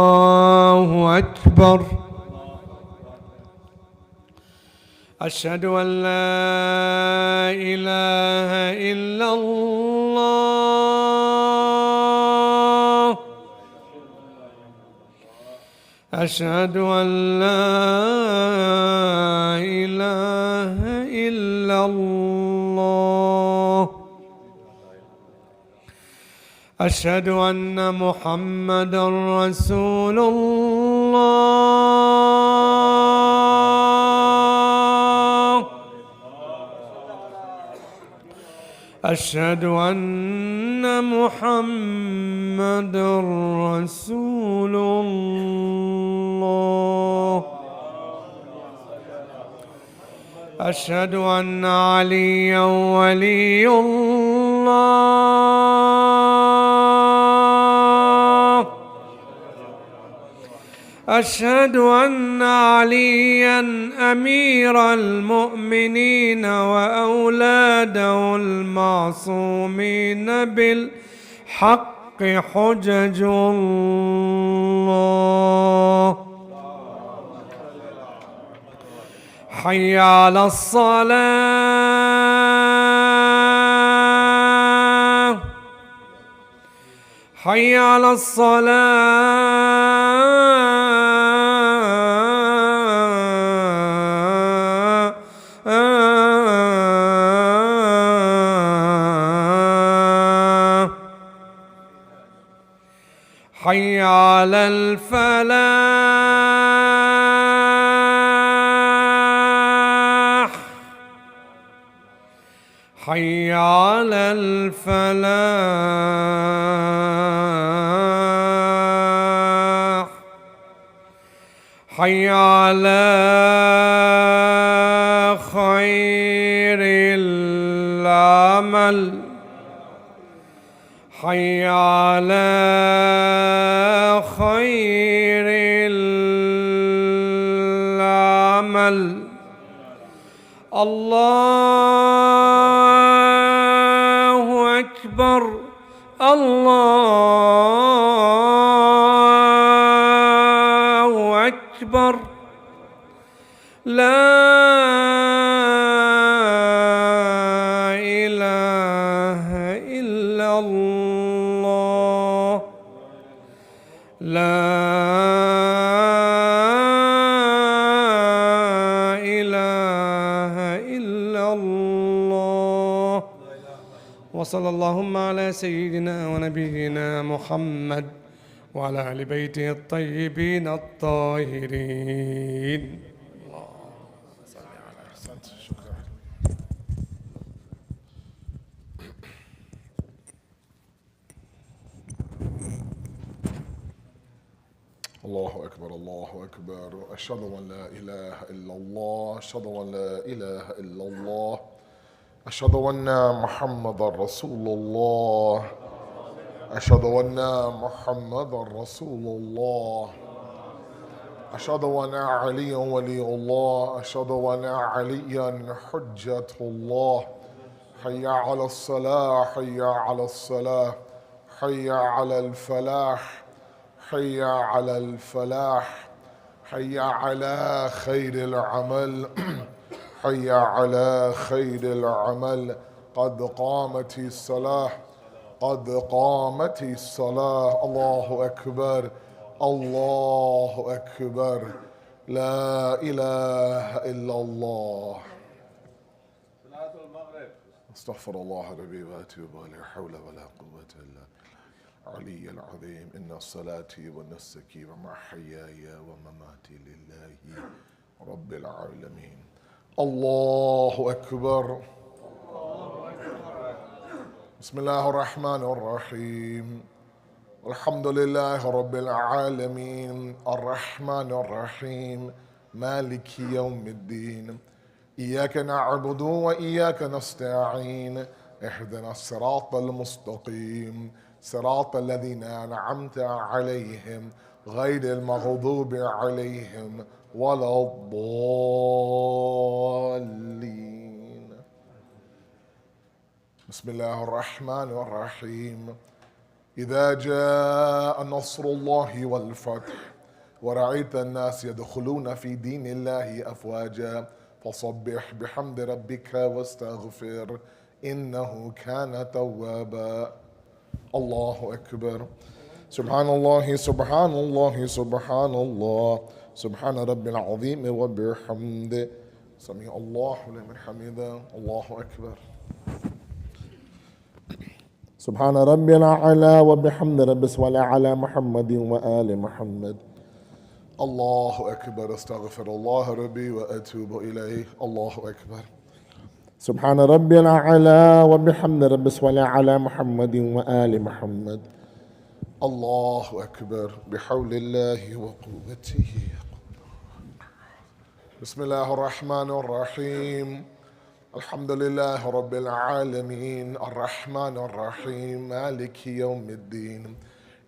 الله أكبر. أشهد أن لا إله إلا الله. أشهد أن لا إله إلا الله. أشهد أن محمدًا رسول الله. أشهد أن محمدًا رسول الله. أشهد أن عليًا ولي الله. أشهد أن عليًا أمير المؤمنين وأولاده المعصومين بالحق حجج الله. حي على الصلاة. حي على الصلاة. حي على الفلاح. حي على الفلاح. حي على خير العمل. حي على خير العمل. الله أكبر. الله أكبر. لا إله إلا الله. لا إله إلا الله. وصلى اللهم على سيدنا ونبينا محمد وعلى أهل بيته الطيبين الطاهرين. الله أكبر الله أكبر. أشهد أن لا إله إلا الله. أشهد أن لا إله إلا الله. أشهد أن محمد رسول الله. أشهد أن محمد رسول الله. أشهد أن عليا ولي الله. أشهد أن عليا حجة الله. حي على الصلاة. حي على الصلاة. حي على الفلاح. حي على الفلاح. حي على خير العمل. حي على خير العمل. قد قامت الصلاة. قد قامت الصلاة. الله أكبر. الله أكبر. لا إله إلا الله. صلاة المغرب. استغفر الله ربي وأتوب إليه. لا حول ولا قوة إلا علي العظيم. إن صلاتي ونسكي ومحياي ومماتي لله رب العالمين. الله أكبر. بسم الله الرحمن الرحيم. الحمد لله رب العالمين الرحمن الرحيم مالك يوم الدين. إياك نعبد وإياك نستعين. اهدنا الصراط المستقيم صراط الذين أنعمت عليهم غير المغضوب عليهم ولا الضالين. بسم الله الرحمن الرحيم. إذا جاء نصر الله والفتح ورأيت الناس يدخلون في دين الله أفواجا فصبح بحمد ربك واستغفر إنه كان توابا. الله أكبر. سبحان الله سبحان الله سبحان الله سبحان ربي العظيم وبحمده سمع الله لمن حمده. الله أكبر. سبحان ربي الأعلى وبحمد ربي صل على محمد وآل محمد. الله أكبر. استغفر الله ربي وأتوب إليه. الله أكبر. سبحان ربي الأعلى وبحمد ربي صل على محمد وآل محمد. الله أكبر. بحول الله وقوته. بسم الله الرحمن الرحيم. الحمد لله رب العالمين الرحمن الرحيم مالك يوم الدين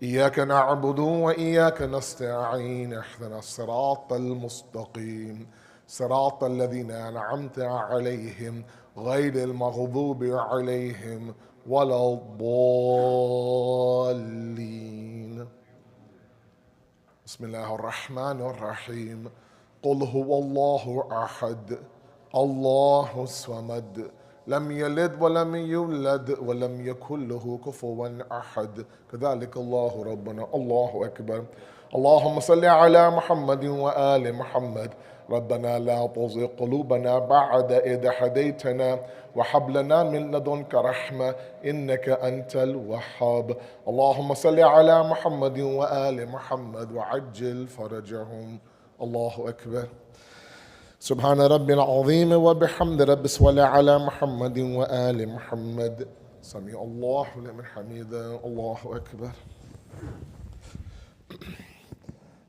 إياك نعبد وإياك نستعين اهدنا الصراط المستقيم صراط الذين أنعمت عليهم غير المغضوب عليهم ولا الضالين. بسم الله الرحمن الرحيم. قل هو الله أحد الله الصمد لم يلد ولم يولد ولم يكن له كفوا أحد كذلك الله ربنا. الله أكبر. اللهم صل على محمد وآل محمد. ربنا لا تزغ قلوبنا بعد إذ هديتنا وهب لنا من لدنك رحمة إنك أنت الوهاب. اللهم صل على محمد وآل محمد وعجل فرجهم. الله أكبر. سبحان ربي العظيم وبحمد ربي صل على محمد وآل محمد. سمع الله لمن حمده. الله أكبر.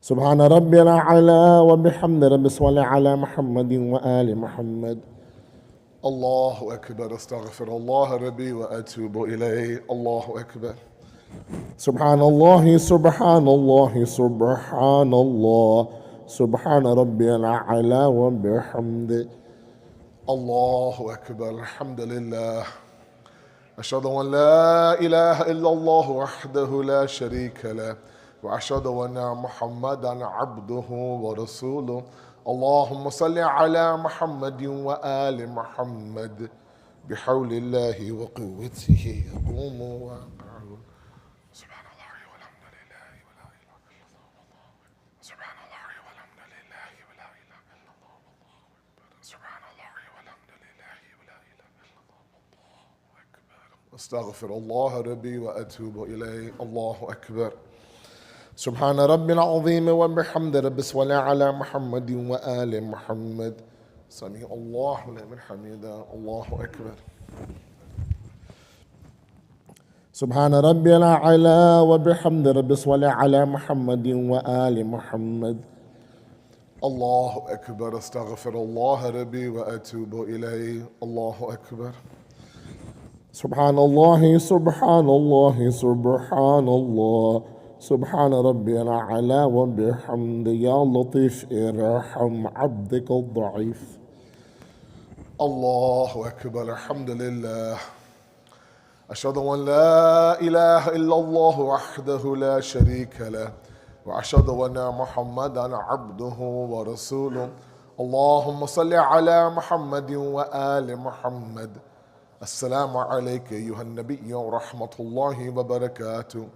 سبحان ربي الأعلى وبحمد ربي صل على محمد وآل محمد. الله أكبر. استغفر الله ربي وأتوب إليه. الله أكبر. سبحان الله سبحان الله سبحان الله سبحان ربي الأعلى وبحمده. الله أكبر. الحمد لله. أشهد أن لا إله إلا الله وحده لا شريك له وأشهد أن محمدا عبده ورسوله. اللهم صل على محمد وآل محمد بحول الله وقوته قوموا وقعوا. سبحان الله والحمد لله ولا إله إلا الله. سبحان الله والحمد لله ولا إله إلا الله. سبحان الله والحمد لله ولا إله إلا الله. أكبر. أستغفر الله ربي وأتوب إليه. الله أكبر. سبحان ربي العظيم وبحمد ربي صل على محمد وآل محمد. سمع الله لمن حمده. الله أكبر. سبحان ربي الأعلى وبحمد ربي صل على محمد وآل محمد. الله أكبر. استغفر الله ربي وأتوب إليه. الله أكبر. سبحان الله سبحان الله سبحان الله سبحان ربي الأعلى وبحمده. يا لطيف ارحم عبدك الضعيف. الله أكبر. الحمد لله. أشهد أن لا إله إلا الله وحده لا شريك له وأشهد أن محمدا عبده ورسوله. اللهم صل على محمد وآل محمد. السلام عليك أيها النبي ورحمة الله وبركاته.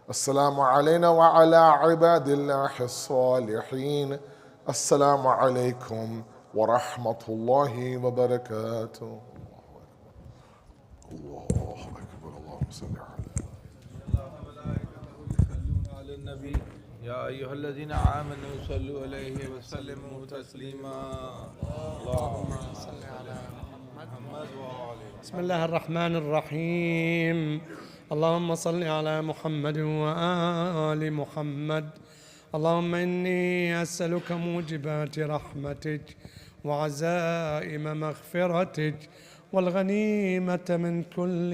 السلام علينا وعلى عباد الله الصالحين. السلام عليكم ورحمة الله وبركاته. الله أكبر. اللهم صل على النبي يا أيها الذين آمنوا صلوا عليه وسلموا تسليما. اللهم صل على محمد وآله. بسم الله الرحمن الرحيم. اللهم صل على محمد وآل محمد. اللهم إني أسألك موجبات رحمتك وعزائم مغفرتك والغنيمة من كل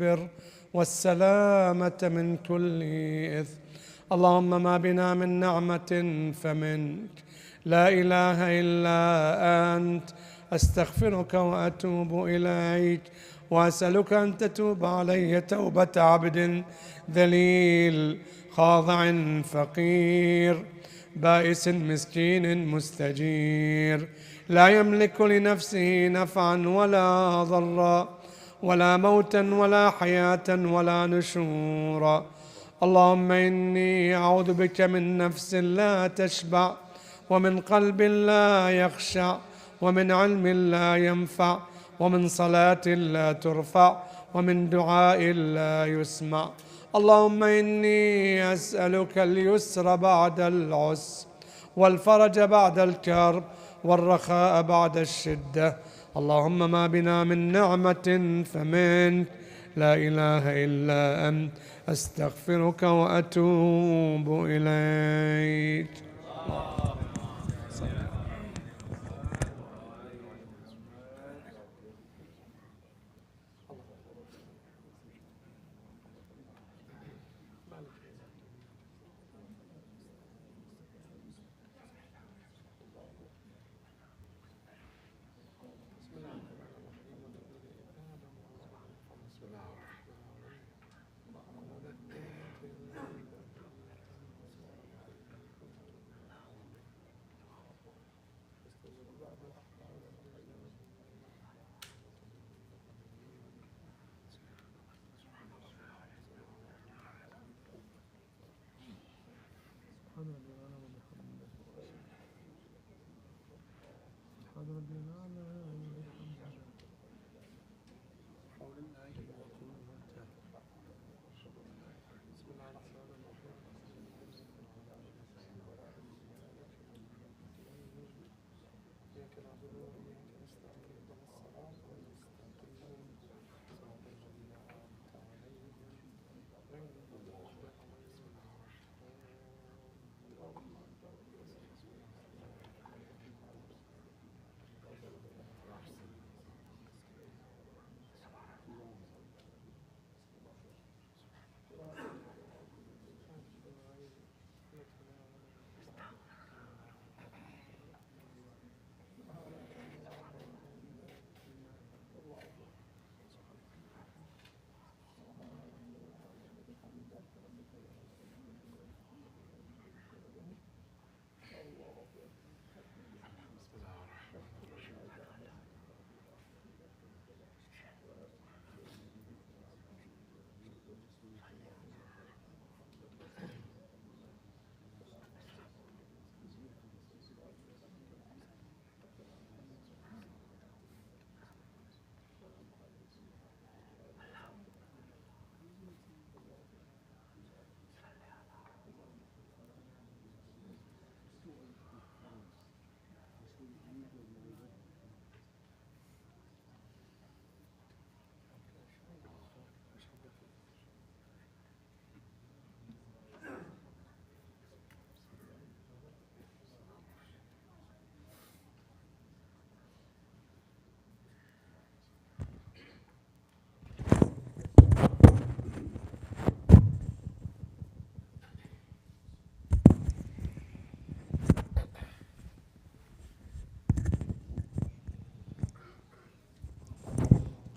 بر والسلامة من كل إثم. اللهم ما بنا من نعمة فمنك لا إله إلا أنت. أستغفرك وأتوب إليك وأسألك أن تتوب علي توبة عبد ذليل خاضع فقير بائس مسكين مستجير لا يملك لنفسه نفعا ولا ضرا ولا موتا ولا حياة ولا نشورا. اللهم إني أعوذ بك من نفس لا تشبع ومن قلب لا يخشع ومن علم لا ينفع ومن صلاة لا ترفع ومن دعاء لا يسمع. اللهم إني أسألك اليسر بعد العسر والفرج بعد الكرب والرخاء بعد الشدة. اللهم ما بنا من نعمة فمنك لا إله إلا أنت أستغفرك وأتوب إليك.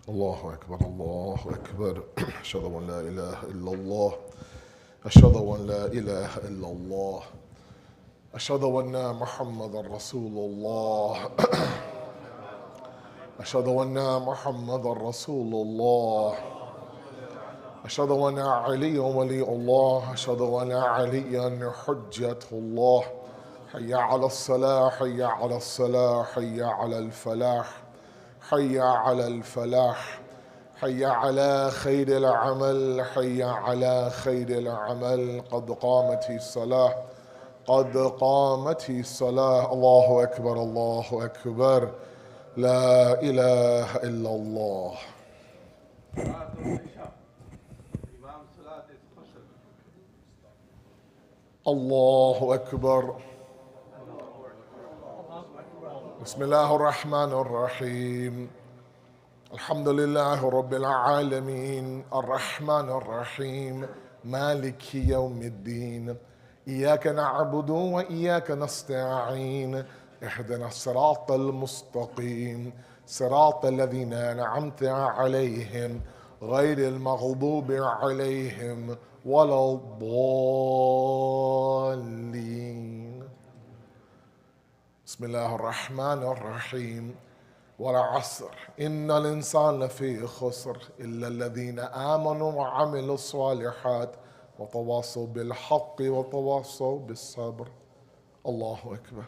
الله أكبر الله أكبر. أشهد أن لا إله إلا الله. أشهد أن لا إله إلا الله. أشهد أن محمد رسول الله. أشهد أن محمد رسول الله. أشهد أن علي ولي الله. أشهد أن عليا حجة الله. حي على الصلاة حي على الصلاة حي على الفلاح حي على الفلاح حي على خير العمل حي على خير العمل. قد قامت الصلاة قد قامت الصلاة. الله أكبر الله أكبر. لا إله إلا الله. الله أكبر. بسم الله الرحمن الرحيم. الحمد لله رب العالمين الرحمن الرحيم مالك يوم الدين. إياك نعبد وإياك نستعين. اهدنا الصراط المستقيم صراط الذين أنعمت عليهم غير المغضوب عليهم ولا الضالين. بسم الله الرحمن الرحيم. والعصر إن الإنسان لفي خسر إلا الذين آمنوا وعملوا الصالحات وتواصوا بالحق وتواصوا بالصبر. الله أكبر.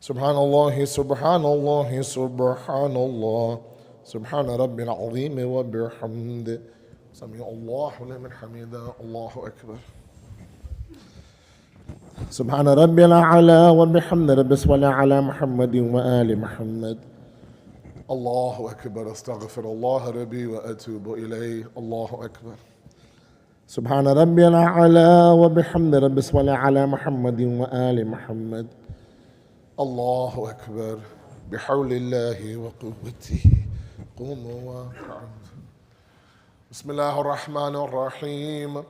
سبحان الله سبحان الله سبحان الله سبحان ربي العظيم وبحمده. سمع الله لمن حمده. الله أكبر. سبحان ربي الأعلى وبحمد ربي صل على محمد وآل محمد. الله أكبر. استغفر الله ربي وأتوب إليه. الله أكبر. سبحان ربي الأعلى وبحمد ربي صل على محمد وآل محمد. الله أكبر. بحول الله وقوته قوموا واركعوا. بسم الله الرحمن الرحيم.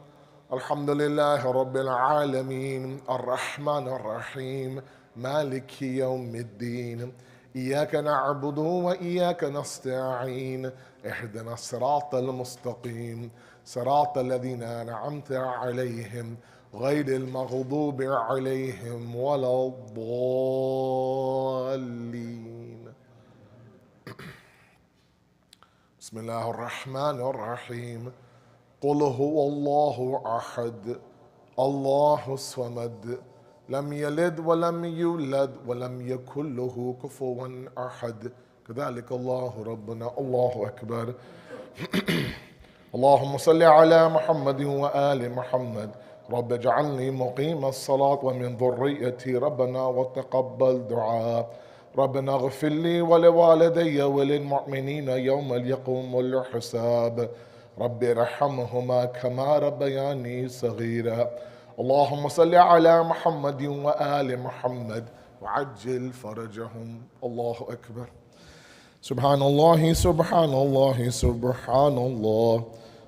الحمد لله رب العالمين الرحمن الرحيم مالك يوم الدين إياك نعبد وإياك نستعين اهدنا الصراط المستقيم صراط الذين أنعمت عليهم غير المغضوب عليهم ولا الضالين. بسم الله الرحمن الرحيم. قل هو الله أحد الله الصمد لم يلد ولم يولد ولم يكن له كفوا أحد كذلك الله ربنا. الله أكبر. اللهم صل على محمد وآل محمد. رب اجعلني مقيم الصلاة ومن ذريتي ربنا وتقبل دعاء. ربنا اغفر لي ولوالدي وللمؤمنين يوم يقوم الحساب. رب ارحمهما كما ربياني صغيرا. اللهم صل على محمد وآل محمد وعجل فرجهم. الله أكبر. سبحان الله سبحان الله سبحان الله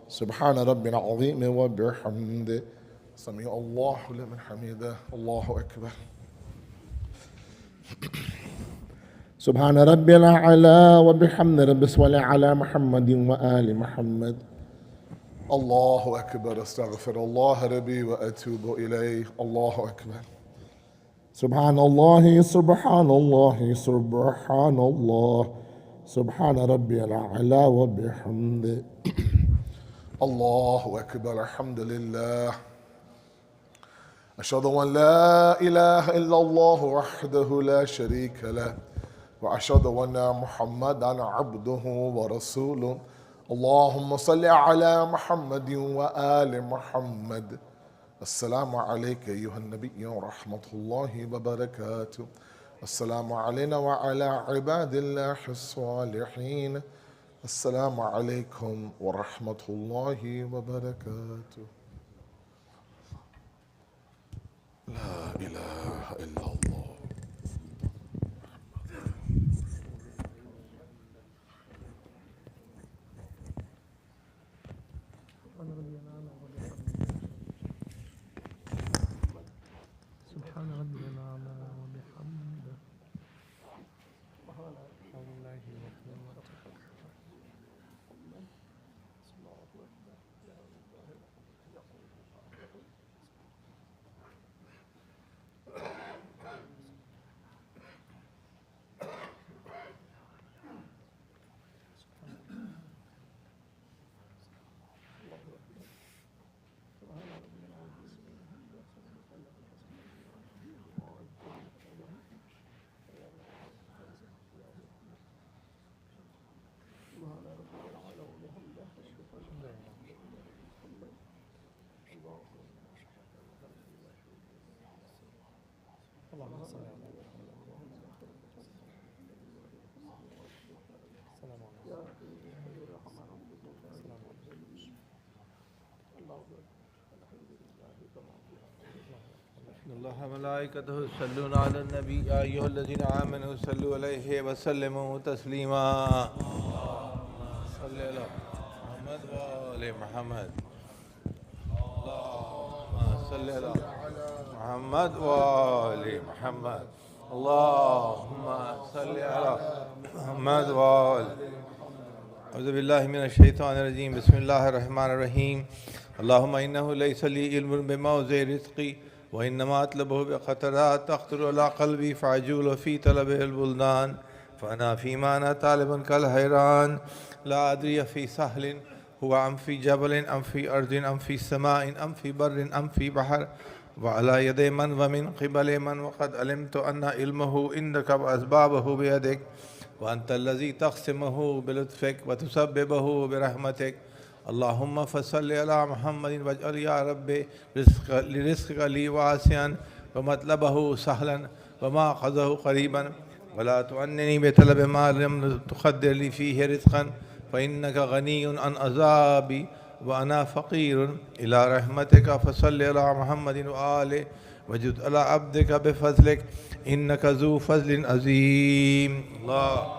سبحان ربي العظيم وبحمده. سمع الله لمن حمده. الله أكبر. سبحان ربي الأعلى وبحمد ربي صل على محمد وآل محمد. الله أكبر. استغفر الله ربي وأتوب إليه. الله أكبر. سبحان الله سبحان الله سبحان الله سبحان ربي الأعلى وبحمده. الله أكبر. الحمد لله. أشهد أن لا إله إلا الله وحده لا شريك له وأشهد أن محمدا عبده ورسوله. اللهم صل على محمد وآل محمد. السلام عليك أيها النبي ورحمة الله وبركاته. السلام علينا وعلى عباد الله الصالحين. السلام عليكم ورحمة الله وبركاته. لا إله إلا الله. سبحان ربي الأعلى وبحمده. الله وملائكته يصلون على النبي يا أيها الذين آمنوا صلوا عليه وسلموا تسليما. صل على محمد وآل محمد. اللهم صل على محمد وآل محمد. اللهم صل على محمد وآل. أعوذ بالله من الشيطان الرجيم. بسم الله الرحمن الرحيم. اللهم إنه ليس لي علم بموضع رزقي وإنما أطلبه بقطرات تخطر على قلبي فعجول في طلب البلدان فأنا فيما أنا طالب كالحيران لا أدري في سهل هو أم في جبل أم في أرض أم في سماء أم في بر أم في بحر وعلى يد من ومن قبل من وقد علمت أن علمه عندك وأسبابه بيدك وأنت الذي تقسمه بلطفك وتسببه برحمتك. اللهم فصل على محمد واجعل يا رب لرزقك لي واسعا ومطلبه سهلا وما أخذه قريبا ولا تعنني بطلب ما لم تقدر لي فيه رزقا فإنك غني عن عذابي وأنا فقير إلى رحمتك. فصل على محمد وآله وجد على عبدك بفضلك إنك ذو فضل عظيم. الله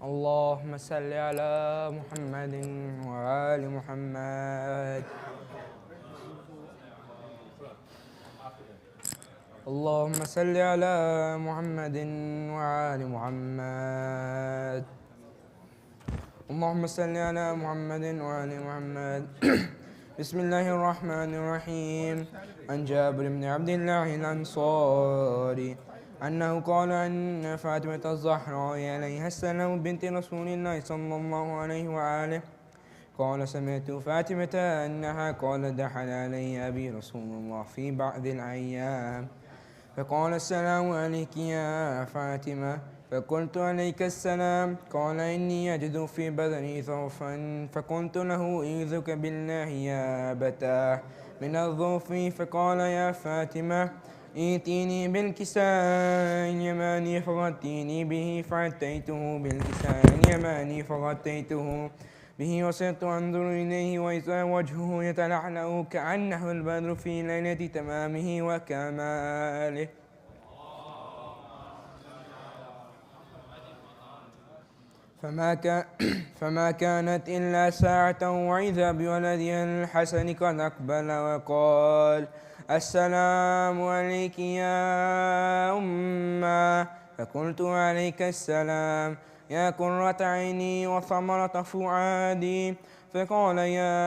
اللهم صل على محمد وآل محمد. اللهم صل على محمد وآل محمد. اللهم صل على محمد وآل محمد. بسم الله الرحمن الرحيم. عن جابر بن عبد الله الأنصاري أنه قال أن فاطمة الزهراء عليها السلام بنت رسول الله صلى الله عليه وآله قال سمعت فاطمة أنها قالت دخل علي أبي رسول الله في بعض الأيام فقال السلام عليك يا فاطمة فقلت عليك السلام. قال إني أجد في بدني ضعفا فقلت له أعوذك بالله يا أبتاه من الضعف. فقال يا فاطمة ائتيني بالكساء اليماني فغطيني به فأتيته بالكساء اليماني فغطيته به وصرت أنظر إليه وإذا وجهه يتلألأ كأنه البدر في ليلة تمامه وكماله. فما كانت إلا ساعة وإذا بولدي الحسن قد أقبل وقال السلام عليك يا أمه. فقلت عليك السلام يا قرة عيني وثمرة فؤادي. فقال يا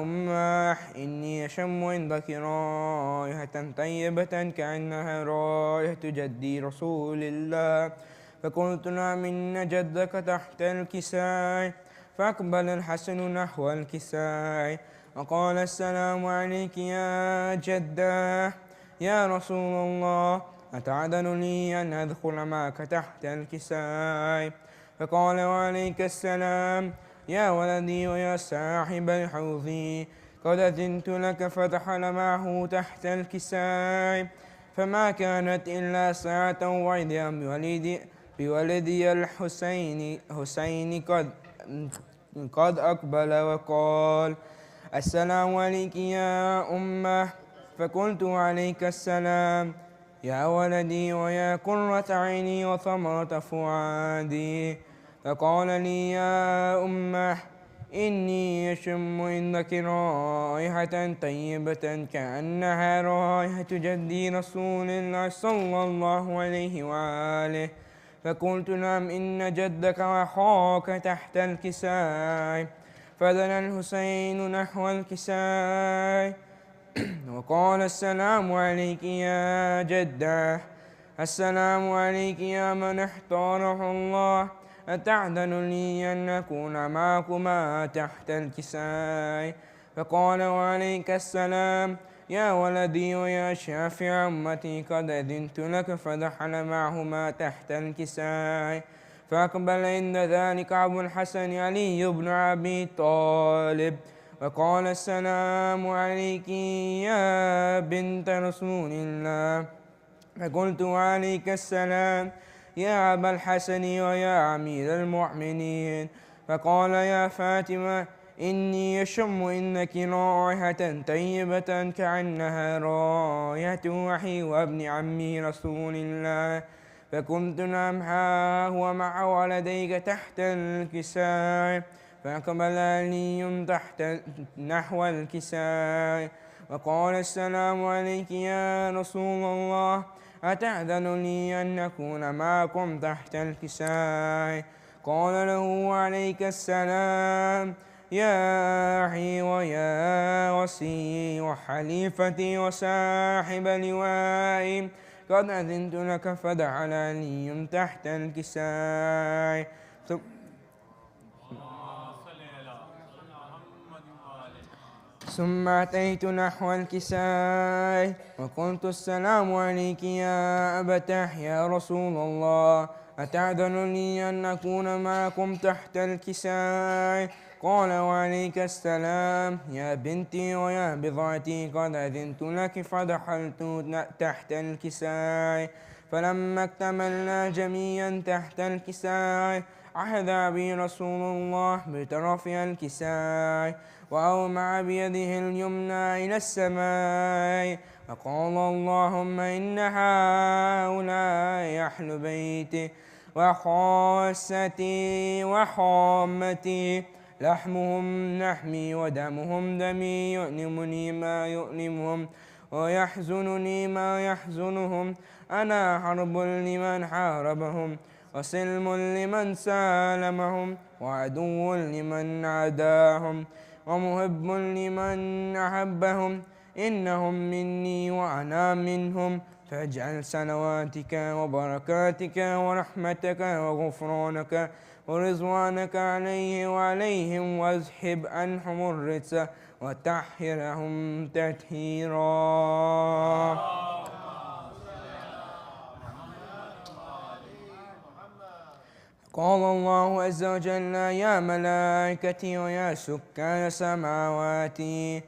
أمه إني أشم عندك رائحة طيبة كأنها رائحة جدي رسول الله. فقلت نعم إن جدك تحت الكساء. فأقبل الحسن نحو الكساء وقال السلام عليك يا جدة يا رسول الله أتعذن لي أن أدخل معك تحت الكساء. فقال وعليك السلام يا ولدي ويا صاحب الحوض قد أذنت لك فدخل معه تحت الكساء. فما كانت إلا ساعة وإذا بولدي الحسين قد أقبل وقال السلام عليك يا أمه. فقلت عليك السلام يا ولدي ويا قرة عيني وثمرة فؤادي. فقال لي يا أمه إني أشم عندك رائحة طيبة كأنها رائحة جدي رسول الله صلى الله عليه وآله. فقلت نعم إن جدك وأخاك تحت الكساء. فدنا الحسين نحو الكساء وقال السلام عليك يا جده، السلام عليك يا من اختاره الله، أتعذن لي أن أكون معكما تحت الكساء؟ فقال وعليك السلام يا ولدي ويا شافع أمتي، قد أذنت لك. فدخل معهما تحت الكساء. فأقبل عند ذلك أبو الحسن علي بن أبي طالب وقال السلام عليك يا بنت رسول الله. فقلت وعليك السلام يا أبا الحسن ويا أمير المؤمنين. فقال يا فاطمة إني يشم إنك رائحة طيبة كأنها رائحة وحي وابن عمي رسول الله. فكنت نعم ها هو مع ولديك تحت الكساء. فأقبل علي تحت نحو الكساء وقال السلام عليك يا رسول الله، أتأذن لي أن أكون معكم تحت الكساء؟ قال له وعليك السلام يا أخي ويا وصي وحليفتي وصاحب لوائي، قد أذنت لك. فدخل علي تحت الكساء. ثم أتيت نحو الكساء وقلت السلام عليك يا أبتاه يا رسول الله، أتأذن لي أن أكون معكم تحت الكساء؟ قال وعليك السلام يا بنتي ويا بضعتي، قد أذنت لك. فدخلت تحت الكساء. فلما اكتملنا جميعا تحت الكساء أخذ بي رسول الله بطرف الكساء وأومع بيده اليمنى إلى السماء فقال اللهم إن هؤلاء أهل بيتي وخاصتي وحامتي، لحمهم لحمي ودمهم دمي، يؤلمني ما يؤلمهم ويحزنني ما يحزنهم. أنا حرب لمن حاربهم وسلم لمن سالمهم وعدو لمن عاداهم ومحب لمن أحبهم. إنهم مني وأنا منهم، فاجعل صلواتك وبركاتك ورحمتك وغفرانك ورضوانك عليه وعليهم، واذهب عنهم الرجس وطهرهم تطهيرا. قال الله عز وجل يا ملائكتي ويا سكان سماواتي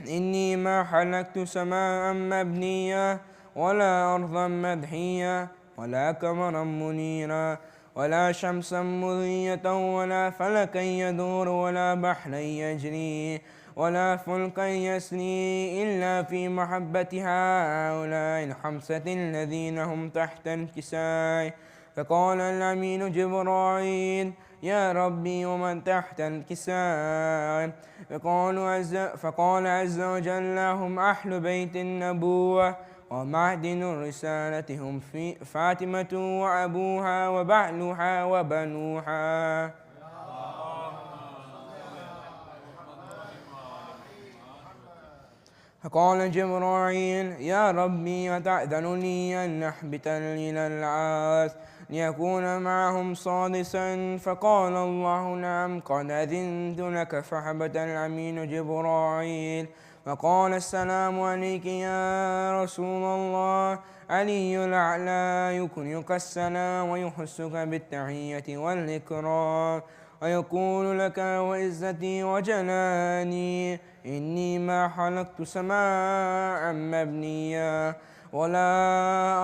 إني ما خلقت سماء مبنيا ولا أرضا مدحيا ولا قمرا منيرا ولا شمسا مضية ولا فلكا يدور ولا بحرا يجري ولا فلكا يسري إلا في محبة هؤلاء الخمسة الذين هم تحت الكساء. فقال الأمين جبرائيل يا ربي ومن تحت الكساء؟ فقال عز وجل هم أهل بيت النبوة ومعدن الرسالة، هم فاطمة وأبوها وبعلها وبنوها. فقال جبرائيل يا ربي أتأذن لي أن أحبط إلى العاث ليكون معهم صادسا؟ فقال الله نعم قد أذنت لك. فحبط الأمين جبرائيل وقال السلام عليك يا رسول الله، علي الأعلى يكريك السلام ويحسك بالتحية والإكرام ويقول لك وعزتي وجلالي إني ما خلقت سماء مبنيا ولا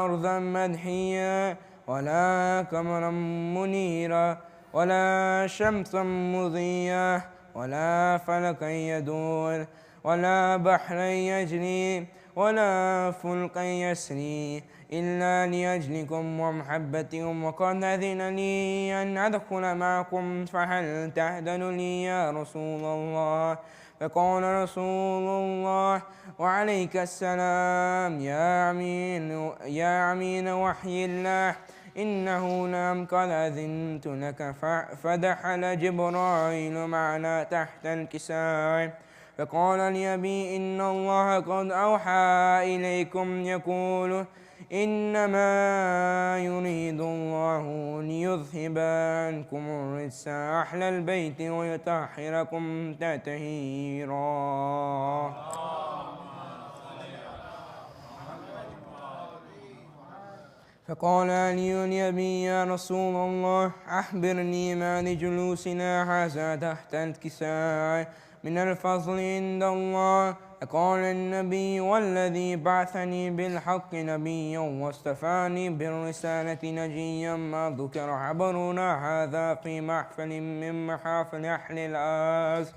أرضا مدحيا ولا قمرا منيرا ولا شمسا مضيا ولا فلكا يدور ولا بحرا يجري ولا فلكا يسري إلا لأجلكم ومحبتكم، وقد أذن لي أن أدخل معكم، فهل تأذن لي يا رسول الله؟ فقال رسول الله وعليك السلام يا أمين وحي الله، إنه نام قد أذنت لك. فدخل جبرائيل معنا تحت الكساء فقال لأبي إن الله قد أوحى إليكم يقول إنما يريد الله ليذهب عنكم الرجس أهل البيت ويطهركم تطهيرا. فقال علي لأبي يا رسول الله أخبرني ما لجلوسنا هذا تحت الكساء من الفضل عند الله. فقال النبي والذي بعثني بالحق نبيا واصطفاني بالرسالة نجيا ما ذكر خبرنا هذا في محفل من محافل أهل الأرض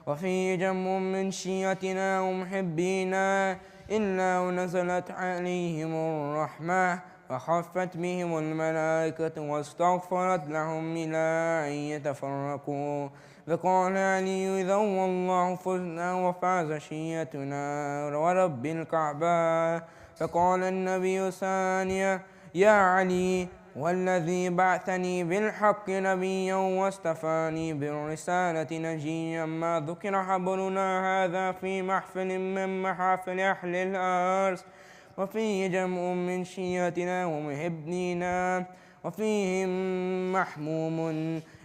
وفيه جمع من شيعتنا ومحبينا إلا ونزلت عليهم الرحمة وخفت بهم الملائكة واستغفرت لهم إلى أن يتفرقوا. فقال علي إذا والله فزنا وفاز شيعتنا ورب الكعبة. فقال النبي ثانيا يا علي والذي بعثني بالحق نبيا واصطفاني بالرسالة نجيا ما ذكر خبرنا هذا في محفل من محافل أهل الأرض وفيه جمع من شيعتنا ومحبينا وفيهم محموم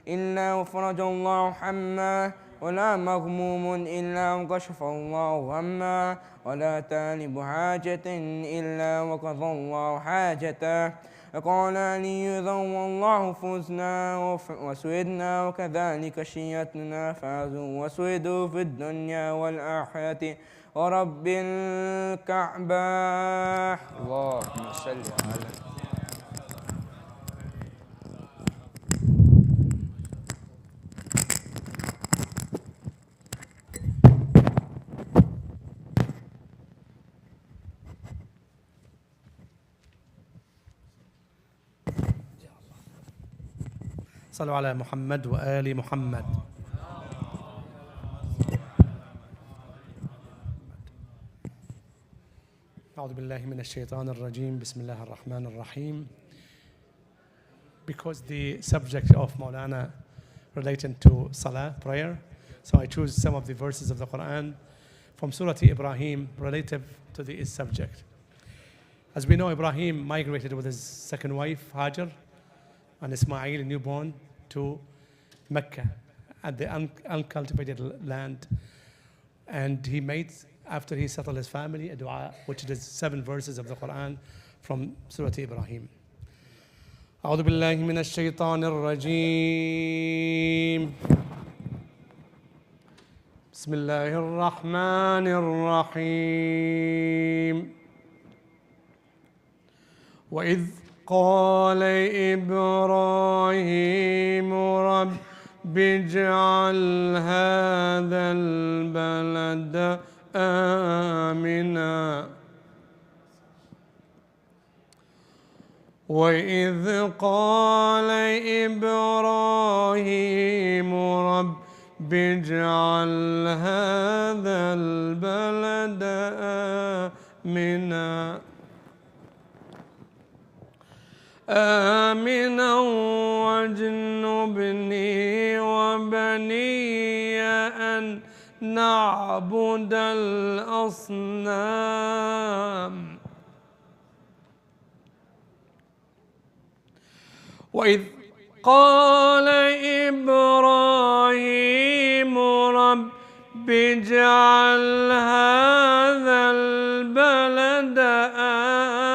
إلا وفرج الله حماه ولا مغموم إلا وكشف الله همه ولا طالب حاجة إلا وقضى الله حاجته. فقال علي إذا والله فزنا وسعدنا وكذلك شيعتنا فازوا وسعدوا في الدنيا والآخرة ورب الكعبة. اللهم صل على صلوا على محمد وآل محمد. أعوذ بالله من الشيطان الرجيم. بسم الله الرحمن الرحيم. Because the subject of Maulana related to Salah, prayer, so I choose some of the verses of the Quran from Surah Ibrahim relative to the subject. As we know, Ibrahim migrated with his second wife, Hajar, and Ismail, a newborn, to Mecca at the uncultivated land. And he made, after he settled his family, a dua, which is 7 verses of the Quran from Surah Ibrahim. أعوذ بالله من الشيطان الرجيم. بسم الله الرحمن الرحيم. وإذ قال إبراهيم رب اجعل هذا البلد آمنا وإذ قال إبراهيم رب اجعل هذا البلد آمنا واجنبني وبني أن نعبد الأصنام. وإذ قال إبراهيم رب اجعل هذا البلد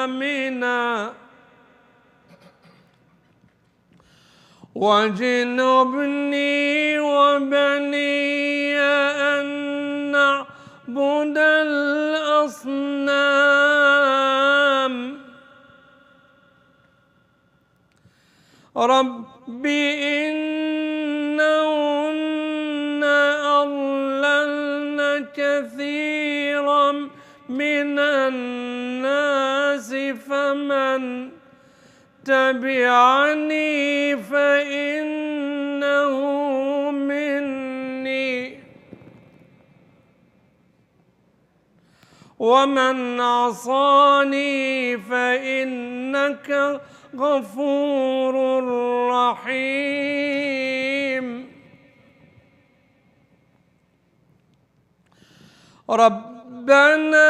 آمنا واجنبني وبني أن نعبد الأصنام. رب إنهن أضللن كثيرا من الناس فمن تبعني فإنه مني ومن عصاني فإنك غفور رحيم. ربنا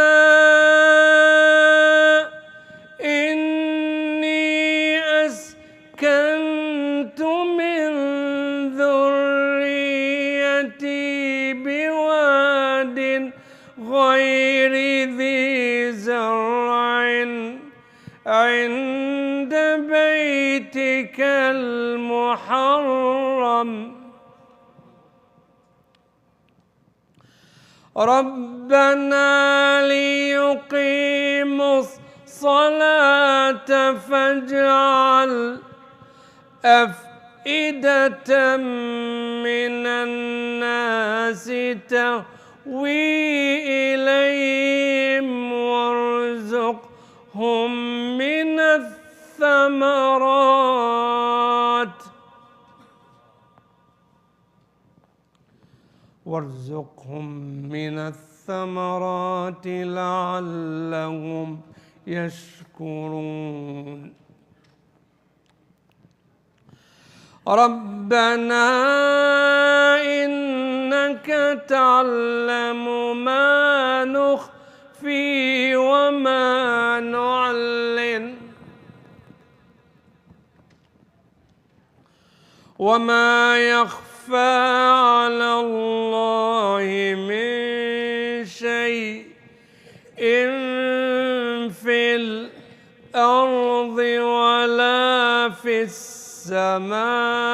إني أسكنت من ذريتي بواد غير ذي زرع عند بيتك المحرم ربنا ليقيموا الصلاة فاجعل أفئدة من الناس تهوي إليهم وارزقهم من الثمرات لعلهم يشكرون. ربنا إنك تعلم ما نخفي وما نعلن وما يخفى على الله من شيء في الأرض ولا في السماء.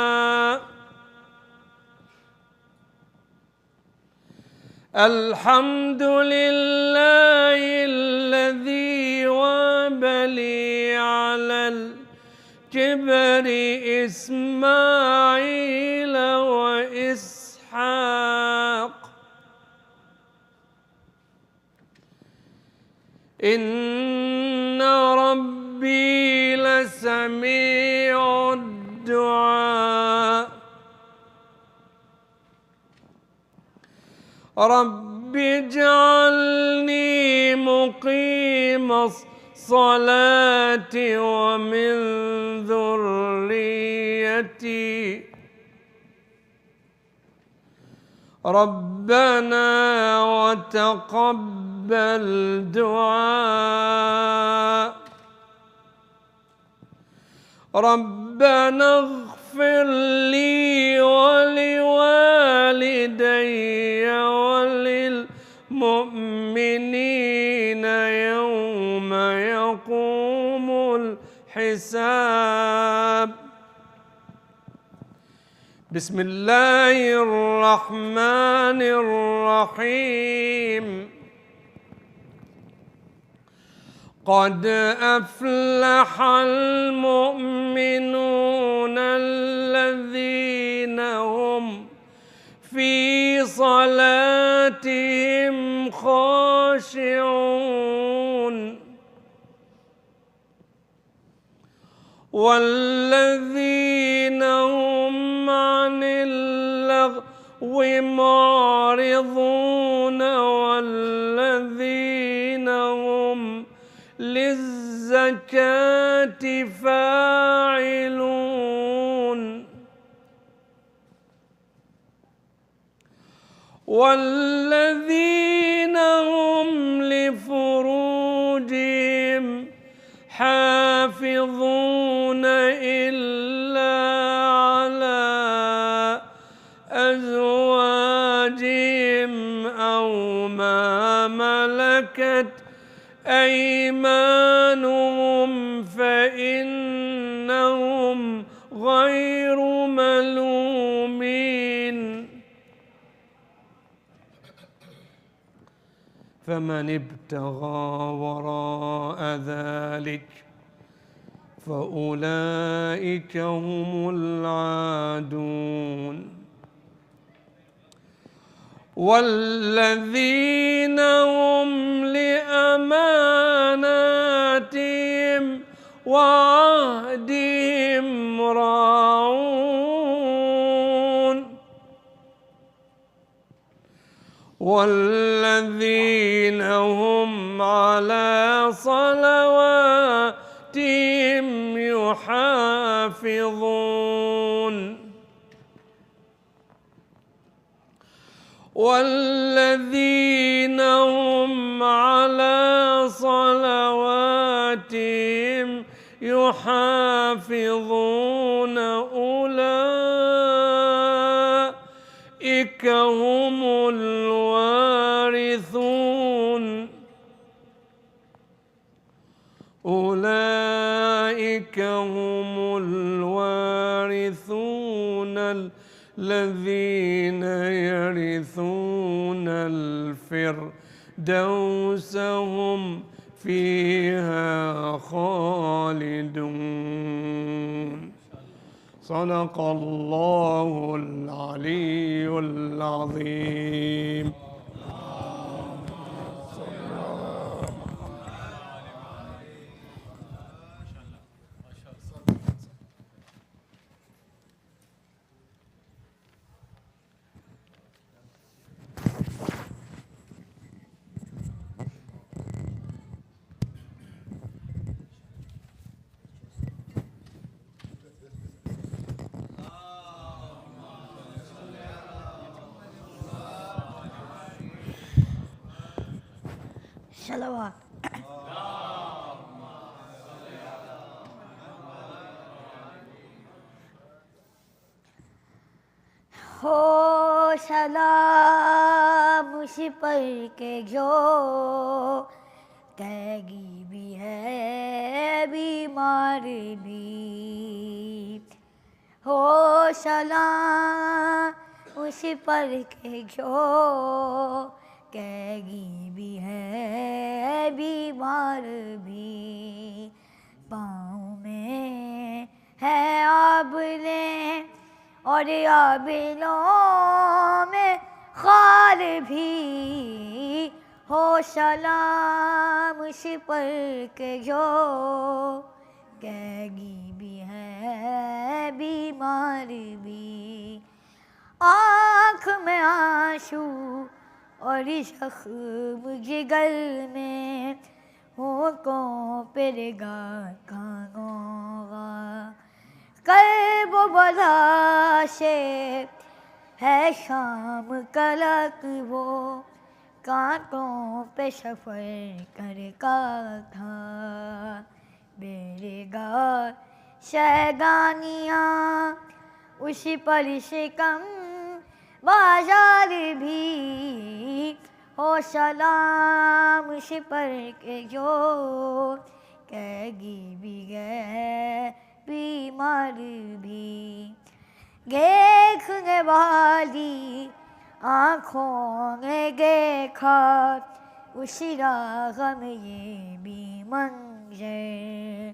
الحمد لله الذي وهب لي على الكبر إسماعيل وإسحاق إن ربي لسميع الدعاء. رب اجعلني مقيم الصلاة ومن ذريتي ربنا وتقبل دعاء. ربنا اغفر لي ولوالدي وللمؤمنين يوم يقوم الحساب. بسم الله الرحمن الرحيم. قد أفلح المؤمنون الذين هم في صلاتهم خاشعون والذين هم عن اللغو معرضون والذين هم للزكاة فاعلون والذين هم لفروجهم حافظون إلا على أزواجهم أو ما ملكت أيمانهم فإنهم غير ملومين. فمن ابتغى وراء ذلك فأولئك هم العادون. والذين هم لأماناتهم وعهدهم راعون والذين والذين هم على صلواتهم يحافظون والذين هم على صلواتهم يحافظون أولئك هم الوارثون أولئك هم الوارثون الذين يرثون الفردوس هم فيها خالدون صدق الله العلي العظيم. صلوات. ہو سلام اس پر کہ جو قیدی بھی ہے بیمار بھی. ہو سلام اس پر کہ جو قیدی بھی ہے بیمار بھی. پاؤں میں ہے آبلیں اور آبلوں میں خار بھی. ہو سلام اس پر کہ جو قیدی بھی ہے بیمار بھی. آنکھ میں آنسو اور زخم جگر میں ہونٹوں پہ رگا کانوں گا. قلب و بلا سے ہے شام کلک وہ کانٹوں پہ سفر کر کا تھا. میرے گار شیگانیاں اس پر شکم بازار بھی. ہو سلام اس پر کہ جو قیدی بھی ہے بیمار بھی. دیکھنے والی آنکھوں نے دیکھا اس راہ میں یہ بھی منظر.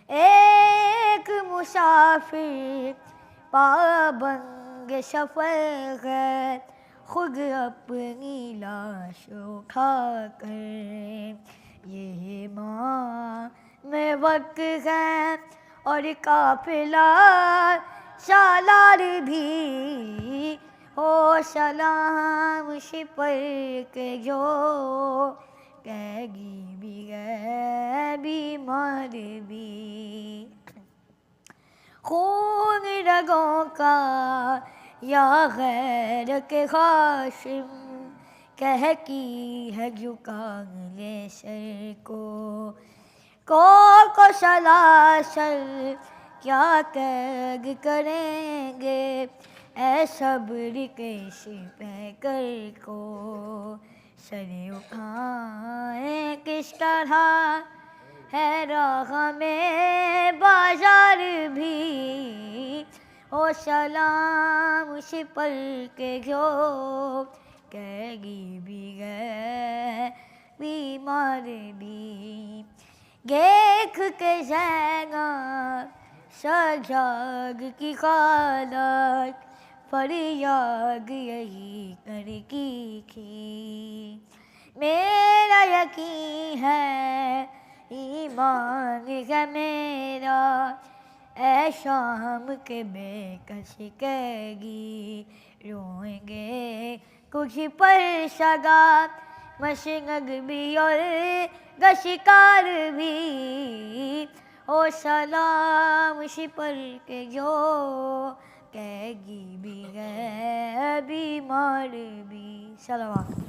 ایک مسافر پابند سفر ہے خود اپنی لاش اٹھا کر. یہ ماں میں وقت ہے اور قافلہ سالار بھی. ہو سلام اس پر کہ جو قیدی بھی ہے بیمار بھی. خون رگوں کا یا غیر کے خاشم کہتی ہے جھکا لے سر کو سلاسل کیا قید کریں گے اے صبر کے پیکر کو. سر اٹھائیں کس طرح ہے راہ میں بازار بھی. ہو سلام اس پر کہ جو قیدی بھی ہے بیمار بھی. دیکھ کے زینب سجاد کی حالت فریاد یہی کرتی تھی. میرا یقین ہے ایمان ہے میرا اے شام کے بے کس قیدی روئیں گے کچھ پر سگا مشنگ بھی اور گشکار بھی او سلام شپر کے جو کہگی بھی ہے بیمار بھی. صلوات.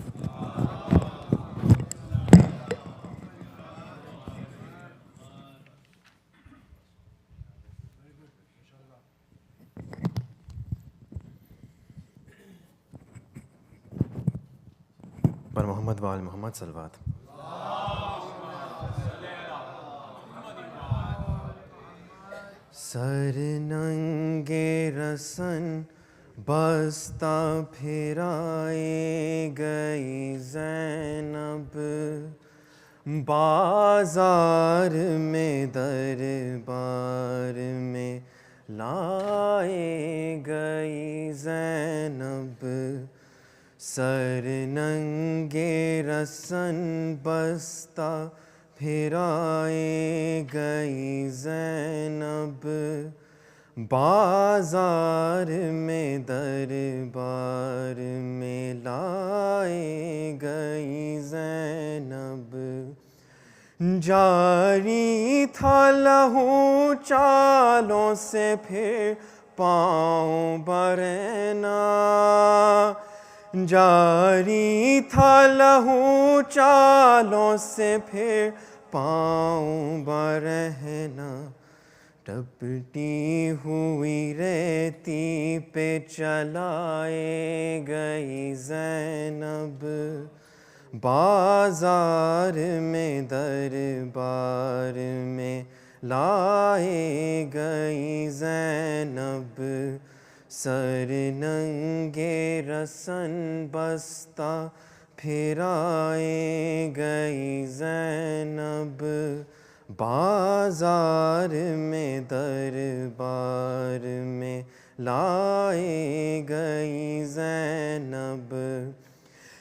پر محمد وآل محمد صلوات. سر ننگے رسن بستہ پھرائے گئی زینب بازار میں دربار میں لائے گئی زینب. سر ننگے رسن بستہ پھرائے گئی زینب بازار میں دربار میں لائے گئی زینب. جاری تھا لہو چالوں سے پھر پاؤں برہنہ جاری تھا لہو چالوں سے پھر پاؤں برہنہ. ٹپٹی ہوئی ریتی پہ چلائے گئی زینب بازار میں دربار میں لائے گئی زینب. سر ننگے رسن بستہ پھرائے گئی زینب بازار میں دربار میں لائے گئی زینب.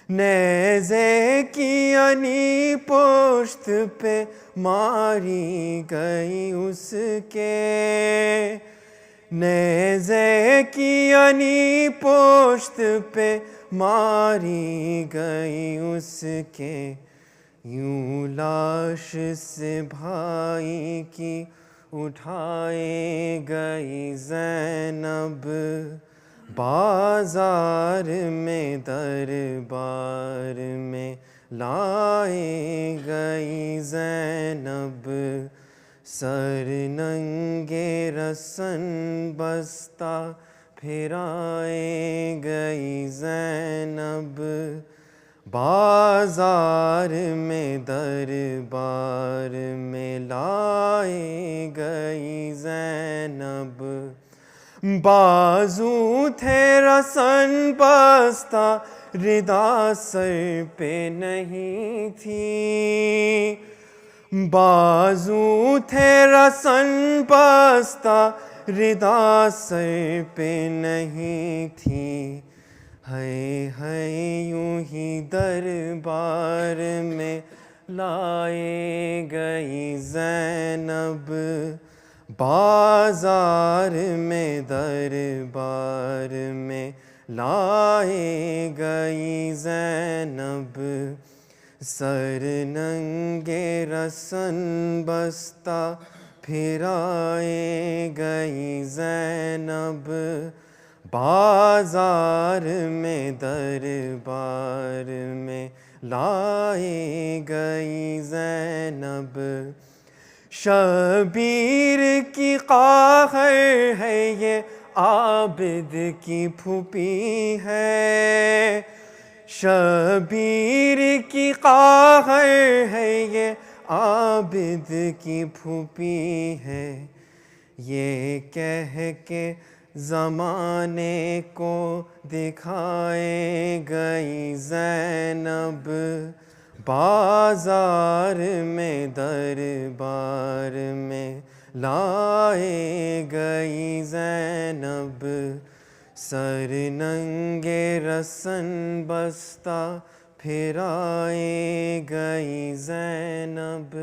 نیزے کی انی پشت پہ ماری گئی اس کے نیزے کی انی پشت پہ ماری گئی اس کے. یوں لاش سے بھائی کی اٹھائے گئی زینب بازار میں دربار میں لائے گئی زینب. سر ننگے رسن بستہ پھرائے گئی زینب بازار میں دربار میں لائے گئی زینب. بازو تھے رسن بستہ ردا سر پہ نہیں تھی بازو تھے رسن بستہ ردا سر پہ نہیں تھی. ہے یوں ہی دربار میں لائے گئی زینب بازار میں دربار میں لائے گئی زینب. سر ننگے رسن بستہ پھرائے گئی زینب بازار میں دربار میں لائے گئی زینب. شبیر کی قاہر ہے یہ عابد کی پھوپھی ہے شبیر کی قاہر ہے یہ عابد کی پھوپھی ہے. یہ کہہ کے زمانے کو دکھائے گئی زینب بازار میں دربار میں لائے گئی زینب. سر ننگے رسن بستہ پھرائے گئی زینب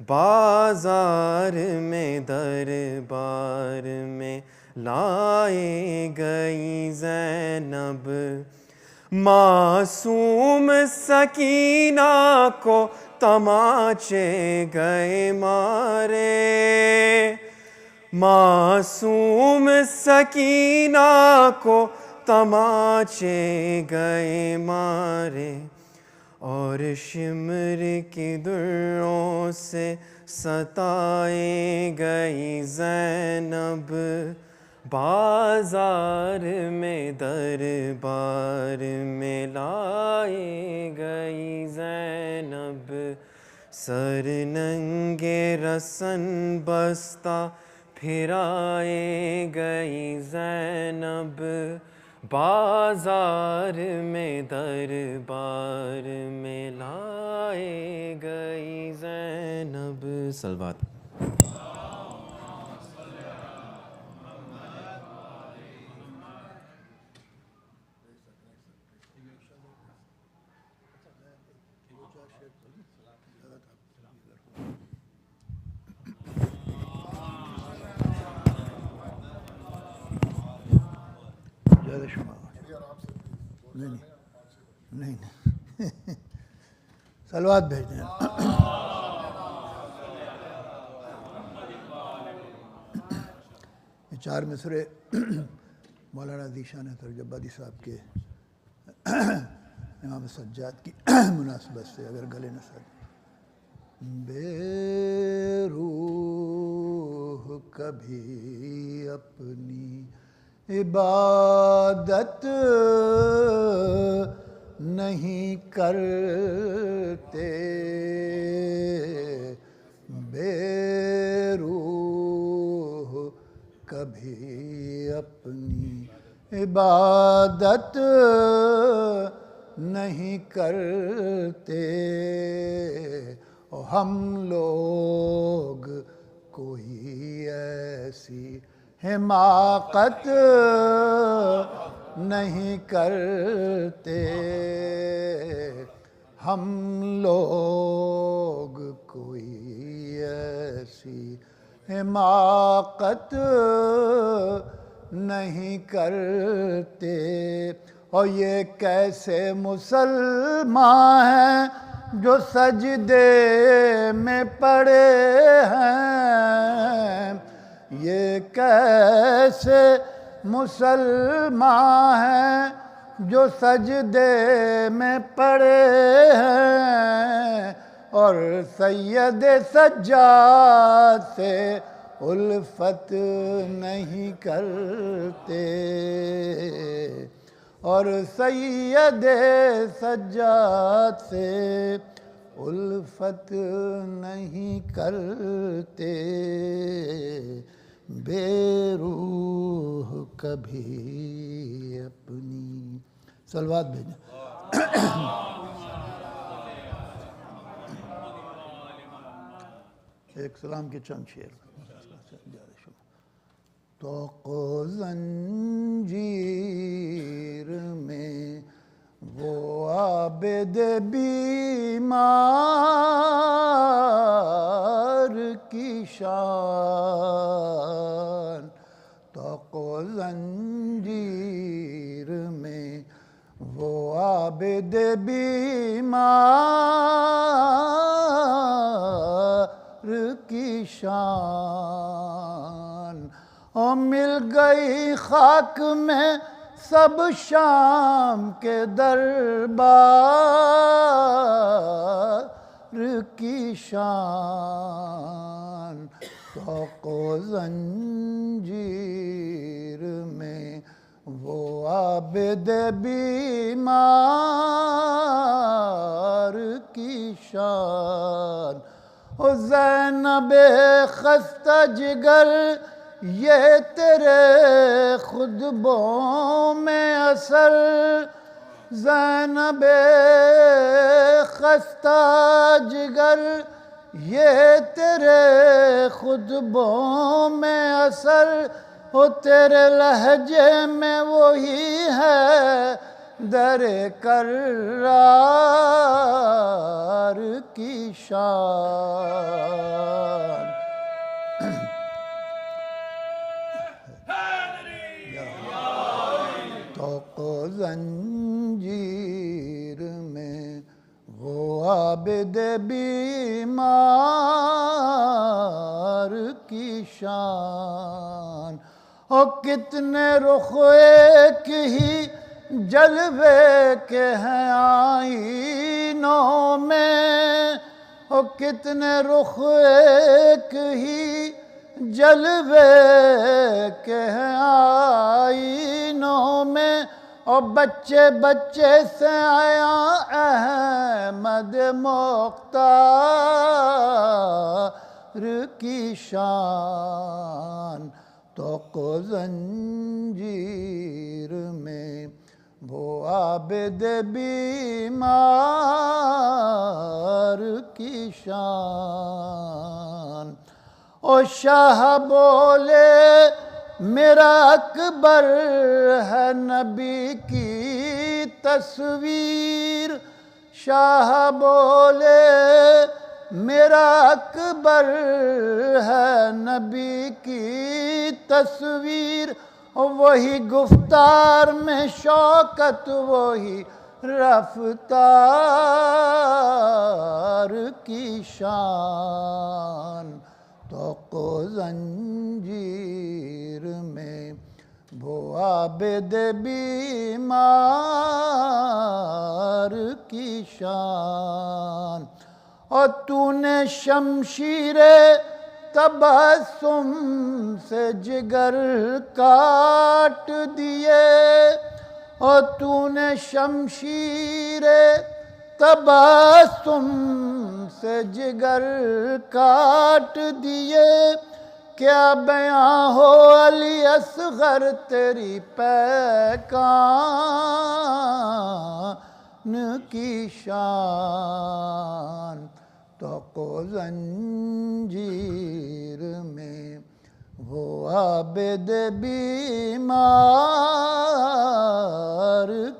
بازار میں دربار میں لائے گئی زینب. معصوم سکینہ کو تماچے گئے مارے، معصوم سکینہ کو تماچے گئے مارے، اور شمر کی دروں سے ستائے گئی زینب، بازار میں دربار میں لائے گئی زینب، سر ننگے رسن بستہ پھرائے گئی زینب، بازار میں دربار میں لائے گئی زینب۔ صلوات۔ نہیں صلوات بھیج دیں۔ یہ 4 مصرے مولانا ذیشان ترجبادی صاحب کے امام سجاد کی مناسبت سے اگر گلے نہ سر۔ بے روح کبھی اپنی عبادت نہیں کرتے، بے روح کبھی اپنی عبادت نہیں کرتے، اور ہم لوگ کوئی ایسی حماقت نہیں کرتے، ہم لوگ کوئی ایسی حماقت نہیں کرتے، اور یہ کیسے مسلمان ہیں جو سجدے میں پڑے ہیں، یہ کیسے مسلمان ہیں جو سجدے میں پڑے ہیں، اور سید سجاد سے الفت نہیں کرتے، اور سید سجاد سے الفت نہیں کرتے، بے روح کبھی اپنی۔ صلوات بھیجیں۔ ایک سلام کے چند شعر۔ طوق و زنجیر میں وہ عابد بیمار کی شان، طوق و زنجیر میں وہ عابد بیمار کی شان، اور مل گئی خاک میں سب شام کے دربار کی شان، طوق و زنجیر میں وہ عابد بیمار کی شان، او زینب خستہ جگر یہ تیرے خطبوں میں اثر، زینب خستہ جگر یہ تیرے خطبوں میں اثر، وہ تیرے لہجے میں وہی ہے در کرار کی شان، طوق و زنجیر عابد بیمار کی شان، او کتنے رخ ایک ہی جلوے کے ہیں آئینوں میں، او کتنے رخ ایک ہی جلوے کے ہیں آئینوں میں، اور بچے بچے سے آیا احمد مختار کی شان، تو کو زنجیر میں وہ عابد بیمار کی شان، او شاہ بولے میرا اکبر ہے نبی کی تصویر، شاہ بولے میرا اکبر ہے نبی کی تصویر، وہی گفتار میں شوکت وہی رفتار کی شان، تو کو زنجیر میں وہ عابد بیمار کی شان، اور تو نے شمشیر تبسم سے جگر کاٹ دیے، اور تو نے شمشیر تبسم سے جگر کاٹ دیے، کیا بیاں ہو علی اصغر تیری پیکان کی شان، تو کو زنجیر میں وہ عابد بیمار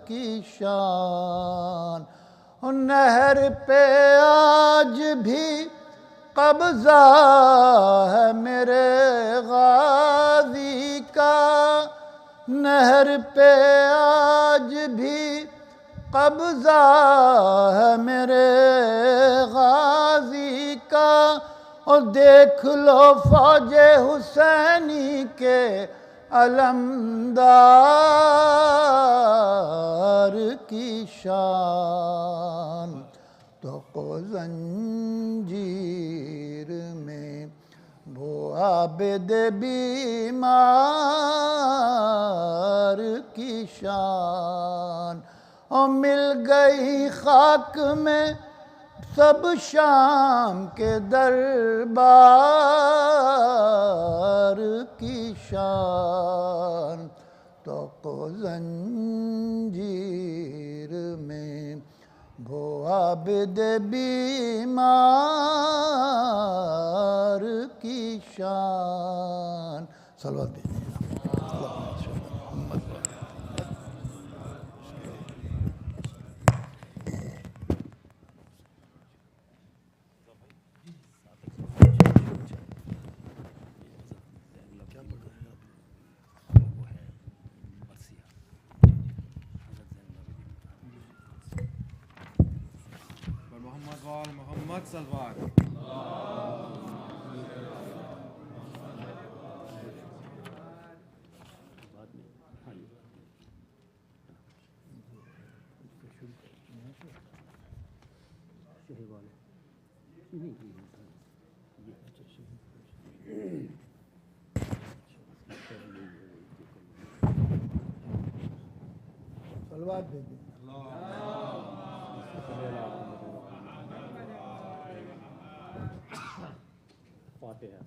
کی شان، نہر پہ آج بھی قبضہ ہے میرے غازی کا، نہر پہ آج بھی قبضہ ہے میرے غازی کا، اور دیکھ لو فوج حسینی کے علمدار کی شان، تو کو زنجیر میں وہ عابد بیمار کی شان، اور مل گئی خاک میں سب شام کے دربار کی شان، تو کو زنجیر میں وہ عابد بیمار کی شان، صلوات بھیجیے محمد صلوات صلوات بھیجیے فاتحہ۔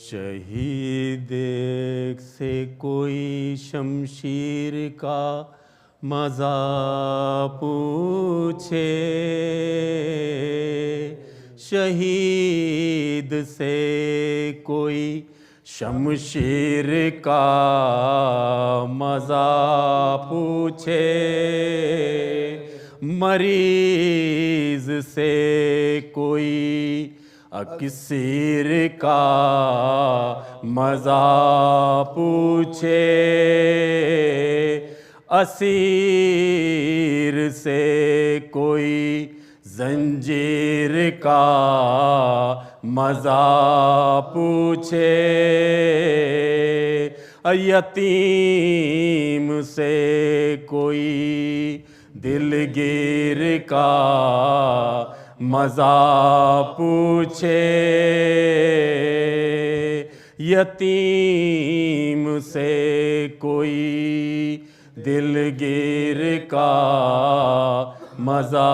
شہید ایک سے کوئی شمشیر کا مزہ پوچھے، شہید سے کوئی شمشیر کا مزہ پوچھے، مریض سے کوئی اکسیر کا مزہ پوچھے، اسیر سے کوئی زنجیر کا مزہ پوچھے، یتیم سے کوئی دلگیر کا مزہ پوچھے، یتیم سے کوئی دلگیر کا مزہ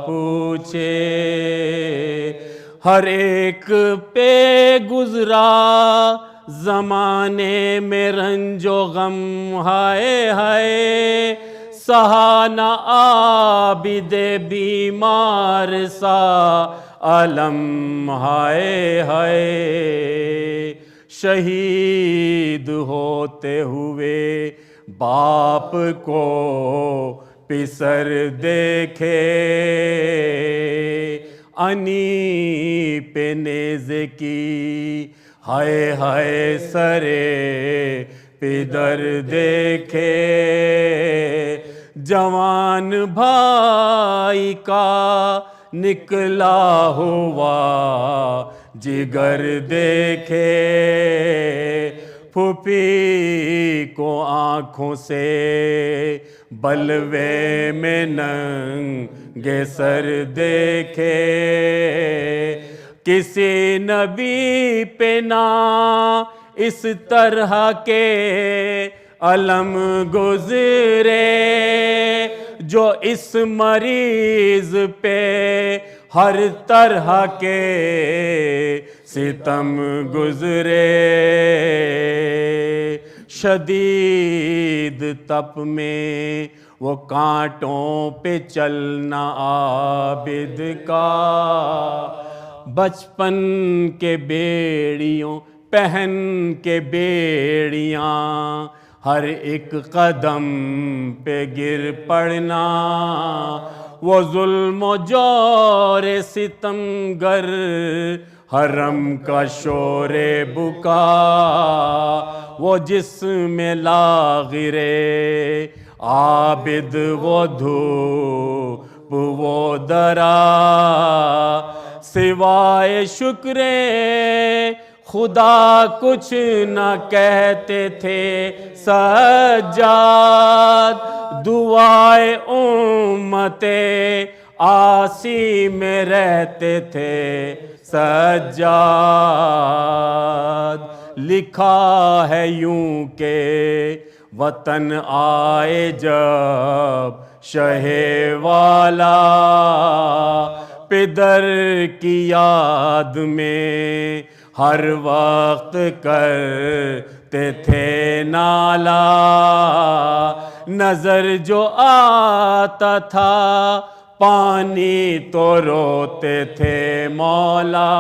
پوچھے، ہر ایک پہ گزرا زمانے میں رنج و غم، ہائے ہائے سہا نہ عابد بیمار سا علم، ہائے ہائے شہید ہوتے ہوئے باپ کو پسر دیکھے، انی پہ نیزے کی ہائے ہائے سرے پدر دیکھے، جوان بھائی کا نکلا ہوا جگر دیکھے، پھوپھی کو آنکھوں سے بلوے میں ننگے سر دیکھے، کسی نبی پہ نہ اس طرح کے علم گزرے، جو اس مریض پہ ہر طرح کے ستم گزرے، شدید تپ میں وہ کانٹوں پہ چلنا عابد کا، بچپن کے بیڑیوں پہن کے بیڑیاں ہر ایک قدم پہ گر پڑنا، وہ ظلم و جور ستم گر حرم کا شور بکا، وہ جسم لاغرے عابد وہ دھوپ وہ درا، سوائے شکر خدا کچھ نہ کہتے تھے سجاد، دعائے امت آسی میں رہتے تھے سجاد، لکھا ہے یوں کہ وطن آئے جب شہ والا، پدر کی یاد میں ہر وقت کرتے تھے نالا، نظر جو آتا تھا پانی تو روتے تھے مولا،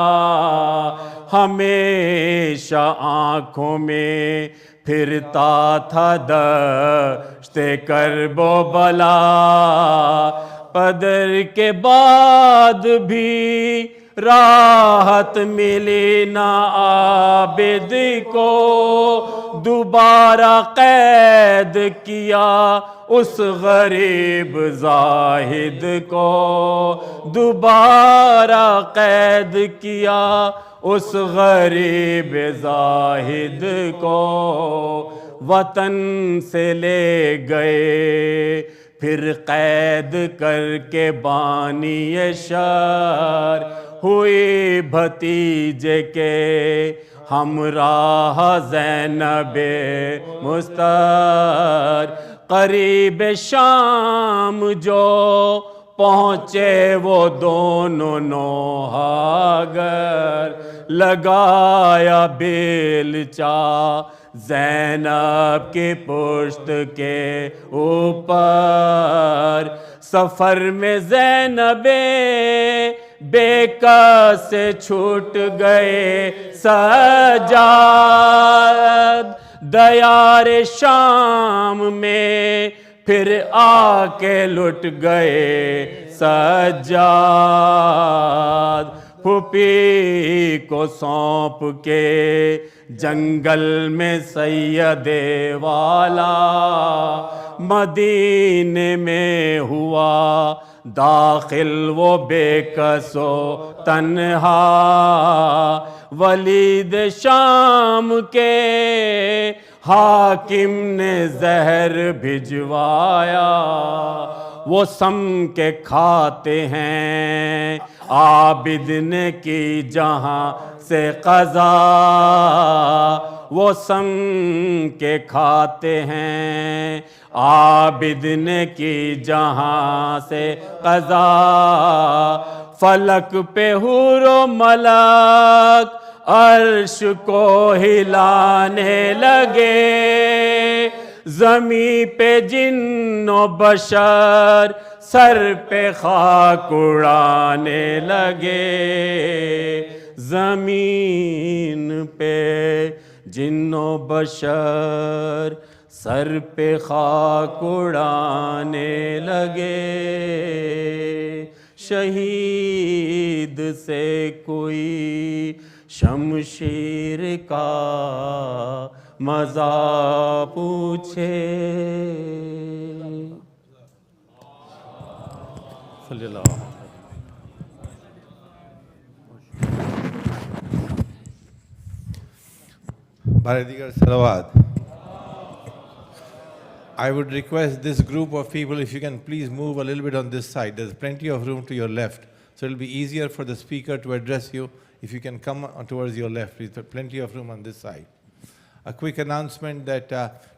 ہمیشہ آنکھوں میں پھرتا تھا دشت کرب و بلا، قدر کے بعد بھی راحت ملی نہ عابد کو، دوبارہ قید کیا اس غریب زاہد کو، دوبارہ قید کیا اس غریب زاہد کو، وطن سے لے گئے پھر قید کر کے بانی شہر، ہوئی بھتیجے کے ہمراہ زینب مستر، قریب شام جو پہنچے وہ دونوں نوحاگر، لگایا بیلچا زینب کی پشت کے اوپر، سفر میں زینب बेकस से छूट गए सज्जाद, दयारे शाम में फिर आके लुट गए सज्जाद। फूफी को सौंप के जंगल में सैयदे वाला, मदीने में हुआ दाखिल वो बेकसो तन्हा। वलीद शाम के हाकिम ने जहर भिजवाया, वो सम के खाते हैं आबिद ने की जहां से क़ज़ा। वो सम के खाते हैं आबिद ने की जहां से क़ज़ा। फलक पे हूरो मलक अर्श को हिलाने लगे, ज़मी पे जिन्नो बशर सर पे खाक उड़ाने लगे। ज़मीन पे जिन्नो बशर सर पे खाक उड़ाने लगे। शहीद से कोई शमशीर का मज़ा पूछे। Baradigar Salawat. I would request this group of people, if you can please move a little bit on this side. There's plenty of room to your left, so it'll be easier for the speaker to address you if you can come towards your left. There's plenty of room on this side. A quick announcement that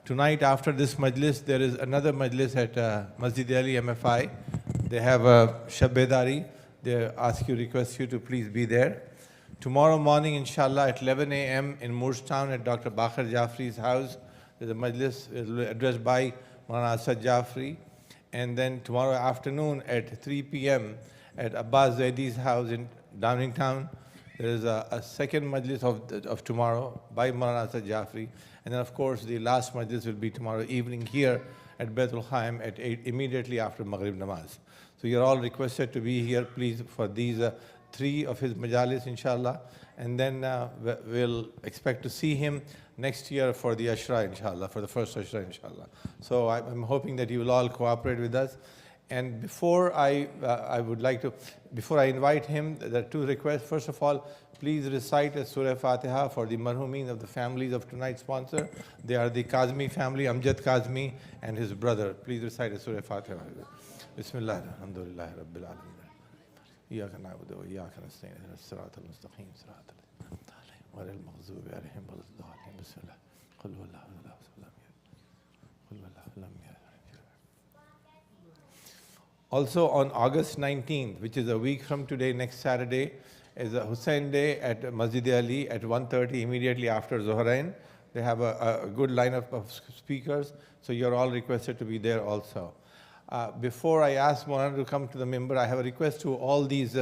tonight after this Majlis, there is another Majlis at Masjid Ali MFI. They have a Shabbedari. They request you to please be there. Tomorrow morning, inshallah, at 11 a.m. in Moorstown at Dr. Maulana Asad Jafri's house, there's a Majlis addressed by Maulana Asad Jafri. And then tomorrow afternoon at 3 p.m. at Abbas Zaidi's house in Downingtown, there is a second Majlis of tomorrow by Maulana Asad Jafri. And then, of course, the last Majlis will be tomorrow evening here at Baitul Khaim at 8, immediately after Maghrib Namaz. So you're all requested to be here, please, for these 3 of his majalis, inshallah. And then we'll expect to see him next year for the Ashra, inshallah, for the first Ashra, inshallah. So I'm hoping that you will all cooperate with us. And before I invite him, there are 2 requests. First of all, please recite a Surah Fatiha for the marhumeen of the families of tonight's sponsor. They are the Kazmi family, Amjad Kazmi and his brother. Please recite a Surah Fatiha. Bismillah, alhamdulillah, rabbil alamin. إياك نعبد وإياك نستعين اهدنا الصراط المستقيم صراط الذين أنعمت عليهم غير المغضوب عليهم ولا الضالين بسم الله قل هو الله أحد لم يلد Also on August 19th, which is a week from today, next Saturday, is a Hussein Day at Masjid Ali at 1:30 immediately after Zohrain. They have a good lineup of speakers, so you're all requested to be there also. Before I ask Maulana to come to the member, I have a request to all these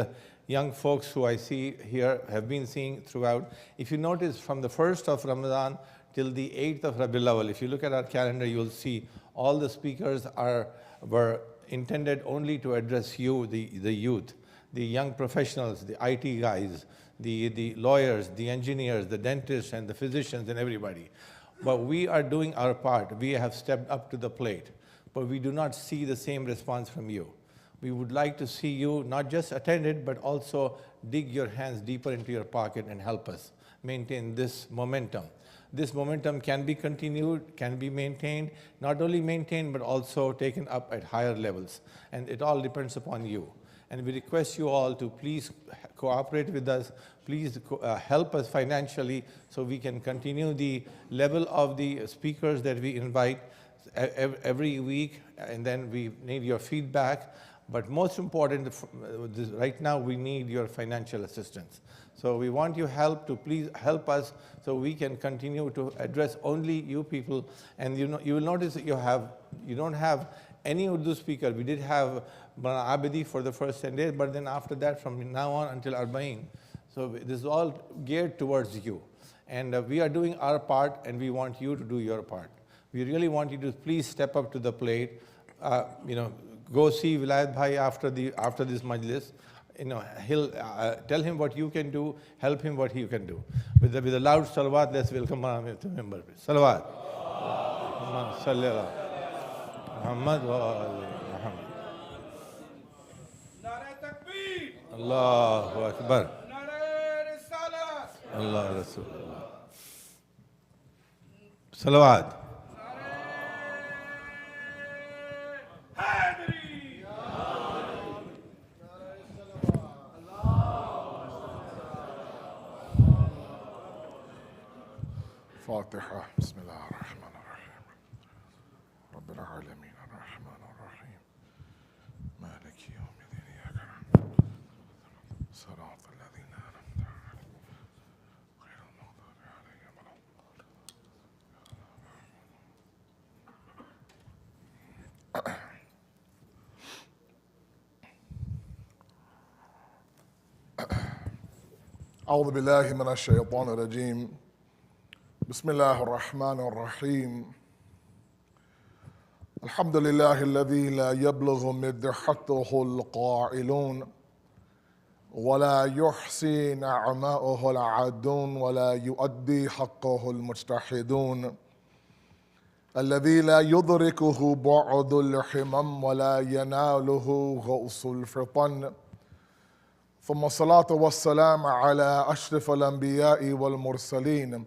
young folks who I see here, have been seeing throughout. If you notice, from the 1st of Ramadan till the 8th of Rabiul Awwal, if you look at our calendar, you'll see all the speakers were intended only to address you, the youth, the young professionals, the IT guys, the lawyers, the engineers, the dentists, and the physicians, and everybody. But we are doing our part. We have stepped up to the plate. But we do not see the same response from you. We would like to see you not just attend it, but also dig your hands deeper into your pocket and help us maintain this momentum. This momentum can be continued, can be maintained, not only maintained, but also taken up at higher levels. And it all depends upon you. And we request you all to please cooperate with us, please help us financially so we can continue the level of the speakers that we invite every week, and then we need your feedback. But most important, right now we need your financial assistance. So we want your help to please help us so we can continue to address only you people. And you will notice that you don't have any Urdu speaker. We did have Maulana Abidi for the first 10 days, but then after that, from now on until Arba'in. So this is all geared towards you. And we are doing our part, and we want you to do your part. We really want you to please step up to the plate. Go see Vilayat Bhai after this Majlis. He'll tell him what you can do, help him what he can do. With a loud salawat, let's welcome Maulana to member. Salawat. Sallallahu Muhammad wa ali Muhammad. Allahu Akbar. Allah Rasulullah. Salawat. فاتحة بسم الله الرحمن الرحيم رب العالمين الرحمن الرحيم مالك يوم الدين إياك نعبد صراط الذين أنعمت عليهم غير المغضوب عليهم ولا الضالين. أعوذ بالله من الشيطان الرجيم. بسم الله الرحمن الرحيم. الحمد لله الذي لا يبلغ مدحته القائلون ولا يحصي نعماءه العادون ولا يؤدي حقه المجتهدون، الذي لا يدركه بعد الحمم ولا يناله غوص الفطن، ثم الصلاة والسلام على أشرف الأنبياء والمرسلين،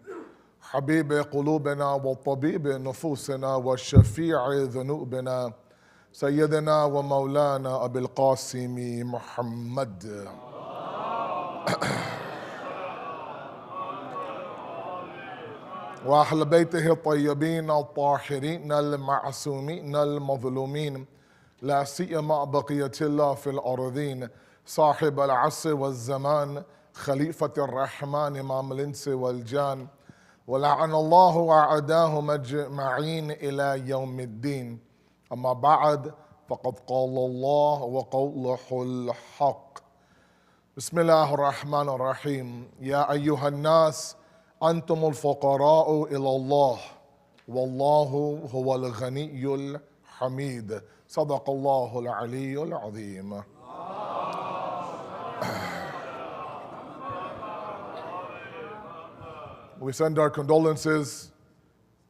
حبيب قلوبنا وطبيب نفوسنا وشفيع ذنوبنا، سيدنا ومولانا أبي القاسم محمد. وأهل بيته الطيبين الطاهرين المعصومين المظلومين، لا سيما بقية الله في الأرضين، صاحب العصر والزمان، خليفة الرحمن إمام الإنس والجان، ولعن الله أعداهم أجمعين إلى يوم الدين. أما بعد، فقد قال الله وقوله الحق. بسم الله الرحمن الرحيم. يا أيها الناس أنتم الفقراء إلى الله والله هو الغني الحميد. صدق الله العلي العظيم. We send our condolences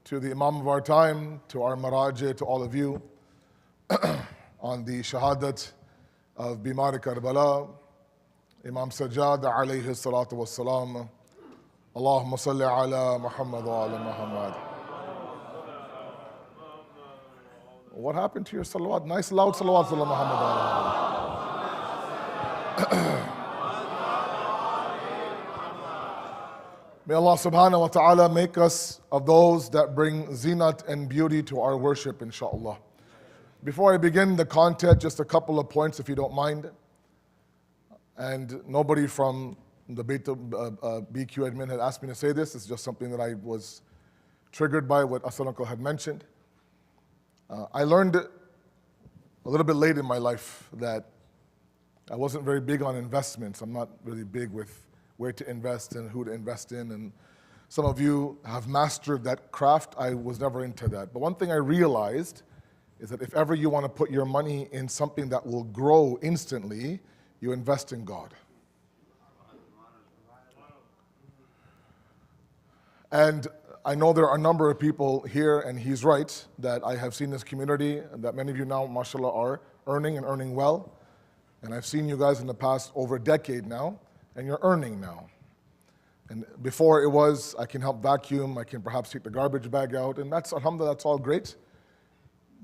to the Imam of our time, to our Maraji, to all of you on the Shahadat of Bimar Karbala, Imam Sajjad alayhi salatu wassalam. Allahumma salli ala Muhammad wa ala Muhammad. What happened to your salawat? Nice loud salawat ala Muhammad wa ala Muhammad. May Allah subhanahu wa ta'ala make us of those that bring zinat and beauty to our worship, inshaAllah. Before I begin the content, just a couple of points if you don't mind. And nobody from the BQ admin had asked me to say this. It's just something that I was triggered by what Asad Uncle had mentioned. I learned a little bit late in my life that I wasn't very big on investments. I'm not really big with where to invest and who to invest in. And some of you have mastered that craft. I was never into that. But one thing I realized is that if ever you want to put your money in something that will grow instantly, you invest in God. And I know there are a number of people here, and he's right, that I have seen this community, and that many of you now, mashallah, are earning and earning well. And I've seen you guys in the past over a decade now, and you're earning now. And before it was, I can help vacuum, I can perhaps take the garbage bag out, and that's, alhamdulillah, that's all great.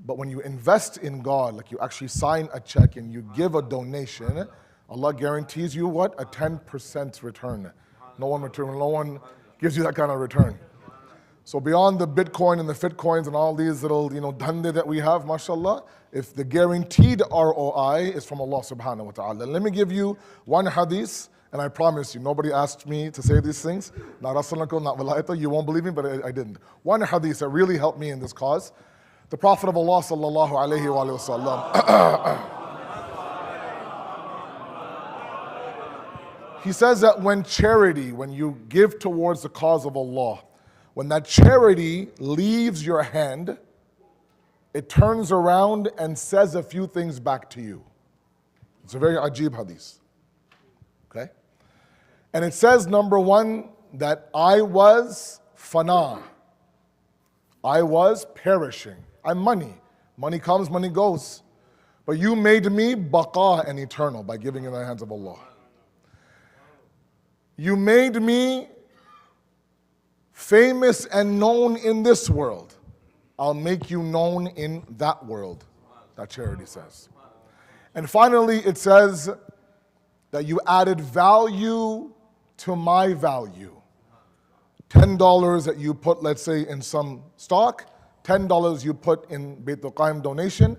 But when you invest in God, like you actually sign a check and you give a donation, Allah guarantees you what? A 10% return. No one gives you that kind of return. So beyond the Bitcoin and the Fitcoins and all these little, dhande that we have, mashallah, if the guaranteed ROI is from Allah subhanahu wa ta'ala. Let me give you one hadith. And I promise you, nobody asked me to say these things. Not Rasulullah, not Walayata. You won't believe me, but I didn't. One hadith that really helped me in this cause. The Prophet of Allah sallallahu alayhi wa sallam, he says that when you give towards the cause of Allah, when that charity leaves your hand, it turns around and says a few things back to you. It's a very ajib hadith. Okay? And it says, number one, that I was fana. I was perishing. I'm money. Money comes, money goes. But you made me baqa and eternal by giving in the hands of Allah. You made me famous and known in this world. I'll make you known in that world, that charity says. And finally, it says that you added value to my value. $10 that you put, let's say, in some stock, $10 you put in Beit al-Qaim donation,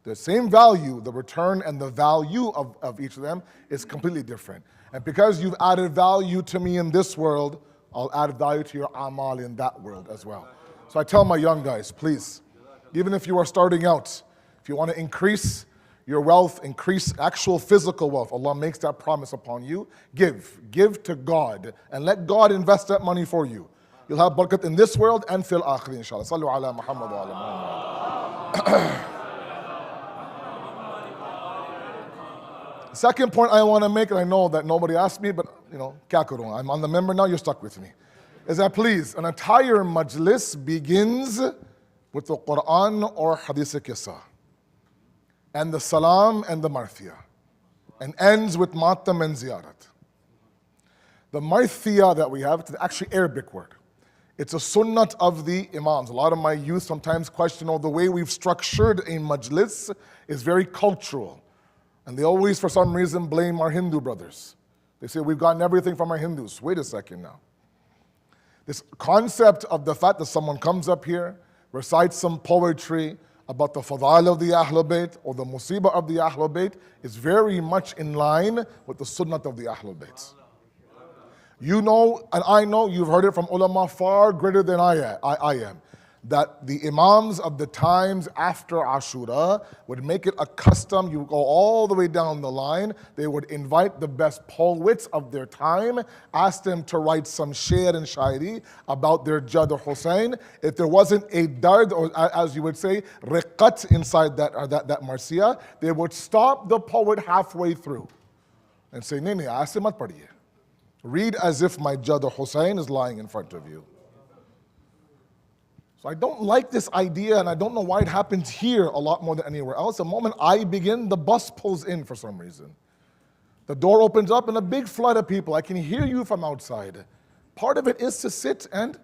the same value, the return and the value of each of them is completely different. And because you've added value to me in this world, I'll add value to your amal in that world as well. So I tell my young guys, please, even if you are starting out, if you want to increase your wealth, increase actual physical wealth, Allah makes that promise upon you, give to God, and let God invest that money for you. You'll have barakat in this world and fil akhir, inshallah. Sallu ala Muhammad wa ala Muhammad. Second point I want to make, and I know that nobody asked me, but kya karun? I'm on the member now, you're stuck with me. Is that please, an entire majlis begins with the Quran or Hadith Qissa, and the Salam and the Marthiyah, and ends with Matam and Ziyarat. The Marthiyah that we have, it's actually Arabic word. It's a sunnat of the Imams. A lot of my youth sometimes question, the way we've structured a majlis is very cultural. And they always, for some reason, blame our Hindu brothers. They say, we've gotten everything from our Hindus. Wait a second now. This concept of the fact that someone comes up here, recites some poetry about the fadail of the Ahlul Bayt or the musibah of the Ahlul Bayt is very much in line with the sunnat of the Ahlul Bayt. You know, and I know, you've heard it from ulama far greater than I am, that the Imams of the times after Ashura would make it a custom, you go all the way down the line, they would invite the best poets of their time, ask them to write some shair and shairi about their Jad Hussain. If there wasn't a dard, or as you would say, riqat inside that marsiya, they would stop the poet halfway through and say, nahi, aise mat padhiye. Read as if my Jad Hussain is lying in front of you. So I don't like this idea, and I don't know why it happens here a lot more than anywhere else. The moment I begin, the bus pulls in for some reason. The door opens up and a big flood of people. I can hear you from outside. Part of it is to sit and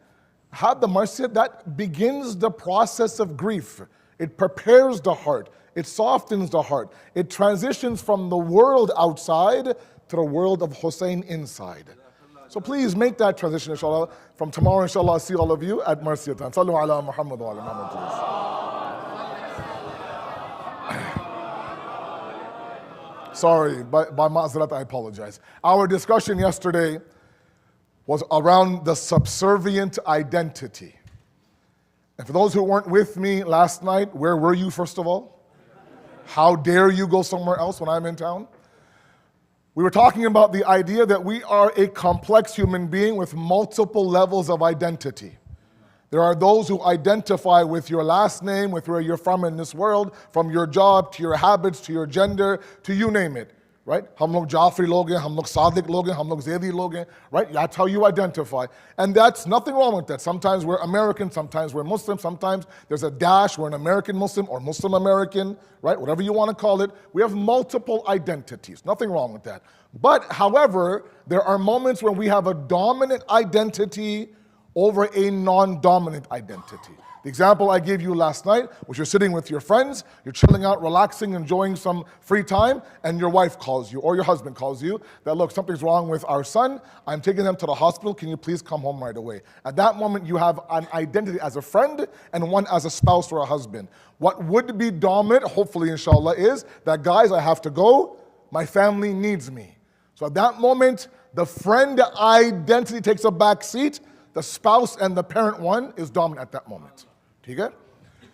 have the marsiya that begins the process of grief. It prepares the heart. It softens the heart. It transitions from the world outside to the world of Hussein inside. So please make that transition, inshallah. From tomorrow, inshallah, I'll see all of you at Marsiya time. Sallu ala Muhammad wa ala Muhammad. Sorry, by ma'zarat, I apologize. Our discussion yesterday was around the subservient identity. And for those who weren't with me last night, where were you, first of all? How dare you go somewhere else when I'm in town? We were talking about the idea that we are a complex human being with multiple levels of identity. There are those who identify with your last name, with where you're from in this world, from your job, to your habits, to your gender, to you name it, right? Hum log Jafri log hain, hum log Sadiq log hain, hum log Zaidi log hain, right? That's how you identify. And that's nothing wrong with that. Sometimes we're American, sometimes we're Muslim, sometimes there's a dash, we're an American Muslim or Muslim American, right? Whatever you want to call it. We have multiple identities. Nothing wrong with that. But, however, there are moments when we have a dominant identity over a non-dominant identity. The example I gave you last night was you're sitting with your friends, you're chilling out, relaxing, enjoying some free time, and your wife calls you or your husband calls you that, look, something's wrong with our son, I'm taking them to the hospital, can you please come home right away? At that moment, you have an identity as a friend and one as a spouse or a husband. What would be dominant, hopefully, inshallah, is that, guys, I have to go, my family needs me. So at that moment, the friend identity takes a back seat, the spouse and the parent one is dominant at that moment. Okay?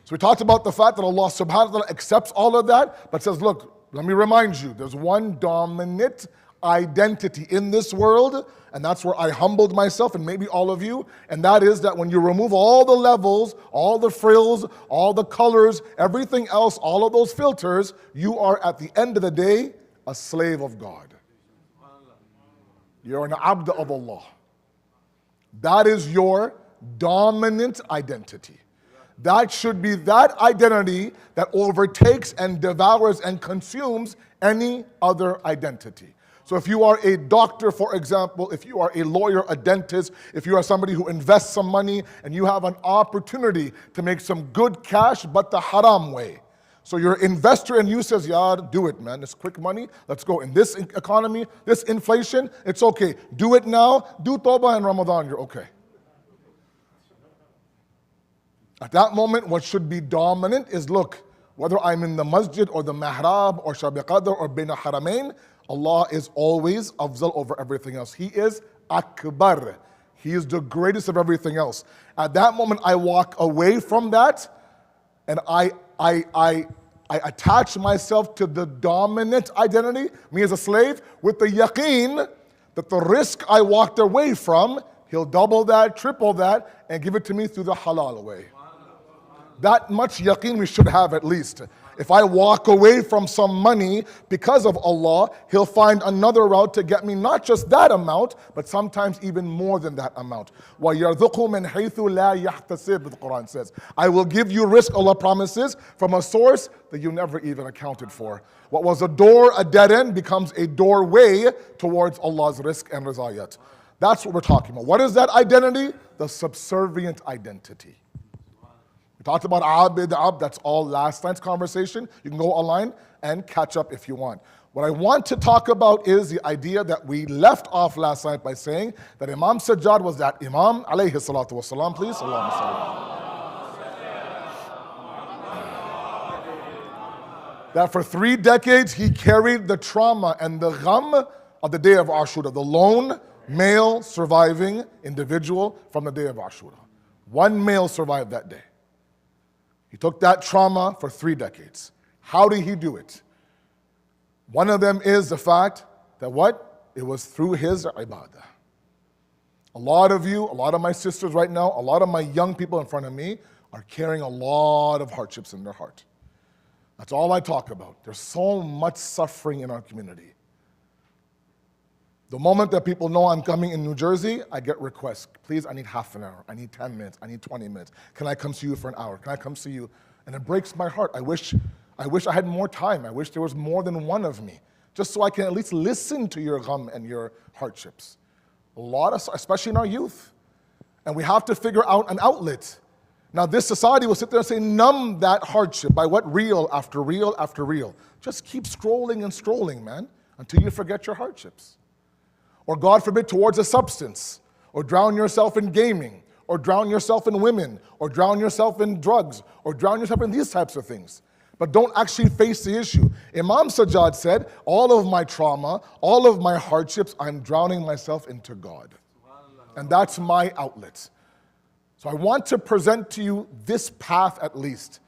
So we talked about the fact that Allah subhanahu wa ta'ala accepts all of that, but says, look, let me remind you, there's one dominant identity in this world, and that's where I humbled myself and maybe all of you, and that is that when you remove all the levels, all the frills, all the colors, everything else, all of those filters, you are at the end of the day a slave of God. You're an abd of Allah. That is your dominant identity. That should be that identity that overtakes and devours and consumes any other identity. So if you are a doctor, for example, if you are a lawyer, a dentist, if you are somebody who invests some money and you have an opportunity to make some good cash, but the haram way. So your investor in you says, yeah, do it, man. It's quick money. Let's go. In this economy, this inflation, it's okay. Do it now. Do tawbah in Ramadan. You're okay. At that moment, what should be dominant is, look, whether I'm in the masjid or the mihrab or Shab Qadr or Bain Haramain, Allah is always afzal over everything else. He is akbar. He is the greatest of everything else. At that moment, I walk away from that and I attach myself to the dominant identity, me as a slave, with the yaqeen that the risk I walked away from, He'll double that, triple that, and give it to me through the halal way. That much yaqeen we should have at least. If I walk away from some money because of Allah, He'll find another route to get me not just that amount, but sometimes even more than that amount. وَيَرْزُقُ مِنْ حَيْثُ لَا يَحْتَسِبُ, the Quran says. I will give you risk, Allah promises, from a source that you never even accounted for. What was a door, a dead end, becomes a doorway towards Allah's risk and rizayat. That's what we're talking about. What is that identity? The subservient identity. We talked about abid, abd, that's all last night's conversation. You can go online and catch up if you want. What I want to talk about is the idea that we left off last night by saying that Imam Sajjad was that Imam, alayhi salatu wasalam, please. Allahumma salli. That for 3 decades he carried the trauma and the gham of the day of Ashura, the lone male surviving individual from the day of Ashura. One male survived that day. He took that trauma for 3 decades. How did he do it? One of them is the fact that what? It was through his ibadah. A lot of you, a lot of my sisters right now, a lot of my young people in front of me are carrying a lot of hardships in their heart. That's all I talk about. There's so much suffering in our community. The moment that people know I'm coming in New Jersey, I get requests. Please, I need half an hour. I need 10 minutes. I need 20 minutes. Can I come see you for an hour? Can I come see you? And it breaks my heart. I wish I had more time. I wish there was more than one of me, just so I can at least listen to your gham and your hardships. A lot of, especially in our youth. And we have to figure out an outlet. Now, this society will sit there and say, numb that hardship by what? Reel after reel after reel. Just keep scrolling and scrolling, man, until you forget your hardships. Or God forbid, towards a substance, or drown yourself in gaming, or drown yourself in women, or drown yourself in drugs, or drown yourself in these types of things. But don't actually face the issue. Imam Sajjad said, all of my trauma, all of my hardships, I'm drowning myself into God. And that's my outlet. So I want to present to you this path at least,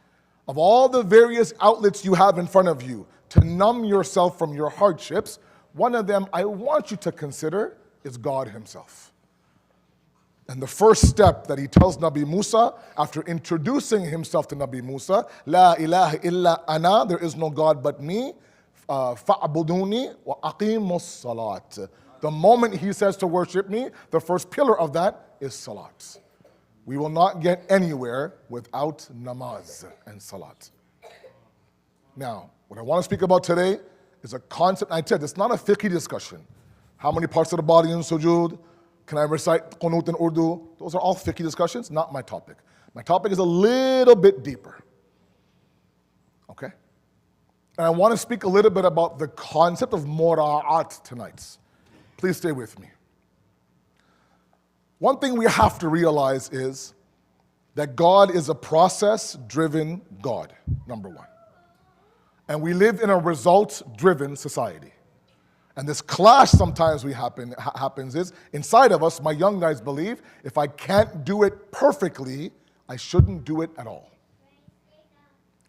of all the various outlets you have in front of you to numb yourself from your hardships. One of them I want you to consider is God Himself. And the first step that He tells Nabi Musa after introducing Himself to Nabi Musa, La ilaha illa ana, there is no God but me, fa'buduni wa aqimus salat. The moment He says to worship me, the first pillar of that is salat. We will not get anywhere without namaz and salat. Now, what I want to speak about today is a concept. I said it's not a fiqh discussion. How many parts of the body in sujood? Can I recite qunut in Urdu? Those are all fiqh discussions, not my topic. My topic is a little bit deeper. Okay? And I want to speak a little bit about the concept of mura'at tonight. Please stay with me. One thing we have to realize is that God is a process-driven God, number one. And we live in a results-driven society. And this clash sometimes happens is, inside of us, my young guys believe, if I can't do it perfectly, I shouldn't do it at all.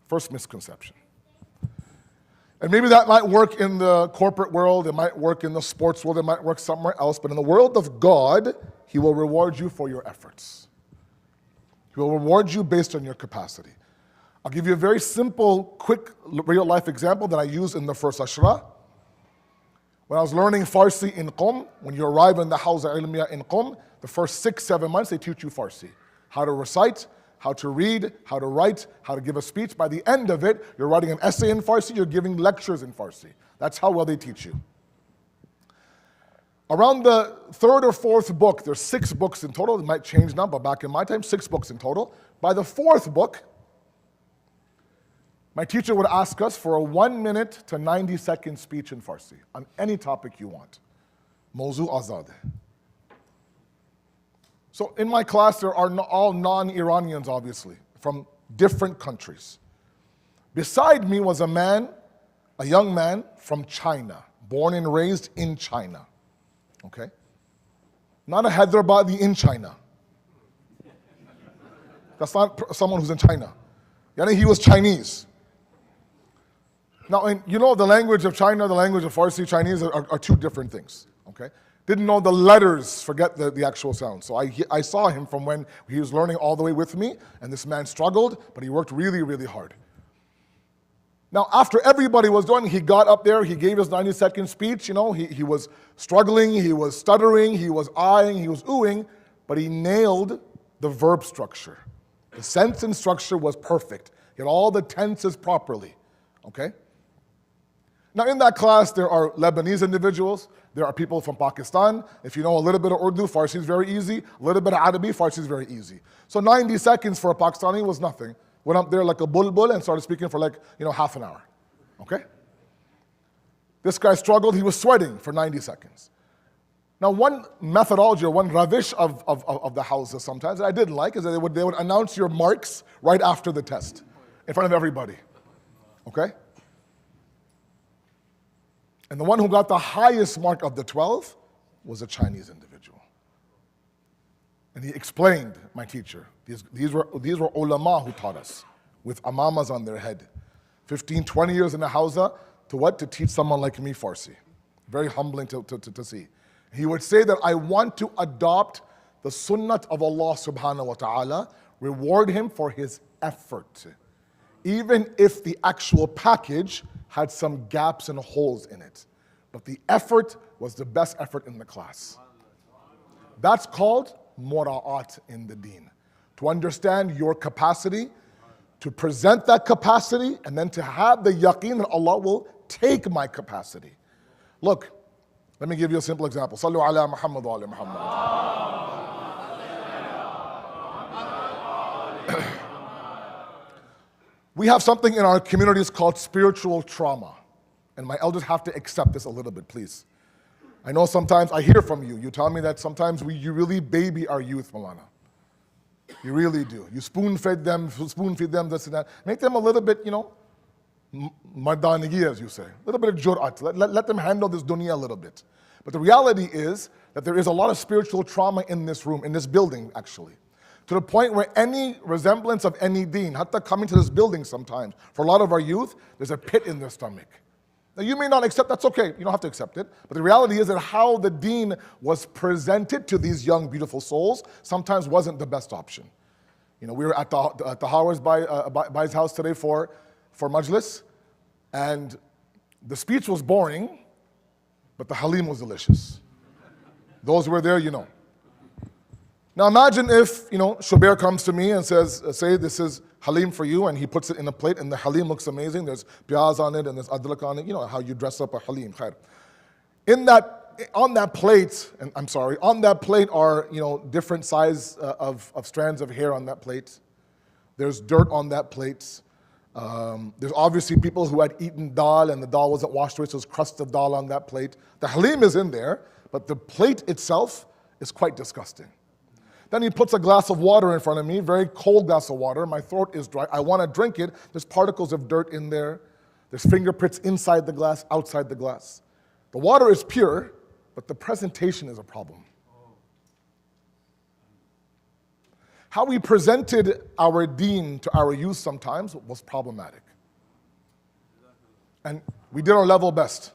First misconception. And maybe that might work in the corporate world, it might work in the sports world, it might work somewhere else, but in the world of God, He will reward you for your efforts. He will reward you based on your capacity. I'll give you a very simple, quick, real-life example that I use in the first Ashra. When I was learning Farsi in Qom, when you arrive in the Hawza Ilmiya in Qom, the first 6-7 months they teach you Farsi. How to recite, how to read, how to write, how to give a speech. By the end of it, you're writing an essay in Farsi, you're giving lectures in Farsi. That's how well they teach you. Around the third or fourth book, there's 6 books in total. It might change now, but back in my time, 6 books in total. By the 4th book, my teacher would ask us for a 1-minute to 90-second speech in Farsi on any topic you want. Mawzu azad hai. So in my class, there are all non-Iranians, obviously, from different countries. Beside me was a young man from China, born and raised in China. Okay? Not a Hyderabadi in China. That's not someone who's in China. Yani he was Chinese. Now, you know the language of China, the language of Farsi, Chinese are 2 different things. Okay? Didn't know the letters, forget the actual sound. So I saw him from when he was learning all the way with me, and this man struggled, but he worked really, really hard. Now, after everybody was done, he got up there, he gave his 90-second speech, you know, he was struggling, he was stuttering, he was eyeing, he was oohing, but he nailed the verb structure. The sentence structure was perfect. He had all the tenses properly, okay? Now, in that class, there are Lebanese individuals, there are people from Pakistan. If you know a little bit of Urdu, Farsi is very easy. A little bit of Arabic, Farsi is very easy. So 90 seconds for a Pakistani was nothing. Went up there like a bulbul and started speaking for half an hour, okay? This guy struggled, he was sweating for 90 seconds. Now, one methodology or one ravish of the houses sometimes that I didn't like is that they would announce your marks right after the test in front of everybody, okay? And the one who got the highest mark of the 12 was a Chinese individual. And he explained, my teacher, these were ulama who taught us, with amamas on their head. 15, 20 years in the hawza, to what? To teach someone like me Farsi. Very humbling to see. He would say that I want to adopt the sunnat of Allah subhanahu wa ta'ala, reward him for his effort. Even if the actual package had some gaps and holes in it. But the effort was the best effort in the class. That's called mura'at in the deen. To understand your capacity, to present that capacity, and then to have the yaqeen that Allah will take my capacity. Look, let me give you a simple example. Sallu ala Muhammad wa ala Muhammad. We have something in our communities called spiritual trauma. And my elders have to accept this a little bit, please. I know sometimes I hear from you. You tell me that sometimes you really baby our youth, Maulana. You really do. You spoon-feed them, this and that. Make them a little bit, mardanigi, as you say. A little bit of jur'at. Let them handle this dunya a little bit. But the reality is that there is a lot of spiritual trauma in this room, in this building, actually. To the point where any resemblance of any deen, hatta coming to this building sometimes, for a lot of our youth, there's a pit in their stomach. Now you may not accept, that's okay, you don't have to accept it, but the reality is that how the deen was presented to these young, beautiful souls sometimes wasn't the best option. We were at the Howard's by his house today for Majlis, and the speech was boring, but the halim was delicious. Those who were there, you know. Now imagine if, Shubair comes to me and says, say this is halim for you, and he puts it in a plate, and the halim looks amazing. There's piyaz on it, and there's adrak on it. You know how you dress up a halim, khair. On that plate are, different size of strands of hair on that plate. There's dirt on that plate. There's obviously people who had eaten dal, and the dal wasn't washed away, so there's crust of dal on that plate. The halim is in there, but the plate itself is quite disgusting. Then he puts a glass of water in front of me, very cold glass of water. My throat is dry. I want to drink it. There's particles of dirt in there. There's fingerprints inside the glass, outside the glass. The water is pure, but the presentation is a problem. How we presented our deen to our youth sometimes was problematic. And we did our level best.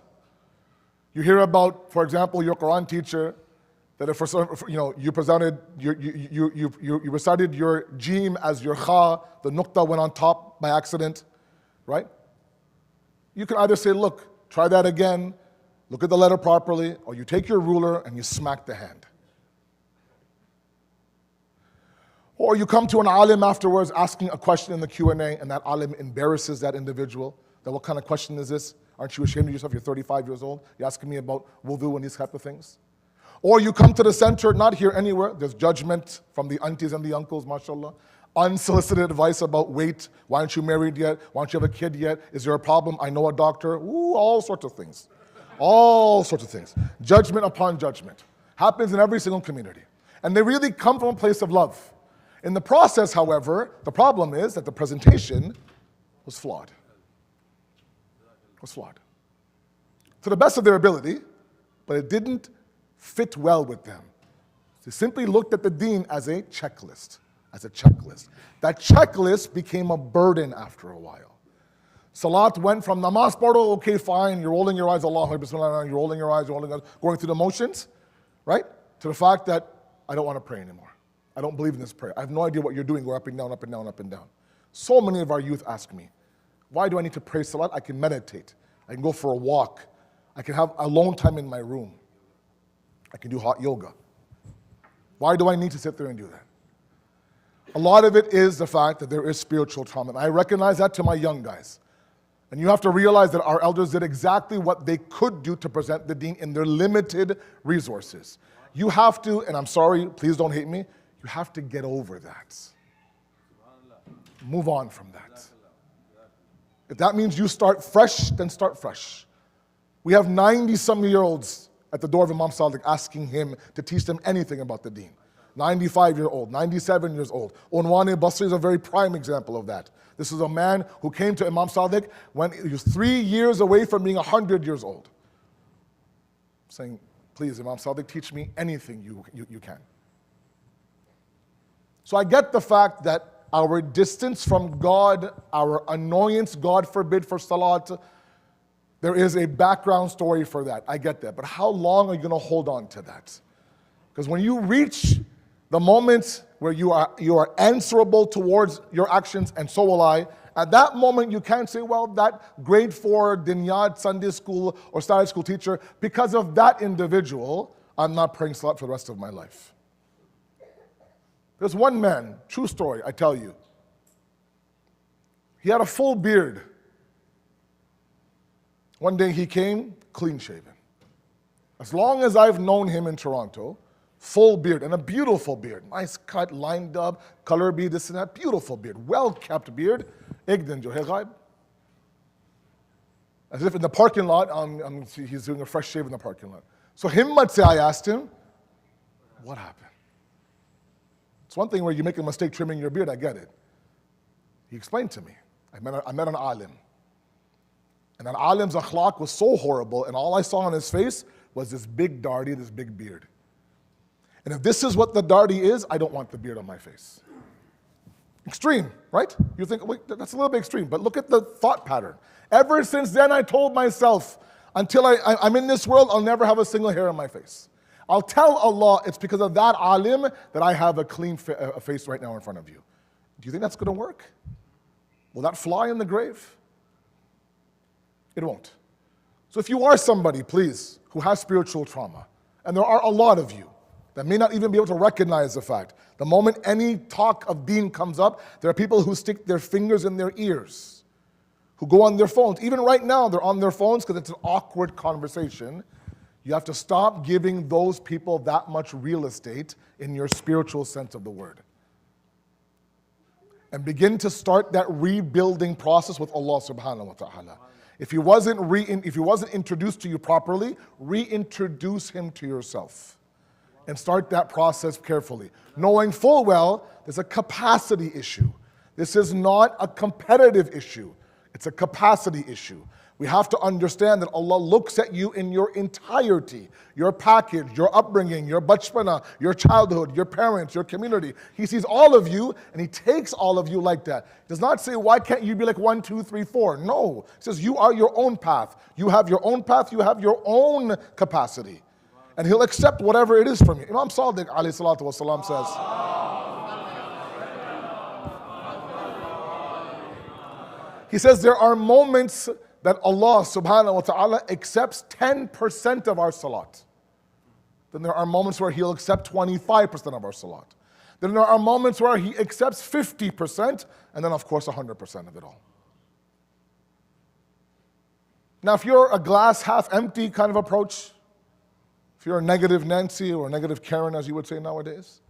You hear about, for example, your Quran teacher, that if you presented, you recited your jim as your kha, the nukta went on top by accident, right? You can either say, look, try that again, look at the letter properly, or you take your ruler and you smack the hand. Or you come to an alim afterwards asking a question in the Q&A, and that alim embarrasses that individual. That what kind of question is this? Aren't you ashamed of yourself? You're 35 years old. You're asking me about wudu and these type of things. Or you come to the center, not here, anywhere. There's judgment from the aunties and the uncles, mashallah. Unsolicited advice about weight. Why aren't you married yet? Why don't you have a kid yet? Is there a problem? I know a doctor. Ooh, all sorts of things. All sorts of things. Judgment upon judgment. Happens in every single community. And they really come from a place of love. In the process, however, the problem is that the presentation was flawed. Was flawed. To the best of their ability, but it didn't fit well with them. They simply looked at the deen as a checklist. As a checklist. That checklist became a burden after a while. Salat went from namaz pardo, okay, fine, you're rolling your eyes, Allahu Akbar, Bismillah, you're rolling your eyes, going through the motions, right? To the fact that I don't want to pray anymore. I don't believe in this prayer. I have no idea what you're doing. We're up and down, up and down, up and down. So many of our youth ask me, why do I need to pray Salat? I can meditate. I can go for a walk. I can have alone time in my room. I can do hot yoga. Why do I need to sit there and do that? A lot of it is the fact that there is spiritual trauma. And I recognize that to my young guys. And you have to realize that our elders did exactly what they could do to present the deen in their limited resources. You have to, and I'm sorry, please don't hate me, you have to get over that. Move on from that. If that means you start fresh, then start fresh. We have 90-some-year-olds at the door of Imam Sajjad asking him to teach them anything about the deen. 95-year-old, 97 years old. Unwan Basri is a very prime example of that. This is a man who came to Imam Sajjad when he was 3 years away from being 100 years old. Saying, please, Imam Sajjad, teach me anything you can. So I get the fact that our distance from God, our annoyance, God forbid, for Salat, there is a background story for that. I get that. But how long are you going to hold on to that? Because when you reach the moment where you are answerable towards your actions, and so will I, at that moment you can't say, well, that grade 4 Dinyat Sunday school or Saturday school teacher, because of that individual, I'm not praying Salat for the rest of my life. There's one man, true story, I tell you. He had a full beard. One day he came, clean shaven. As long as I've known him in Toronto, full beard, and a beautiful beard. Nice cut, lined up, color bead, this and that. Beautiful beard, well-kept beard. Igdan jo hai ghaib. As if in the parking lot, he's doing a fresh shave in the parking lot. So himmat se, I asked him, what happened? It's one thing where you make a mistake trimming your beard, I get it. He explained to me. I met an alim. And that alim's akhlaq was so horrible, and all I saw on his face was this big dardi, this big beard. And if this is what the dardi is, I don't want the beard on my face. Extreme, right? You think, wait, that's a little bit extreme, but look at the thought pattern. Ever since then, I told myself, until I'm in this world, I'll never have a single hair on my face. I'll tell Allah it's because of that alim that I have a clean face right now in front of you. Do you think that's going to work? Will that fly in the grave? It won't. So if you are somebody, please, who has spiritual trauma, and there are a lot of you that may not even be able to recognize the fact, the moment any talk of deen comes up, there are people who stick their fingers in their ears, who go on their phones. Even right now, they're on their phones because it's an awkward conversation. You have to stop giving those people that much real estate in your spiritual sense of the word. And begin to start that rebuilding process with Allah subhanahu wa ta'ala. If he wasn't introduced to you properly, reintroduce him to yourself. And start that process carefully. Knowing full well, there's a capacity issue. This is not a competitive issue. It's a capacity issue. We have to understand that Allah looks at you in your entirety, your package, your upbringing, your bachpana, your childhood, your parents, your community. He sees all of you and He takes all of you like that. He does not say, why can't you be like 1, 2, 3, 4? No. He says, you are your own path. You have your own path. You have your own capacity. And He'll accept whatever it is from you. Imam Sajjad alayhi salatu wasalam says, he says there are moments that Allah subhanahu wa ta'ala accepts 10% of our salat. Then there are moments where He'll accept 25% of our salat. Then there are moments where He accepts 50%, and then of course 100% of it all. Now if you're a glass half empty kind of approach, if you're a negative Nancy or a negative Karen as you would say nowadays,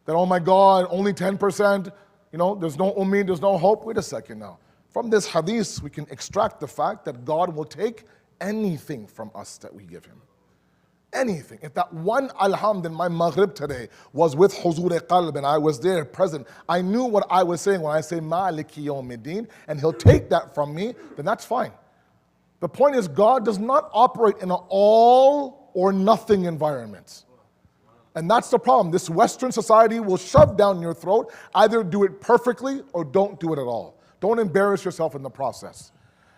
then oh my God, only 10%, there's no ummid, there's no hope. Wait a second now. From this hadith, we can extract the fact that God will take anything from us that we give Him. Anything. If that one alhamd in my maghrib today was with huzur qalb and I was there present, I knew what I was saying when I say maliki yawmiddin, and He'll take that from me, then that's fine. The point is, God does not operate in an all or nothing environment. And that's the problem. This Western society will shove down your throat, either do it perfectly or don't do it at all. Don't embarrass yourself in the process.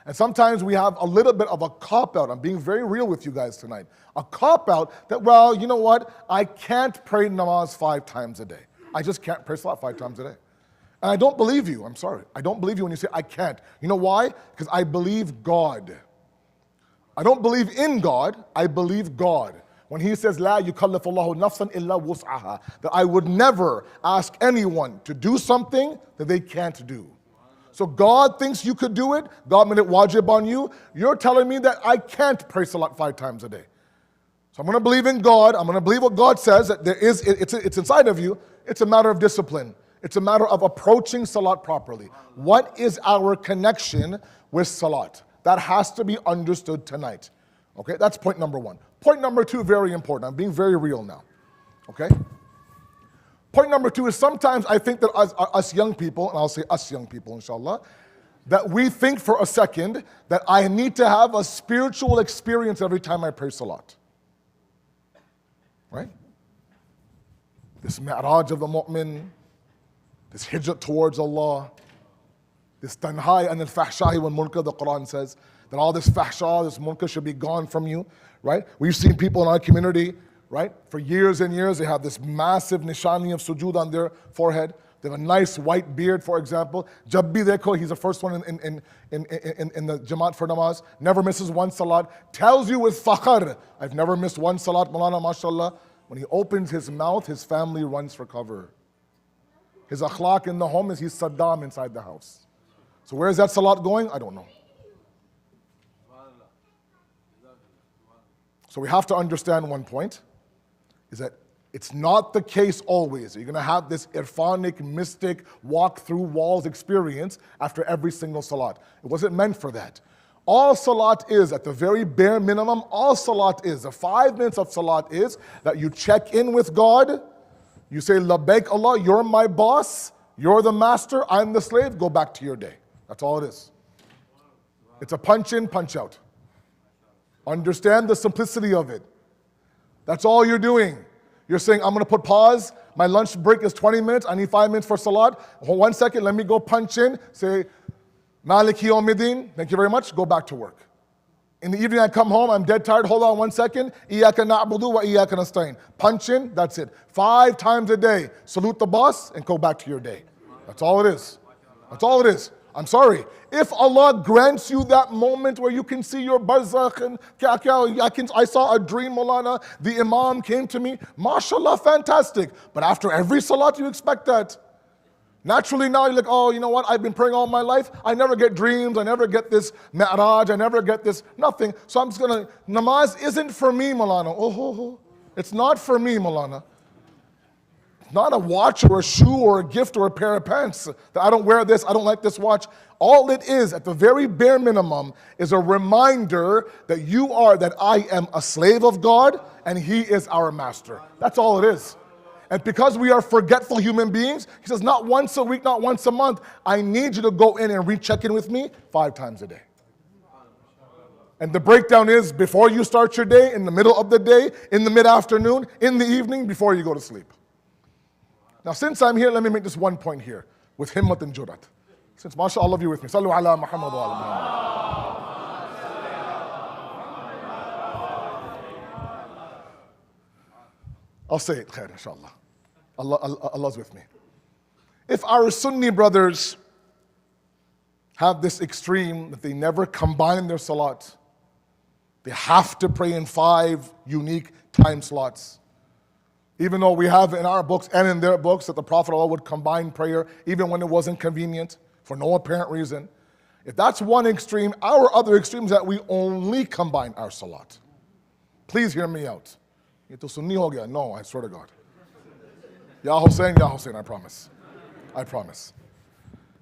And sometimes we have a little bit of a cop-out. I'm being very real with you guys tonight. A cop-out that, well, you know what? I can't pray namaz 5 times a day. I just can't pray salat 5 times a day. And I don't believe you. I'm sorry. I don't believe you when you say I can't. You know why? Because I believe God. I don't believe in God. I believe God. When He says, La yukallifullahu nafsan illa wus'aha, that I would never ask anyone to do something that they can't do. So God thinks you could do it. God made it wajib on you. You're telling me that I can't pray salat 5 times a day. So I'm going to believe in God. I'm going to believe what God says, that it's inside of you. It's a matter of discipline. It's a matter of approaching salat properly. What is our connection with salat? That has to be understood tonight. Okay, that's point number 1. Point number 2, very important. I'm being very real now. Okay? Point number 2 is sometimes I think that us young people, and I'll say us young people inshallah, that we think for a second that I need to have a spiritual experience every time I pray salat. Right? This mi'raj of the mu'min, this hijrat towards Allah, this tanhai and al-fahshahi wal munkar, the Quran says, that all this fahsha, this munkar should be gone from you, right? We've seen people in our community, right? For years and years, they have this massive nishani of sujood on their forehead. They have a nice white beard, for example. Jab bhi dekho, he's the first one in the Jamaat for namaz. Never misses one salat. Tells you with fakhr, I've never missed one salat, Maulana, mashallah. When he opens his mouth, his family runs for cover. His akhlaq in the home is he's Saddam inside the house. So where is that salat going? I don't know. So we have to understand one point, is that it's not the case always. You're going to have this irfanic, mystic, walk through walls experience after every single salat. It wasn't meant for that. All salat is, at the very bare minimum, all salat is, the 5 minutes of salat is that you check in with God, you say, Labbaik Allah, you're my boss, you're the master, I'm the slave, go back to your day. That's all it is. It's a punch in, punch out. Understand the simplicity of it. That's all you're doing. You're saying, I'm going to put pause. My lunch break is 20 minutes. I need 5 minutes for salat. 1 second, let me go punch in. Say, Maliki yawmiddin. Thank you very much. Go back to work. In the evening, I come home. I'm dead tired. Hold on 1 second. Iyaka na'budu wa iyaka nasta'in. Punch in. That's it. 5 times a day. Salute the boss and go back to your day. That's all it is. That's all it is. I'm sorry. If Allah grants you that moment where you can see your barzakh and I saw a dream, Maulana, the Imam came to me, mashallah, fantastic. But after every salat, you expect that. Naturally now you're like, oh, you know what? I've been praying all my life. I never get dreams. I never get this mi'raj. I never get this nothing. So I'm just going to, namaz isn't for me, Maulana. Oh, it's not for me, Maulana. Not a watch or a shoe or a gift or a pair of pants. That I don't wear this, I don't like this watch. All it is, at the very bare minimum, is a reminder that I am a slave of God and He is our master. That's all it is. And because we are forgetful human beings, he says, not once a week, not once a month. I need you to go in and recheck in with me 5 times a day. And the breakdown is before you start your day, in the middle of the day, in the mid-afternoon, in the evening, before you go to sleep. Now, since I'm here, let me make this one point here with himmat and jurat. Since, mashallah, all of you with me. Sallu ala Muhammad wa ala Muhammad. I'll say it, khair, inshallah. Allah's with me. If our Sunni brothers have this extreme that they never combine their salat, they have to pray in 5 unique time slots. Even though we have in our books and in their books that the Prophet would combine prayer even when it wasn't convenient for no apparent reason. If that's one extreme, our other extreme is that we only combine our salat. Please hear me out. Ye to Sunni ho gaya. No, I swear to God. Ya Hussein, I promise. I promise.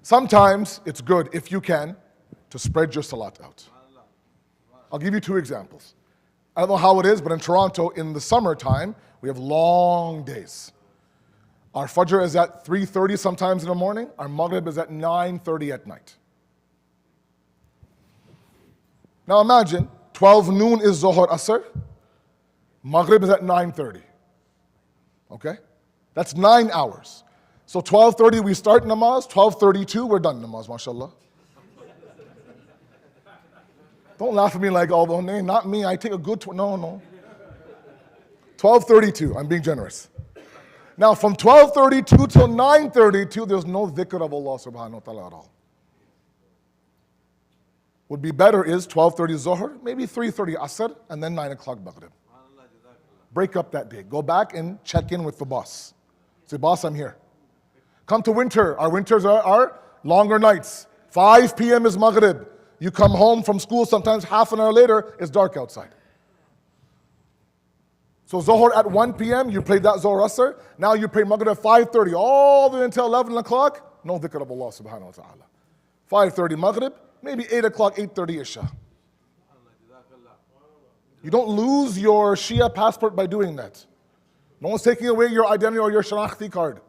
Sometimes it's good, if you can, to spread your salat out. I'll give you 2 examples. I don't know how it is, but in Toronto, in the summertime, we have long days. Our Fajr is at 3:30 sometimes in the morning. Our Maghrib is at 9:30 at night. Now imagine, 12 noon is Zohar Asr. Maghrib is at 9:30. Okay? That's 9 hours. So 12:30 we start namaz, 12:32 we're done namaz, mashallah. Don't laugh at me like, oh, no, not me, I take a good, no. 12:32, I'm being generous. Now from 12:32 till 9:32, there's no dhikr of Allah subhanahu wa ta'ala at all. Would be better is 12:30 Zohar, maybe 3:30 Asr, and then 9 o'clock Maghrib. Break up that day. Go back and check in with the boss. Say, boss, I'm here. Come to winter. Our winters are longer nights. 5 p.m. is Maghrib. You come home from school sometimes half an hour later, it's dark outside. So Zohar at 1 p.m., you pray that Zohar Asr. Now you pray Maghrib at 5:30, all the way until 11 o'clock. No dhikr of Allah subhanahu wa ta'ala. 5:30 Maghrib, maybe 8 o'clock, 8:30 Isha. You don't lose your Shia passport by doing that. No one's taking away your identity or your Shanakhti card.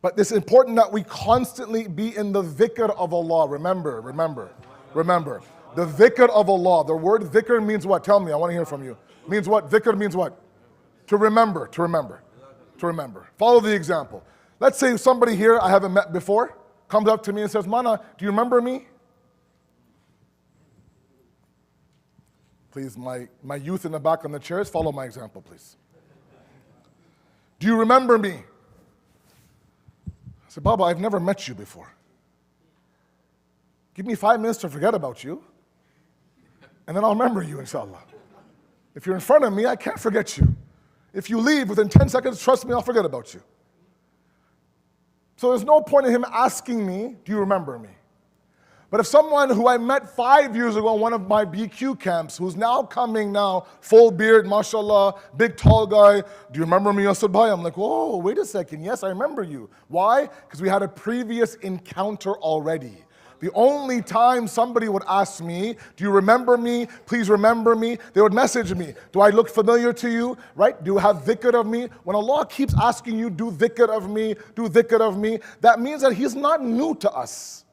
But it's important that we constantly be in the dhikr of Allah. Remember. The dhikr of Allah. The word dhikr means what? Tell me, I want to hear from you. Means what? Dhikr means what? To remember. Follow the example. Let's say somebody here I haven't met before comes up to me and says, Mana, do you remember me? Please, my youth in the back on the chairs, follow my example, please. Do you remember me? I said, Baba, I've never met you before. Give me 5 minutes to forget about you, and then I'll remember you, inshallah. If you're in front of me, I can't forget you. If you leave within 10 seconds, trust me, I'll forget about you. So there's no point in him asking me, do you remember me? But if someone who I met 5 years ago in one of my BQ camps, who's now coming now, full beard, mashallah, big tall guy, do you remember me, Asad Bhai? I'm like, whoa, wait a second, yes, I remember you. Why? Because we had a previous encounter already. The only time somebody would ask me, do you remember me? Please remember me. They would message me. Do I look familiar to you? Right? Do you have dhikr of me? When Allah keeps asking you, do dhikr of me, that means that He's not new to us.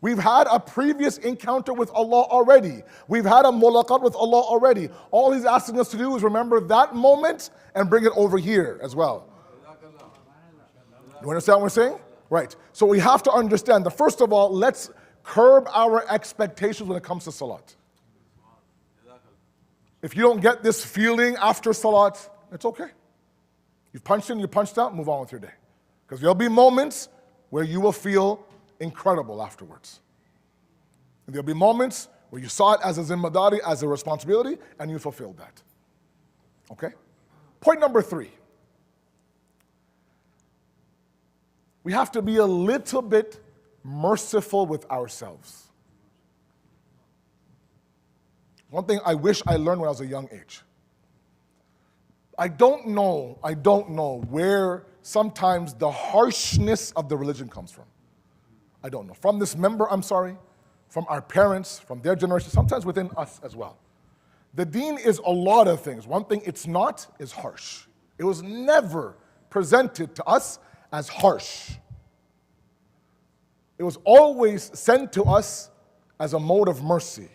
We've had a previous encounter with Allah already. We've had a mulaqat with Allah already. All He's asking us to do is remember that moment and bring it over here as well. You understand what we're saying? Right. So we have to understand that first of all, let's curb our expectations when it comes to salat. If you don't get this feeling after salat, it's okay. You've punched in, you punched out, move on with your day. Because there'll be moments where you will feel incredible afterwards. And there'll be moments where you saw it as a zimmadari, as a responsibility, and you fulfilled that. Okay? Point number 3. We have to be a little bit merciful with ourselves. One thing I wish I learned when I was a young age. I don't know where sometimes the harshness of the religion comes from. I don't know. From this member, I'm sorry, from our parents, from their generation, sometimes within us as well. The deen is a lot of things. One thing it's not is harsh. It was never presented to us as harsh. It was always sent to us as a mode of mercy,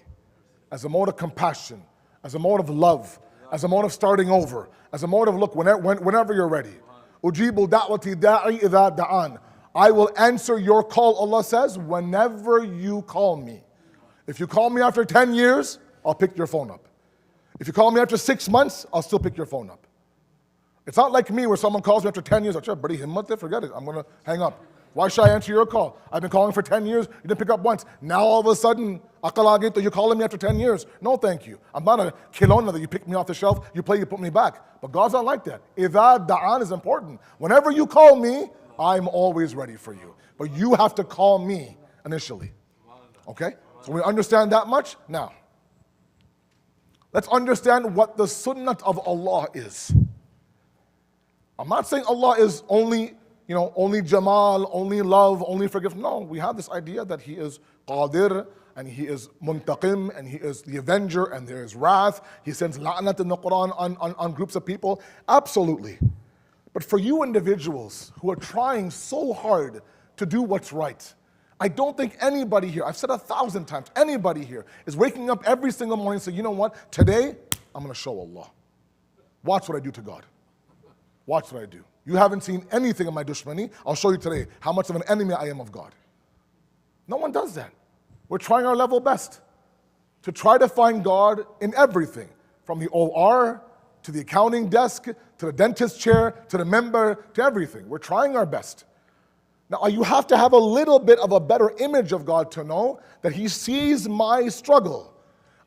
as a mode of compassion, as a mode of love, as a mode of starting over, as a mode of, look, whenever you're ready. Ujibu da'wati da'i idha da'an. I will answer your call, Allah says, whenever you call me. If you call me after 10 years, I'll pick your phone up. If you call me after 6 months, I'll still pick your phone up. It's not like me where someone calls me after 10 years, buddy, forget it, I'm going to hang up. Why should I answer your call? I've been calling for 10 years, you didn't pick up once. Now all of a sudden, you're calling me after 10 years. No, thank you. I'm not a kilona that you pick me off the shelf, you play, you put me back. But God's not like that. Idha da'an is important. Whenever you call me, I'm always ready for you. But you have to call me initially. Okay? So we understand that much? Now, let's understand what the sunnah of Allah is. I'm not saying Allah is only Jamal, only love, only forgiveness. No, we have this idea that He is Qadir, and He is Muntaqim, and He is the Avenger, and there is wrath. He sends la'nat in the Quran on groups of people. Absolutely. But for you individuals who are trying so hard to do what's right, I don't think anybody here, I've said 1,000 times, anybody here is waking up every single morning and saying, you know what, today I'm going to show Allah. Watch what I do to God. Watch what I do. You haven't seen anything of my dushmani. I'll show you today how much of an enemy I am of God. No one does that. We're trying our level best to try to find God in everything, from the OR to the accounting desk, to the dentist chair, to the member, to everything. We're trying our best. Now, you have to have a little bit of a better image of God to know that He sees my struggle.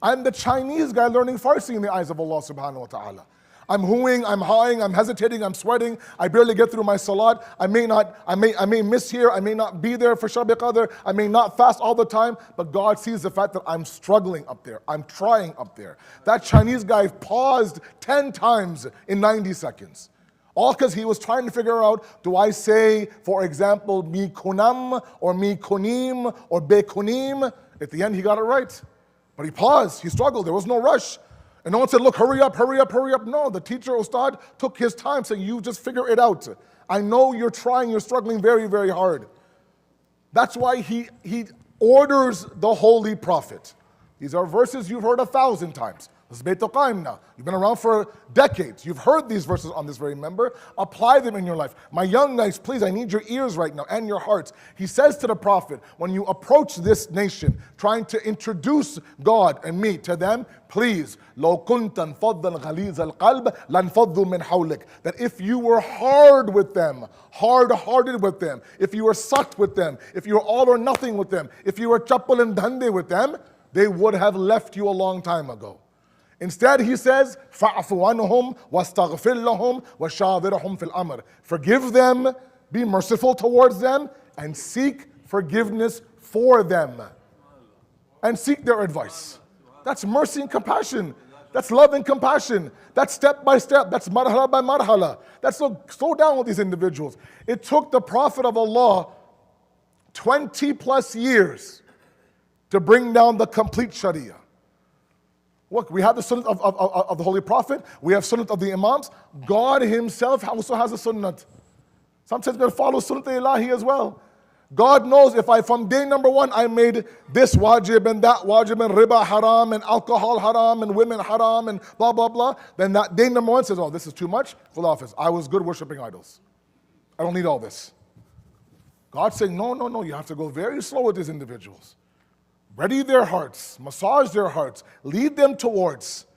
I'm the Chinese guy learning Farsi in the eyes of Allah subhanahu wa ta'ala. I'm hooing, I'm hawing, I'm hesitating, I'm sweating, I barely get through my salat, I may miss here, I may not be there for Shab Qadr, I may not fast all the time, but God sees the fact that I'm struggling up there, I'm trying up there. That Chinese guy paused 10 times in 90 seconds. All because he was trying to figure out, do I say, for example, mi kunam, or mi kunim, or be kunim? At the end he got it right. But he paused, he struggled, there was no rush. And no one said, look, hurry up, hurry up, hurry up. No, the teacher, Ustad, took his time saying, you just figure it out. I know you're trying, you're struggling very, very hard. That's why he orders the Holy Prophet. These are verses you've heard 1,000 times. This is Bayt al-Qaim now. You've been around for decades. You've heard these verses on this very member. Apply them in your life. My young guys, please, I need your ears right now and your hearts. He says to the Prophet, when you approach this nation, trying to introduce God and me to them, please, لو كنت فضًا غليظ القلب لانفضوا من حولك. That if you were hard with them, hard-hearted with them, if you were sucked with them, if you were all or nothing with them, if you were chappal and dhande with them, they would have left you a long time ago. Instead, he says, فَعْفُ عَنْهُمْ وَاسْتَغْفِرْ لَهُمْ وَشَاوِرْهُمْ فِي الْأَمْرِ. Forgive them, be merciful towards them, and seek forgiveness for them. And seek their advice. That's mercy and compassion. That's love and compassion. That's step by step. That's marhala by marhala. That's slow down with these individuals. It took the Prophet of Allah 20 plus years to bring down the complete Sharia. Look, we have the sunnah of the Holy Prophet. We have sunnah of the Imams. God Himself also has a sunnah. Sometimes we're going to follow sunnah ilahi as well. God knows if from day number one I made this wajib and that wajib and riba haram and alcohol haram and women haram and blah blah blah, then that day number one says, oh, this is too much. Khulafis, I was good worshiping idols. I don't need all this. God's saying, no, you have to go very slow with these individuals. Ready their hearts, massage their hearts, lead them towards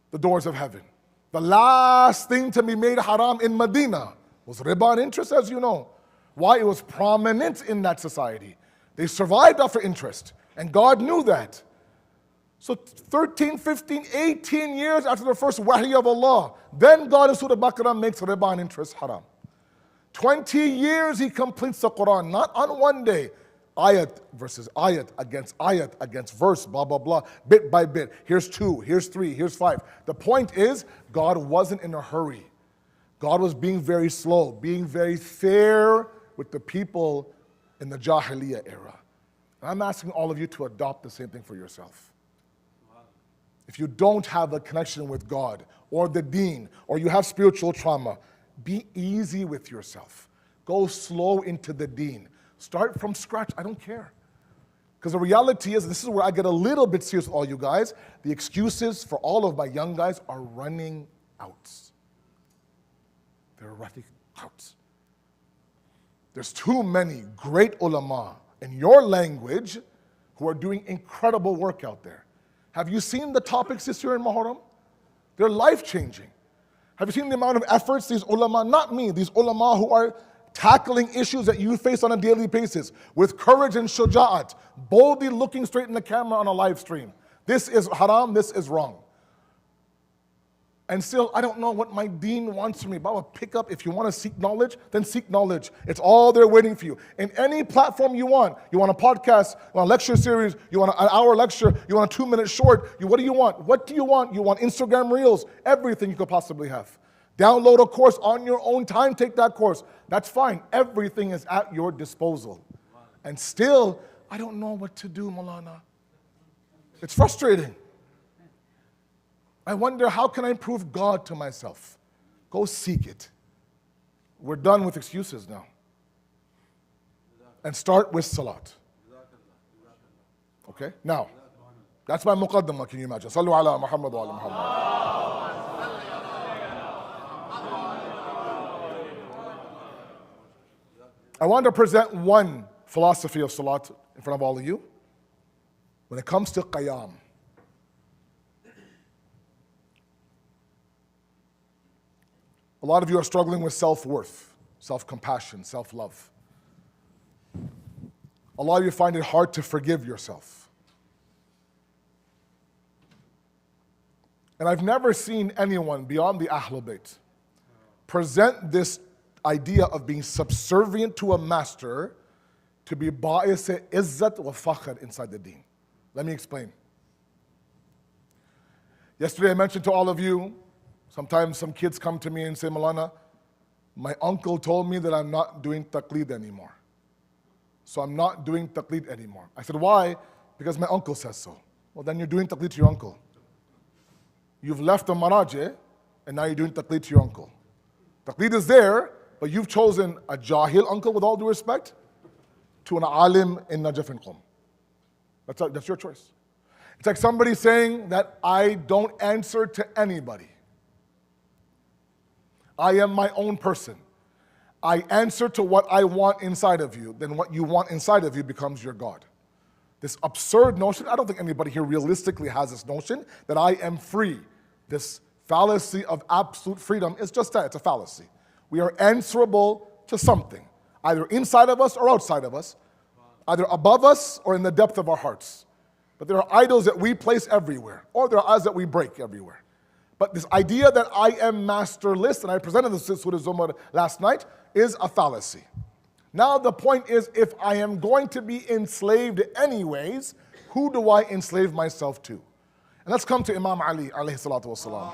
the doors of heaven. The last thing to be made haram in Medina was riba and interest, as you know. Why? It was prominent in that society. They survived after interest, and God knew that. So 13, 15, 18 years after the first wahi of Allah, then God in Surah Baqarah makes riba and interest haram. 20 years He completes the Quran, not on one day. Ayat versus ayat against verse, blah, blah, blah, bit by bit. Here's 2, here's 3, here's 5. The point is, God wasn't in a hurry. God was being very slow, being very fair with the people in the Jahiliyyah era. And I'm asking all of you to adopt the same thing for yourself. if you don't have a connection with God or the deen, or you have spiritual trauma, be easy with yourself. Go slow into the deen. Start from scratch. I don't care. Because the reality is, this is where I get a little bit serious with all you guys. The excuses for all of my young guys are running out. They're running out. There's too many great ulama in your language who are doing incredible work out there. Have you seen the topics this year in Muharram? They're life-changing. Have you seen the amount of efforts these ulama, not me, these ulama who are tackling issues that you face on a daily basis with courage and shuja'at, boldly looking straight in the camera on a live stream. This is haram, this is wrong. And still, I don't know what my deen wants from me. Baba, pick up, if you want to seek knowledge, then seek knowledge. It's all there waiting for you. In any platform you want a podcast, you want a lecture series, you want an hour lecture, you want a 2-minute short, what do you want? What do you want? You want Instagram Reels, everything you could possibly have. Download a course on your own time, take that course. That's fine. Everything is at your disposal. And still, I don't know what to do, Maulana. It's frustrating. I wonder, how can I prove God to myself? Go seek it. We're done with excuses now. And start with Salat. Okay? Now, that's my muqaddamah, can you imagine? Sallu ala Muhammad wa ala Muhammad. I want to present one philosophy of Salat in front of all of you. When it comes to qiyam, a lot of you are struggling with self-worth, self-compassion, self-love. A lot of you find it hard to forgive yourself. And I've never seen anyone beyond the Ahlul Bayt present this idea of being subservient to a master to be ba'is izzat wa fakhr inside the deen. Let me explain. Yesterday I mentioned to all of you, sometimes some kids come to me and say, Maulana, my uncle told me that I'm not doing taqleed anymore. So I'm not doing taqleed anymore. I said, why? Because my uncle says so. Well, then you're doing taqleed to your uncle. You've left the marajeh, and now you're doing taqleed to your uncle. Taqleed is there, but you've chosen a jahil uncle, with all due respect, to an alim in Najaf and Qum. That's your choice. It's like somebody saying that I don't answer to anybody. I am my own person. I answer to what I want inside of you. Then what you want inside of you becomes your God. This absurd notion, I don't think anybody here realistically has this notion that I am free. This fallacy of absolute freedom is just that, it's a fallacy. We are answerable to something, either inside of us or outside of us, either above us or in the depth of our hearts. But there are idols that we place everywhere, or there are idols that we break everywhere. But this idea that I am masterless, and I presented this to Surah Zumar last night, is a fallacy. Now the point is, if I am going to be enslaved anyways, who do I enslave myself to? And let's come to Imam Ali, alayhi salatu wasalam.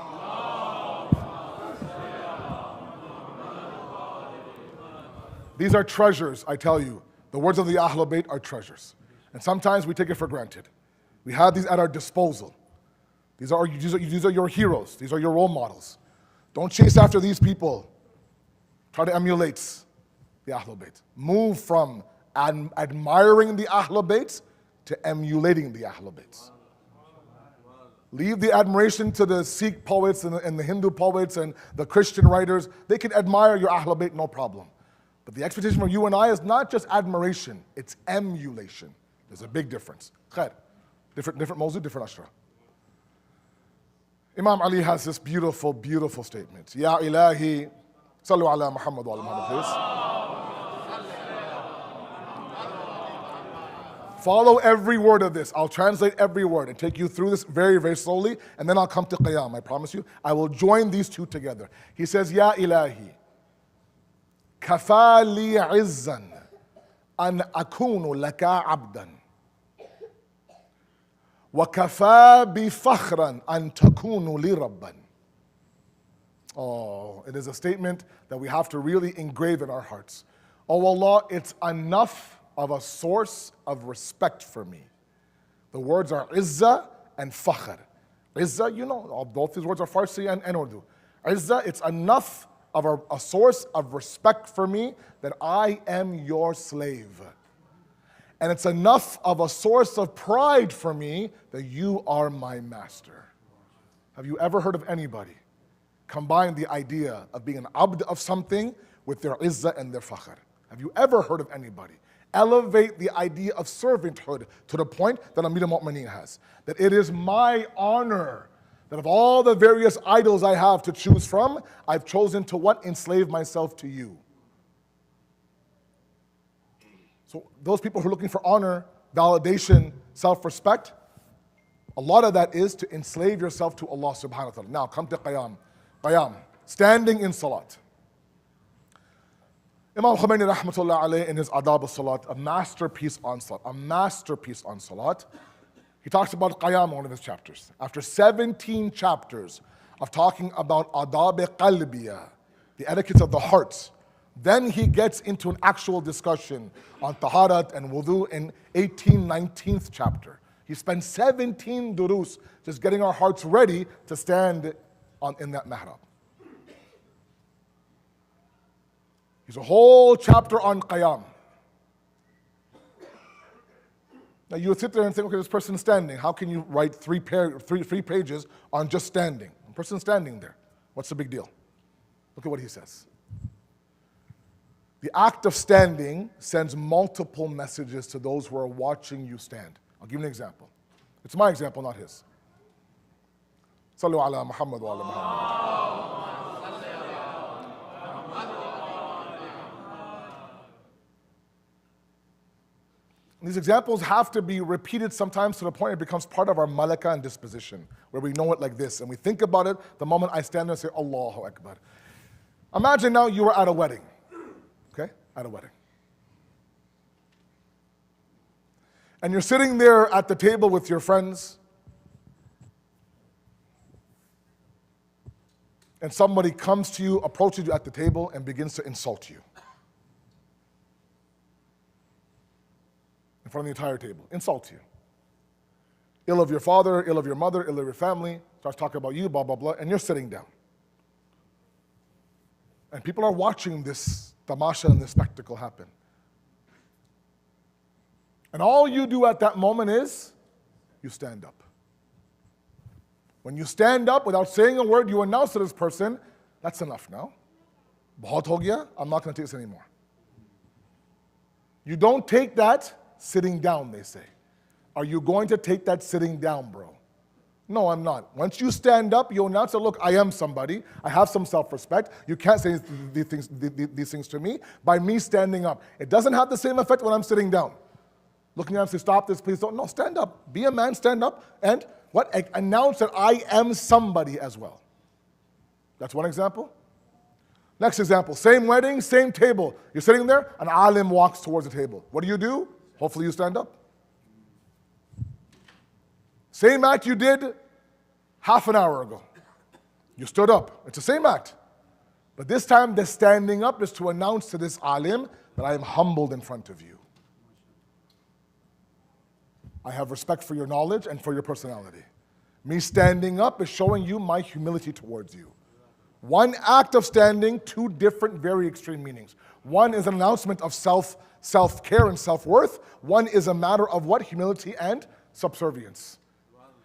These are treasures, I tell you. The words of the Ahlul Bayt are treasures. And sometimes we take it for granted. We have these at our disposal. These are your heroes. These are your role models. Don't chase after these people. Try to emulate the Ahlul Bayt. Move from admiring the Ahlul Bayt to emulating the Ahlul Bayt. Leave the admiration to the Sikh poets and the Hindu poets and the Christian writers. They can admire your Ahlul Bayt, no problem. But the expectation from you and I is not just admiration, it's emulation. There's a big difference. Khair. Different mawzu, different ashra. Imam Ali has this beautiful, beautiful statement. Ya ilahi, sallu ala Muhammad wa ala Muhammad, please. Follow every word of this. I'll translate every word and take you through this very, very slowly, and then I'll come to qiyam, I promise you. I will join these two together. He says, Ya ilahi, kafa li izzan an akunu laka abdan. وَكَفَى بِفَخْرًا أَن تَكُونُوا لِي رَبًّا. Oh, it is a statement that we have to really engrave in our hearts. Oh Allah, it's enough of a source of respect for me. The words are izzah and fakhr. Izzah, you know, both these words are Farsi and Urdu. Izzah, it's enough of a source of respect for me that I am your slave. And it's enough of a source of pride for me that you are my master. Have you ever heard of anybody combine the idea of being an abd of something with their izzah and their fakhr? Have you ever heard of anybody elevate the idea of servanthood to the point that Amir al-Mu'mineen has? That it is my honor that of all the various idols I have to choose from, I've chosen to what? Enslave myself to you. So those people who are looking for honor, validation, self-respect, a lot of that is to enslave yourself to Allah subhanahu wa ta'ala. Now come to qiyam. Qiyam, standing in salat. Imam Khomeini rahmatullah alayhi in his Adab al-Salat, a masterpiece on salat, he talks about qiyam in one of his chapters. After 17 chapters of talking about adab qalbiya, the etiquette of the heart, then he gets into an actual discussion on taharat and wudu in 19th chapter. He spends 17 durus just getting our hearts ready to stand in that mihrab. There's a whole chapter on qiyam. Now you would sit there and think, okay, this person's standing. How can you write three pages on just standing? The person's standing there. What's the big deal? Look at what he says. The act of standing sends multiple messages to those who are watching you stand. I'll give you an example. It's my example, not his. Sallu ala Muhammad wa ala Muhammad. These examples have to be repeated sometimes to the point it becomes part of our malaka and disposition, where we know it like this, and we think about it the moment I stand there and say, Allahu Akbar. Imagine now you were at a wedding, okay? At a wedding. And you're sitting there at the table with your friends, and somebody comes to you, approaches you at the table, and begins to insult you. In front of the entire table, insults you. Ill of your father, ill of your mother, ill of your family, starts talking about you, blah, blah, blah, and you're sitting down. And people are watching this tamasha and this spectacle happen. And all you do at that moment is, you stand up. When you stand up without saying a word, you announce to this person, that's enough now. Bahut ho gaya, I'm not going to take this anymore. You don't take that sitting down, they say. Are you going to take that sitting down, bro? No, I'm not. Once you stand up, you announce that, look, I am somebody. I have some self-respect. You can't say these things to me by me standing up. It doesn't have the same effect when I'm sitting down. Looking at him, say, stop this, please don't. No, stand up. Be a man, stand up. And what? Announce that I am somebody as well. That's one example. Next example, same wedding, same table. You're sitting there, an alim walks towards the table. What do? Hopefully you stand up. Same act you did half an hour ago. You stood up. It's the same act. But this time the standing up is to announce to this alim that I am humbled in front of you. I have respect for your knowledge and for your personality. Me standing up is showing you my humility towards you. One act of standing, two different, very extreme meanings. One is an announcement of self-care and self-worth. One is a matter of what? Humility and subservience.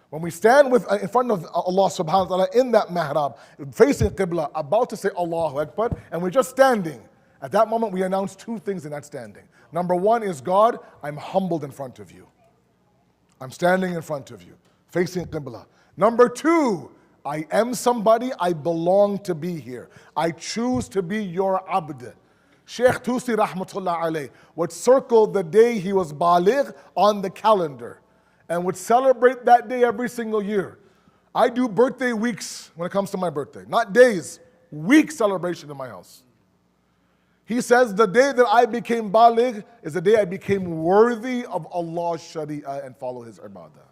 When we stand in front of Allah subhanahu wa ta'ala in that mihrab, facing Qibla, about to say Allahu Akbar, and we're just standing, at that moment we announce two things in that standing. Number one is, God, I'm humbled in front of you. I'm standing in front of you, facing Qibla. Number two, I am somebody, I belong to be here. I choose to be your abd. Sheikh Tusi rahmatullah alayh would circle the day he was baligh on the calendar and would celebrate that day every single year. I do birthday weeks when it comes to my birthday. Not days, week celebration in my house. He says the day that I became baligh is the day I became worthy of Allah's sharia and follow His ibadah.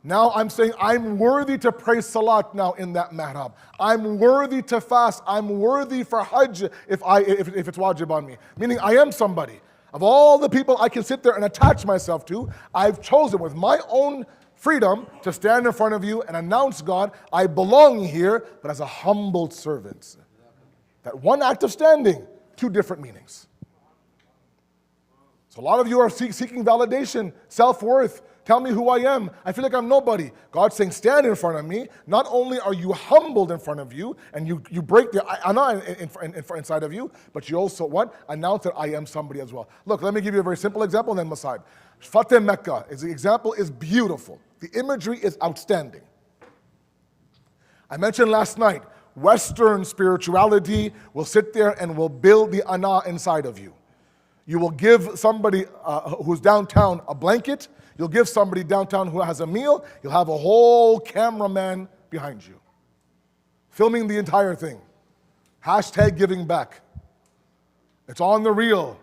Now I'm saying I'm worthy to pray salat now in that mihrab. I'm worthy to fast. I'm worthy for hajj if it's wajib on me. Meaning I am somebody. Of all the people I can sit there and attach myself to, I've chosen with my own freedom to stand in front of you and announce, God, I belong here, but as a humble servant. That one act of standing, two different meanings. So a lot of you are seeking validation, self-worth. Tell me who I am. I feel like I'm nobody. God's saying, stand in front of me. Not only are you humbled in front of you, and you break the ana inside of you, but you also what? Announce that I am somebody as well. Look, let me give you a very simple example and then Masad. Fateh Mecca, the example is beautiful. The imagery is outstanding. I mentioned last night, Western spirituality will sit there and will build the ana inside of you. You will give somebody who's downtown a blanket. You'll give somebody downtown who has a meal. You'll have a whole cameraman behind you, filming the entire thing. Hashtag giving back. It's on the reel.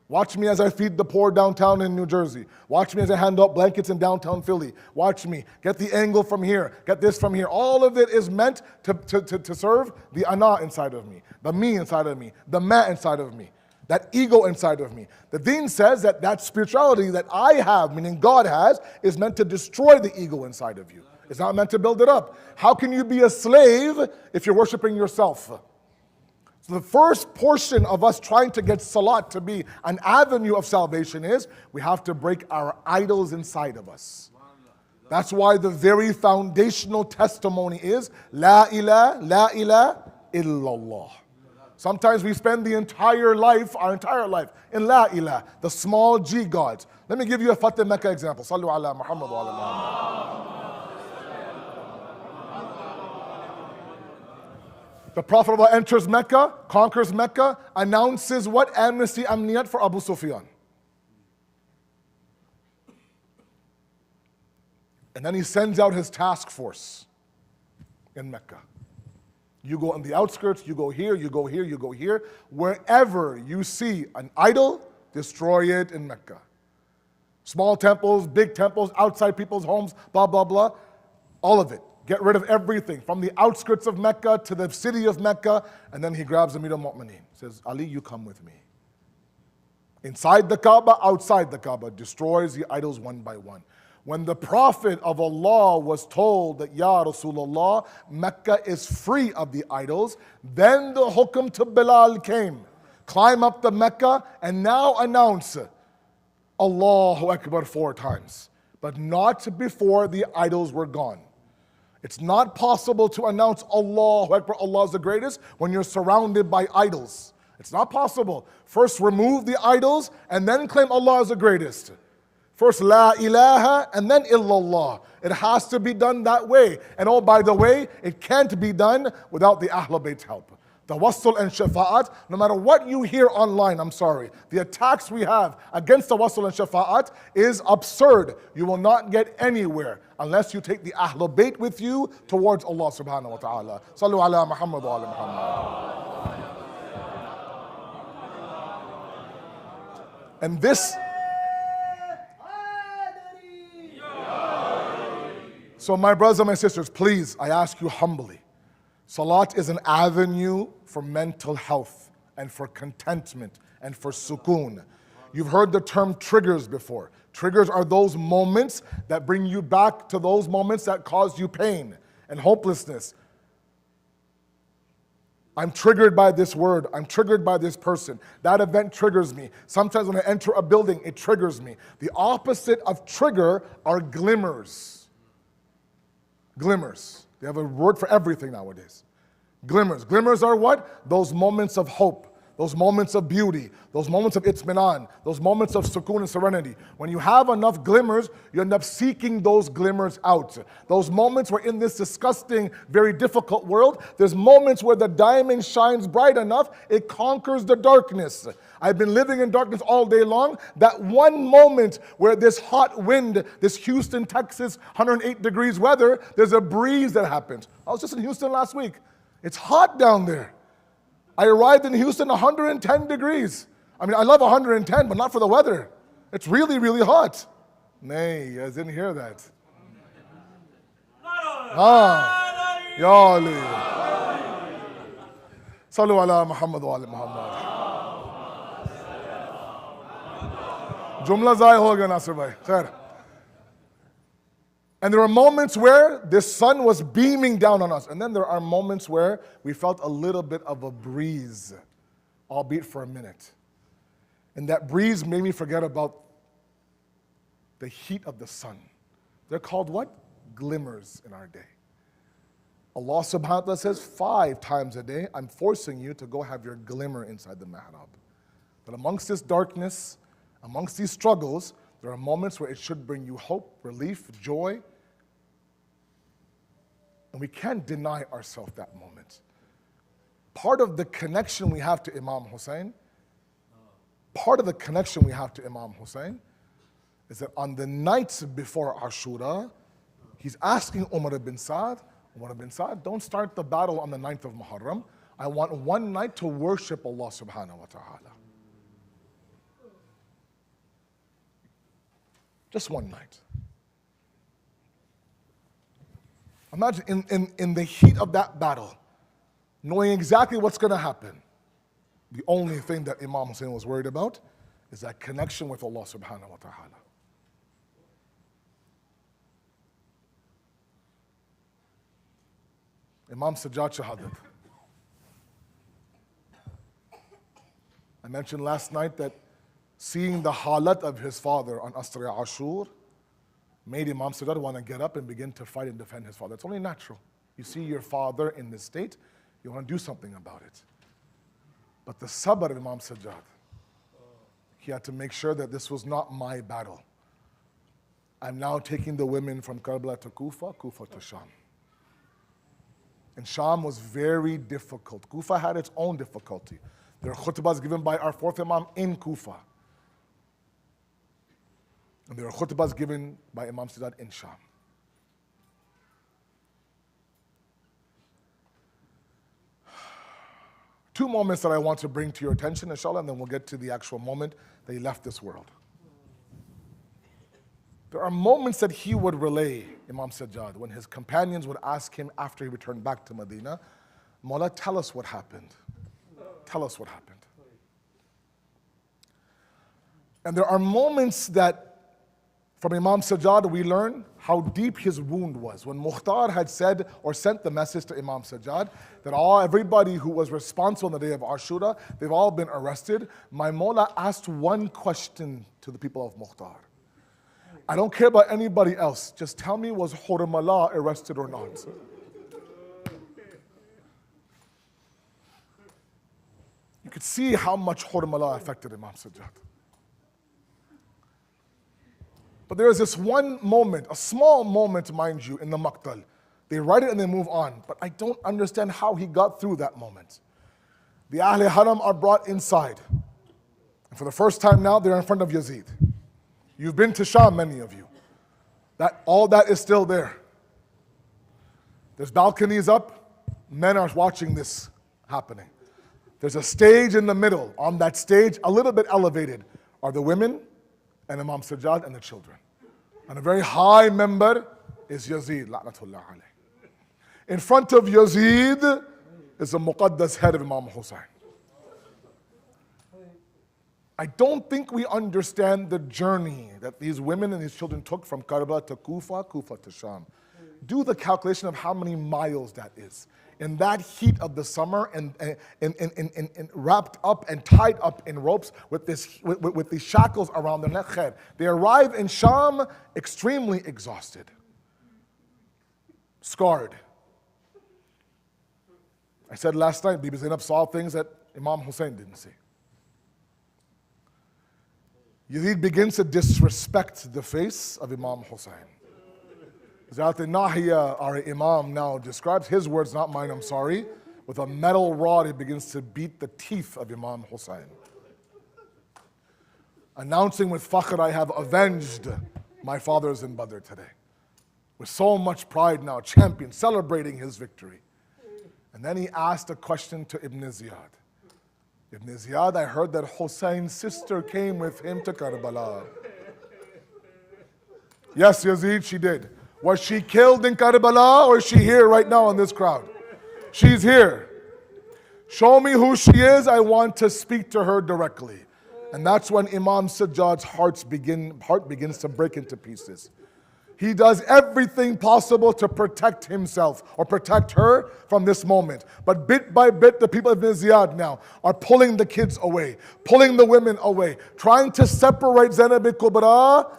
Watch me as I feed the poor downtown in New Jersey. Watch me as I hand out blankets in downtown Philly. Watch me. Get the angle from here. Get this from here. All of it is meant to serve the ana inside of me, the me inside of me, the ma inside of me, that ego inside of me. The deen says that that spirituality that I have, meaning God has, is meant to destroy the ego inside of you. It's not meant to build it up. How can you be a slave if you're worshiping yourself? So the first portion of us trying to get Salat to be an avenue of salvation is we have to break our idols inside of us. That's why the very foundational testimony is La ilaha illallah. Sometimes we spend our entire life in La ilaha, the small G gods. Let me give you a Fateh Mecca example. Sallu ala Muhammad wa ala Muhammad. The Prophet of Allah enters Mecca, conquers Mecca, announces what? Amnesty, amniyat for Abu Sufyan. And then he sends out his task force in Mecca. You go on the outskirts, you go here, you go here, you go here. Wherever you see an idol, destroy it in Mecca. Small temples, big temples, outside people's homes, blah, blah, blah. All of it. Get rid of everything, from the outskirts of Mecca to the city of Mecca. And then he grabs Amir al-Mu'mineen. Says, Ali, you come with me. Inside the Kaaba, outside the Kaaba, destroys the idols one by one. When the Prophet of Allah was told that, Ya Rasulullah, Mecca is free of the idols, then the hukum to Bilal came. Climb up the Mecca and now announce Allahu Akbar 4 times. But not before the idols were gone. It's not possible to announce Allahu Akbar, Allah is the greatest, when you're surrounded by idols. It's not possible. First remove the idols and then claim Allah is the greatest. First La ilaha and then illallah. It has to be done that way. And oh, by the way, it can't be done without the Ahlul Bayt's help. Tawassul and shafa'at, no matter what you hear online, the attacks we have against tawassul and shafa'at is absurd. You will not get anywhere unless you take the Ahlul Bayt with you towards Allah subhanahu wa ta'ala. Sallu ala Muhammad wa ala Muhammad. And this... So my brothers and my sisters, please, I ask you humbly, Salat is an avenue for mental health and for contentment and for sukoon. You've heard the term triggers before. Triggers are those moments that bring you back to those moments that caused you pain and hopelessness. I'm triggered by this word. I'm triggered by this person. That event triggers me. Sometimes when I enter a building, it triggers me. The opposite of trigger are glimmers. Glimmers. They have a word for everything nowadays. Glimmers. Glimmers are what? Those moments of hope, those moments of beauty, those moments of itminan, those moments of sukoon and serenity. When you have enough glimmers, you end up seeking those glimmers out. Those moments where in this disgusting, very difficult world, there's moments where the diamond shines bright enough, it conquers the darkness. I've been living in darkness all day long. That one moment where this hot wind, this Houston, Texas, 108 degrees weather, there's a breeze that happens. I was just in Houston last week. It's hot down there. I arrived in Houston 110 degrees. I mean, I love 110, but not for the weather. It's really, really hot. Nay, you guys didn't hear that. Ya Ali. Sallu ala Muhammad wa ala Muhammad. जुमला ज़ाय हो गया नासिर भाई खैर And there are moments where this sun was beaming down on us. And then there are moments where we felt a little bit of a breeze, albeit for a minute. And that breeze made me forget about the heat of the sun. They're called what? Glimmers in our day. Allah subhanahu wa ta'ala says 5 times a day, I'm forcing you to go have your glimmer inside the mihrab. But amongst this darkness, amongst these struggles, there are moments where it should bring you hope, relief, joy. And we can't deny ourselves that moment. Part of the connection we have to Imam Hussein, is that on the nights before Ashura, he's asking Umar ibn Sa'd, don't start the battle on the 9th of Muharram. I want one night to worship Allah subhanahu wa ta'ala. Just one night. Imagine in the heat of that battle, knowing exactly what's going to happen. The only thing that Imam Hussein was worried about is that connection with Allah subhanahu wa ta'ala. Imam Sajjad Shahadat. I mentioned last night that seeing the halat of his father on Asr Ashur made Imam Sajjad want to get up and begin to fight and defend his father. It's only natural. You see your father in this state, you want to do something about it. But the sabr of Imam Sajjad, he had to make sure that this was not my battle. I'm now taking the women from Karbala to Kufa, Kufa to Sham. And Sham was very difficult. Kufa had its own difficulty. There are khutbahs given by our 4th Imam in Kufa. And there are khutbahs given by Imam Sajjad in Sham. Two moments that I want to bring to your attention, inshallah, and then we'll get to the actual moment that he left this world. There are moments that he would relay, Imam Sajjad, when his companions would ask him after he returned back to Medina, Mawla, tell us what happened. Tell us what happened. And there are moments that from Imam Sajjad we learn how deep his wound was. When Mukhtar had said or sent the message to Imam Sajjad that everybody who was responsible on the day of Ashura, they've all been arrested, my Mawla asked one question to the people of Mukhtar. I don't care about anybody else. Just tell me, was Hurmala arrested or not? You could see how much Hurmala affected Imam Sajjad. But there is this one moment, a small moment, mind you, in the Maqtal. They write it and they move on. But I don't understand how he got through that moment. The Ahl Haram are brought inside. And for the first time now, they're in front of Yazid. You've been to Sham, many of you. All that is still there. There's balconies up. Men are watching this happening. There's a stage in the middle. On that stage, a little bit elevated, are the women and Imam Sajjad and the children. And a very high member is Yazid, la'natullah alayh. In front of Yazid is the Muqaddas head of Imam Hussein. I don't think we understand the journey that these women and these children took from Karbala to Kufa, Kufa to Sham. Do the calculation of how many miles that is. In that heat of the summer and wrapped up and tied up in ropes with these shackles around their neck. They arrive in Sham extremely exhausted, scarred. I said last night, Bibi Zainab saw things that Imam Hussein didn't see. Yazid begins to disrespect the face of Imam Hussein. Zat Nahiya, our Imam, now describes his words, not mine, I'm sorry. With a metal rod, he begins to beat the teeth of Imam Hussein. Announcing with fakhr, I have avenged my fathers in Badr today. With so much pride now, champion, celebrating his victory. And then he asked a question to Ibn Ziyad. Ibn Ziyad, I heard that Hussein's sister came with him to Karbala. Yes, Yazid, she did. Was she killed in Karbala or is she here right now in this crowd? She's here. Show me who she is. I want to speak to her directly. And that's when Imam Sajjad's heart begins to break into pieces. he does everything possible to protect himself or protect her from this moment. But bit by bit, the people of Ibn Ziyad now are pulling the kids away, pulling the women away, trying to separate Zainab al-Kubra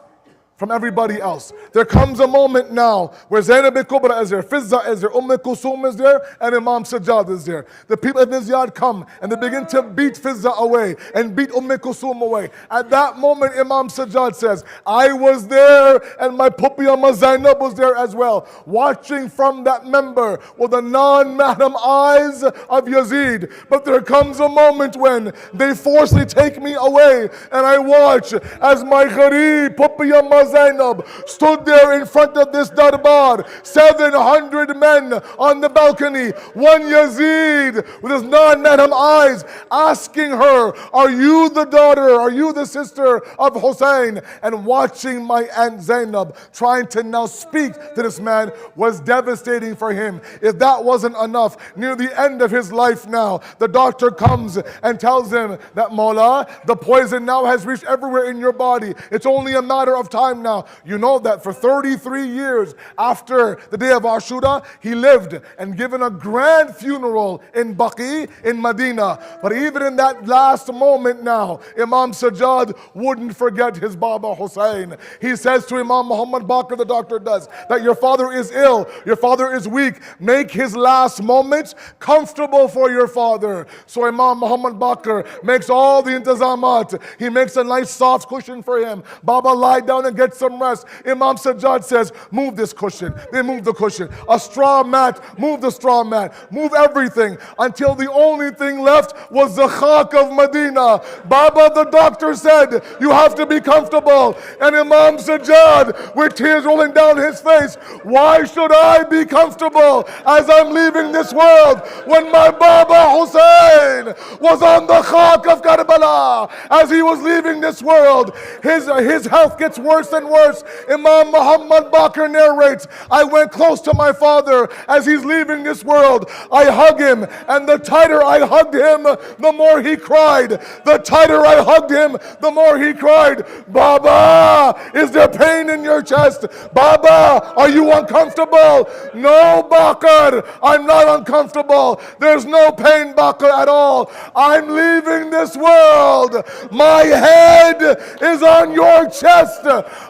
from everybody else. There comes a moment now where Zainab al-Kubra is there, Fizza is there, Kulsum is there, and Imam Sajjad is there. The people of Ibn Ziyad come and they begin to beat Fizza away and beat Kulsum away. At that moment, Imam Sajjad says, I was there and my puppy Amma Zainab was there as well, watching from that member with the non-mahram eyes of Yazid. But there comes a moment when they forcibly take me away and I watch as my gharib, puppy Amma Zainab stood there in front of this darbar, 700 men on the balcony, one Yazid with his non-mahram eyes asking her, are you the daughter, are you the sister of Hussein? And watching my Aunt Zainab trying to now speak to this man was devastating for him. If that wasn't enough, near the end of his life now, the doctor comes and tells him that Mawla, the poison now has reached everywhere in your body. It's only a matter of time now. You know that for 33 years after the day of Ashura, he lived and given a grand funeral in Baqi in Medina. But even in that last moment now, Imam Sajjad wouldn't forget his Baba Hussein. He says to Imam Muhammad Baqir, the doctor does, that your father is ill, your father is weak. Make his last moments comfortable for your father. So Imam Muhammad Baqir makes all the intizamat. He makes a nice soft cushion for him. Baba lie down and get some rest. Imam Sajjad says, move this cushion. They move the cushion. A straw mat, move the straw mat. Move everything until the only thing left was the khak of Medina. Baba, the doctor said, you have to be comfortable. And Imam Sajjad, with tears rolling down his face, why should I be comfortable as I'm leaving this world when my Baba Hussein was on the khak of Karbala? As he was leaving this world, his health gets worse and worse. Imam Muhammad Baqir narrates, I went close to my father as he's leaving this world. I hug him, and the tighter I hugged him, the more he cried. The tighter I hugged him, the more he cried. Baba, is there pain in your chest? Baba, are you uncomfortable? No, Baqir, I'm not uncomfortable. There's no pain, Baqir, at all. I'm leaving this world. My head is on your chest.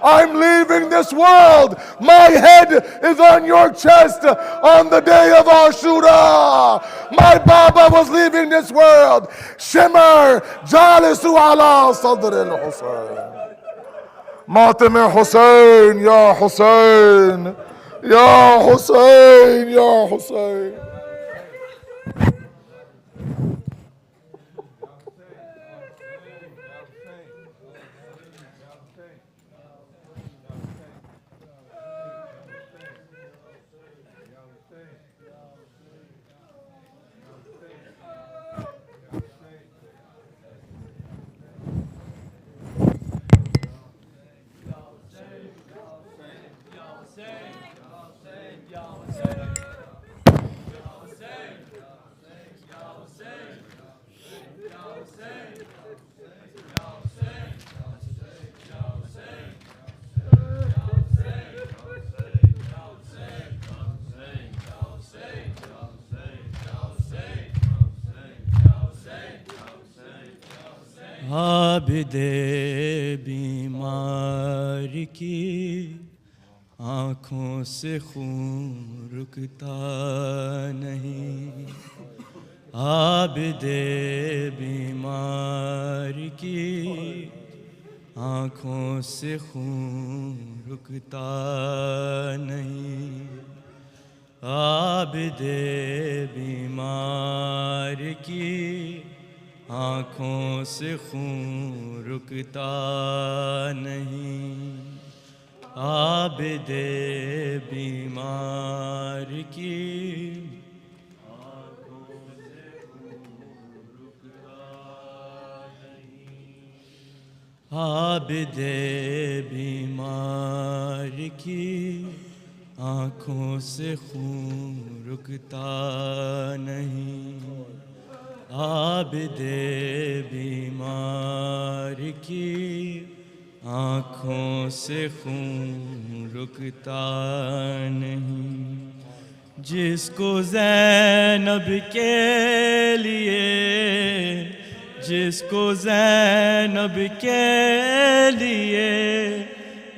I'm leaving this world. My head is on your chest on the day of Ashura. My Baba was leaving this world. Shimmer, Jalisu ala Sadr al-Husayn. Matim Hussein, Ya Hussein, Ya Hussein, Ya Hussein. आबिदे बीमार की आँखों से खून रुकता नहीं, आबिदे बीमार की आँखों से खून रुकता नहीं, आबिदे बीमार की आँखों से खून रुकता नहीं, आबिदे बीमार की आँखों से खून रुकता नहीं, आबिदे बीमार की आँखों से खून रुकता नहीं, आबिदे बीमार की آنکھوں سے خون رکتا نہیں. جس کو زینب کے لیے، جس کو زینب کے لیے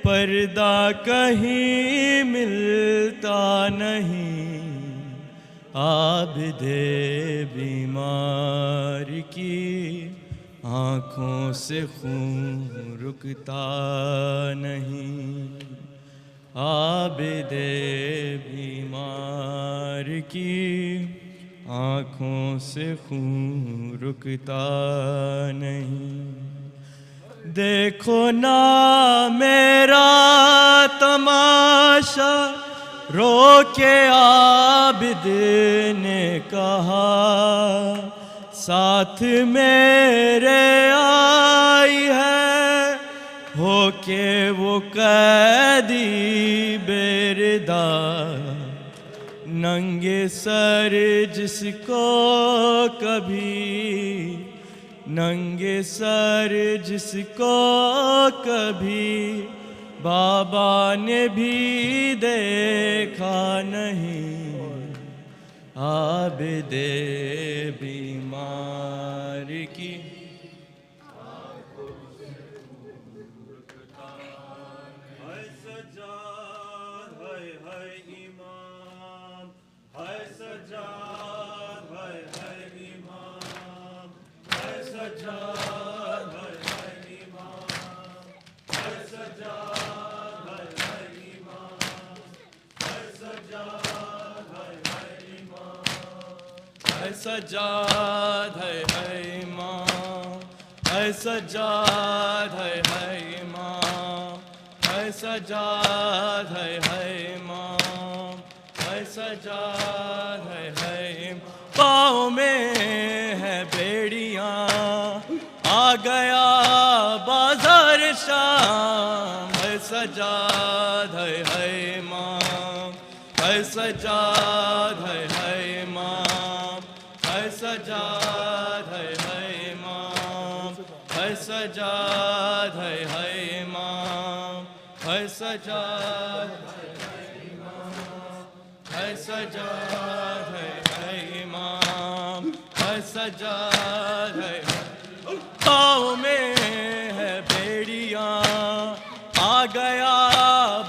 پردہ کہیں ملتا نہیں، عابد بیمار کی آنکھوں سے خون رکتا نہیں، عابد بیمار کی آنکھوں سے خون رکتا نہیں. دیکھو نا میرا تماشا، رو کے عابد نے کہا، ساتھ میرے آئی ہے ہو کے وہ قیدی بےردا، ننگے سر جس کو کبھی، ننگے سر جس کو کبھی بابا نے بھی دیکھا نہیں، عابد بیمار کی سجاد ہے امام، ہے سجاد ہے امام، ہے سجاد ہے امام، ہے سجاد ہے. پاؤں میں ہے بیڑیاں، آ گیا بازار شام، ہے سجاد ہے امام، ہے سجاد ہے امام، ہے سجاد ہے امام، ہے سجاد ہے امام، ہے سجاد ہے امام، ہے سجاد ہے امام، ہے سجاد ہے. پاؤں میں ہے بیڑیاں، آ گیا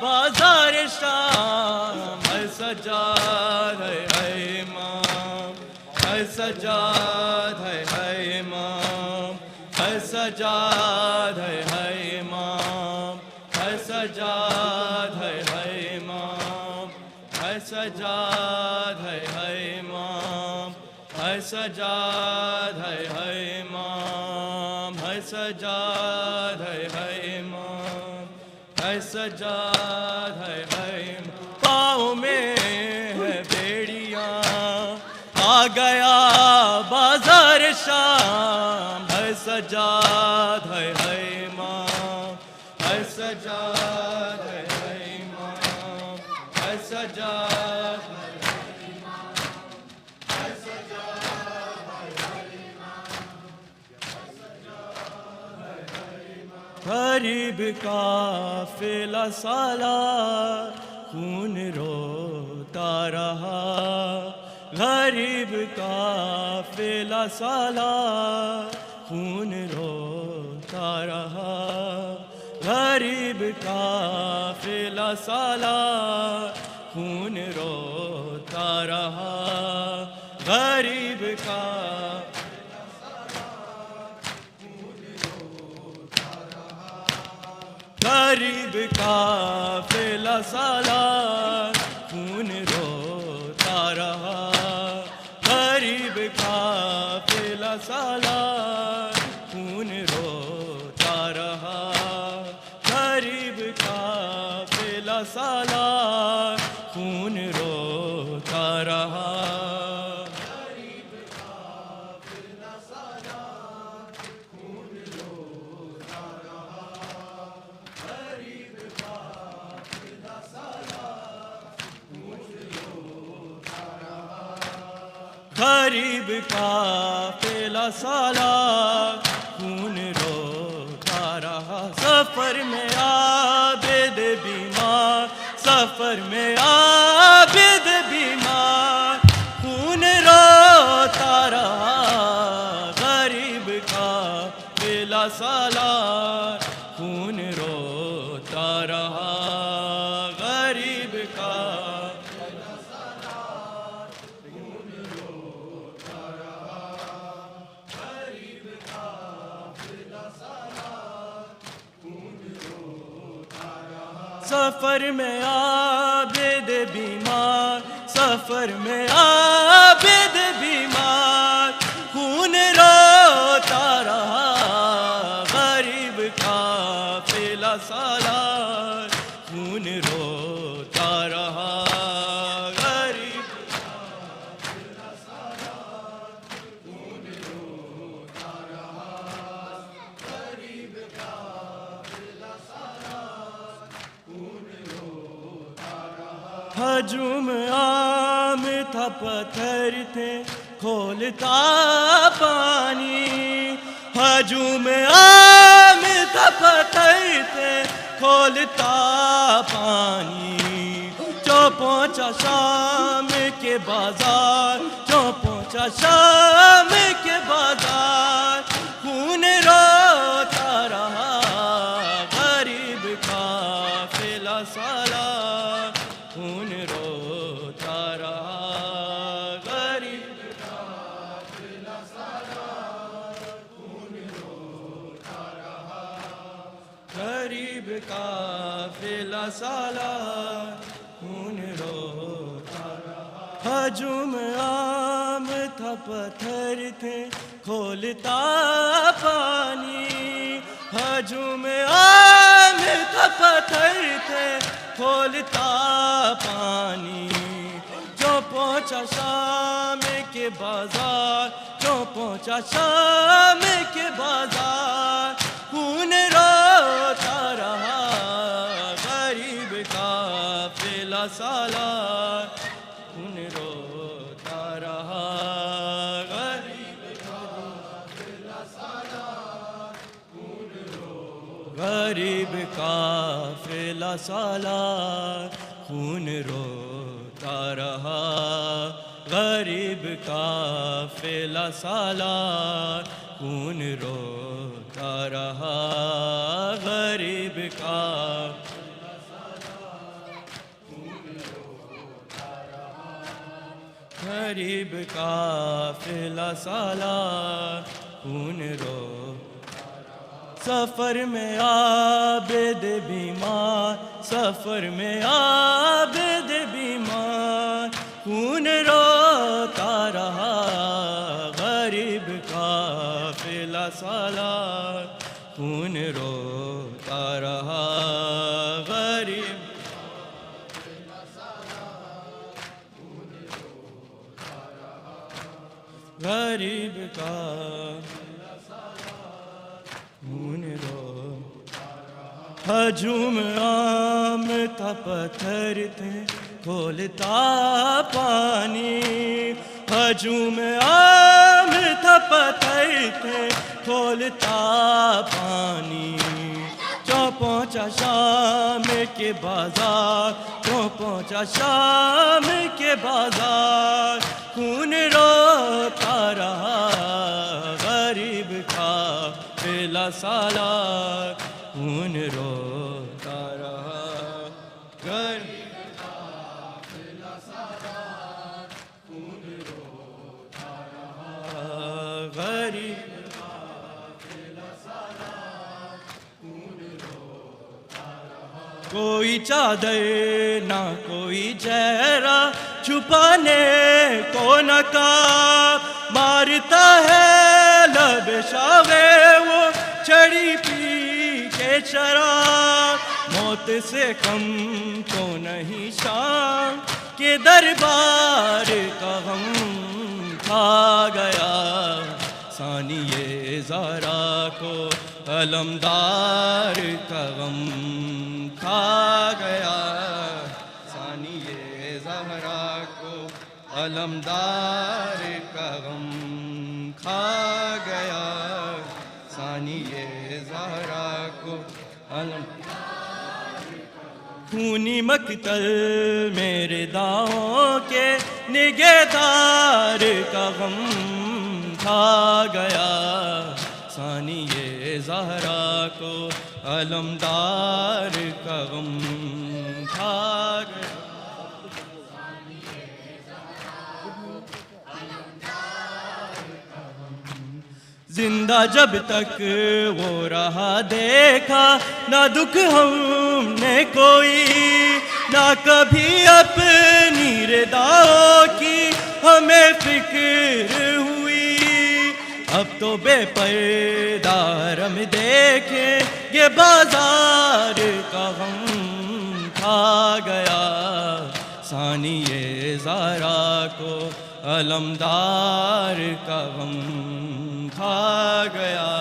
بازار شام، ہے سجاد ہے امام، ہے سجاد ہے امام، ہے سجاد ہے امام، ہے سجاد ہے امام، ہے سجاد ہے امام، ہے سجاد ہے امام، ہے سجاد ہے امام، ہے سجاد ہے. پاؤں میں ہے بیڑیاں، آ گیا بازار شام، ہے سجاد ہے امام، ہے سجاد ہے امام، ہے سجاد ہے امام، ہے سجاد ہے امام. غریب قافلہ سالار خون روتا رہا، غریب قافلہ سالار خون روتا رہا، غریب قافلہ سالار خون روتا رہا، غریب کا غریب قافلہ سالار خون روتا رہا، غریب قافلہ سالار خون روتا رہا، غریب قافلہ سالار خون روتا رہا. غریب قافلہ سالار خون روتا رہا، صف سفر میں عابد بیمار، سفر میں عابد بیمار، خون روتا رہا غریب کا بلا سالار، خون روتا رہا غریب کا بلا سالار، خون روتا رہا غریب کا بلا سالار، خون روتا رہا۔ سفر میں عابد بیمار، سفر میں عابد بیمار، خون روتا رہا غریب کا بلا سالار، خون روتا رہا غریب کا بلا سالار، خون روتا رہا غریب کا بلا سالار، خون روتا رہا۔ ہجوم عام تھا، پتھر تھے کھولتا پانی، ہجوم عام تھا، پتھر تھے کھولتا پانی، جو پہنچا شام کے بازار، جو پہنچا شام کے بازار، خون روتا رہا غریب کا بلا سالار، خون روتا رہا غریب کا بلا سالار، خون روتا رہا غریب کا بلا سالار، خون روتا رہا۔ ہجوم عام تھا، پتھر تھے کھولتا پانی، ہجوم عام تھا، پتھر تھے کھولتا پانی، جو پہنچا شام کے بازار، جو پہنچا شام کے بازار، خون روتا رہا غریب کا بلا سالار، خون روتا رہا غریب کا بلا سالار، خون روتا غریب کا بلا سالار، خون روتا رہا غریب کا بلا سالار، خون روتا رہا غریب کا بلا سالار، خون روتا رہا غریب کا بلا سالار، خون روتا رہا۔ سفر میں عابد بیمار، سفر میں عابد بیمار، خون روتا رہا غریب کا بلا سالار، خون روتا رہا غریب کا بلا سالار، خون روتا رہا غریب کا بلا سالار، خون روتا رہا۔ ہجوم عام تھا، پتھر تھے کھولتا پانی، ہجوم عام تھا، پتھر تھے کھولتا پانی، جو پہنچا شام کے بازار، جو پہنچا شام کے بازار، خون روتا رہا غریب کا بلا سالار، خون روتا رہا غریب کا بلا سالار، خون روتا رہا غریب کا بلا سالار، خون روتا رہا۔ کوئی چادر نہ کوئی چہرہ چھپانے کو نقاب، مارتا ہے لب شاوے وہ چڑی پی کے شراب، موت سے کم تو نہیں شام کے دربار کا غم کھا گیا، ثانی زہرا کو علمدار کا غم کھا گیا، ثانی زہرا کو علمدار کا غم کھا گیا، ثانی زہرا کو خونی مقتل میرے داؤں کے نگہدار کا غم کھا گیا، ثانی زہرا کو علمدار کا غم کھا گیا۔ زندہ جب تک وہ رہا دیکھا نہ دکھ ہم نے کوئی، نہ کبھی اپنی رضا کی ہمیں فکر ہوئی۔ اب تو بے پردہ حرم دیکھیں یہ بازار کا غم کھا گیا، ثانی زہرا کو علمدار کا غم کھا گیا۔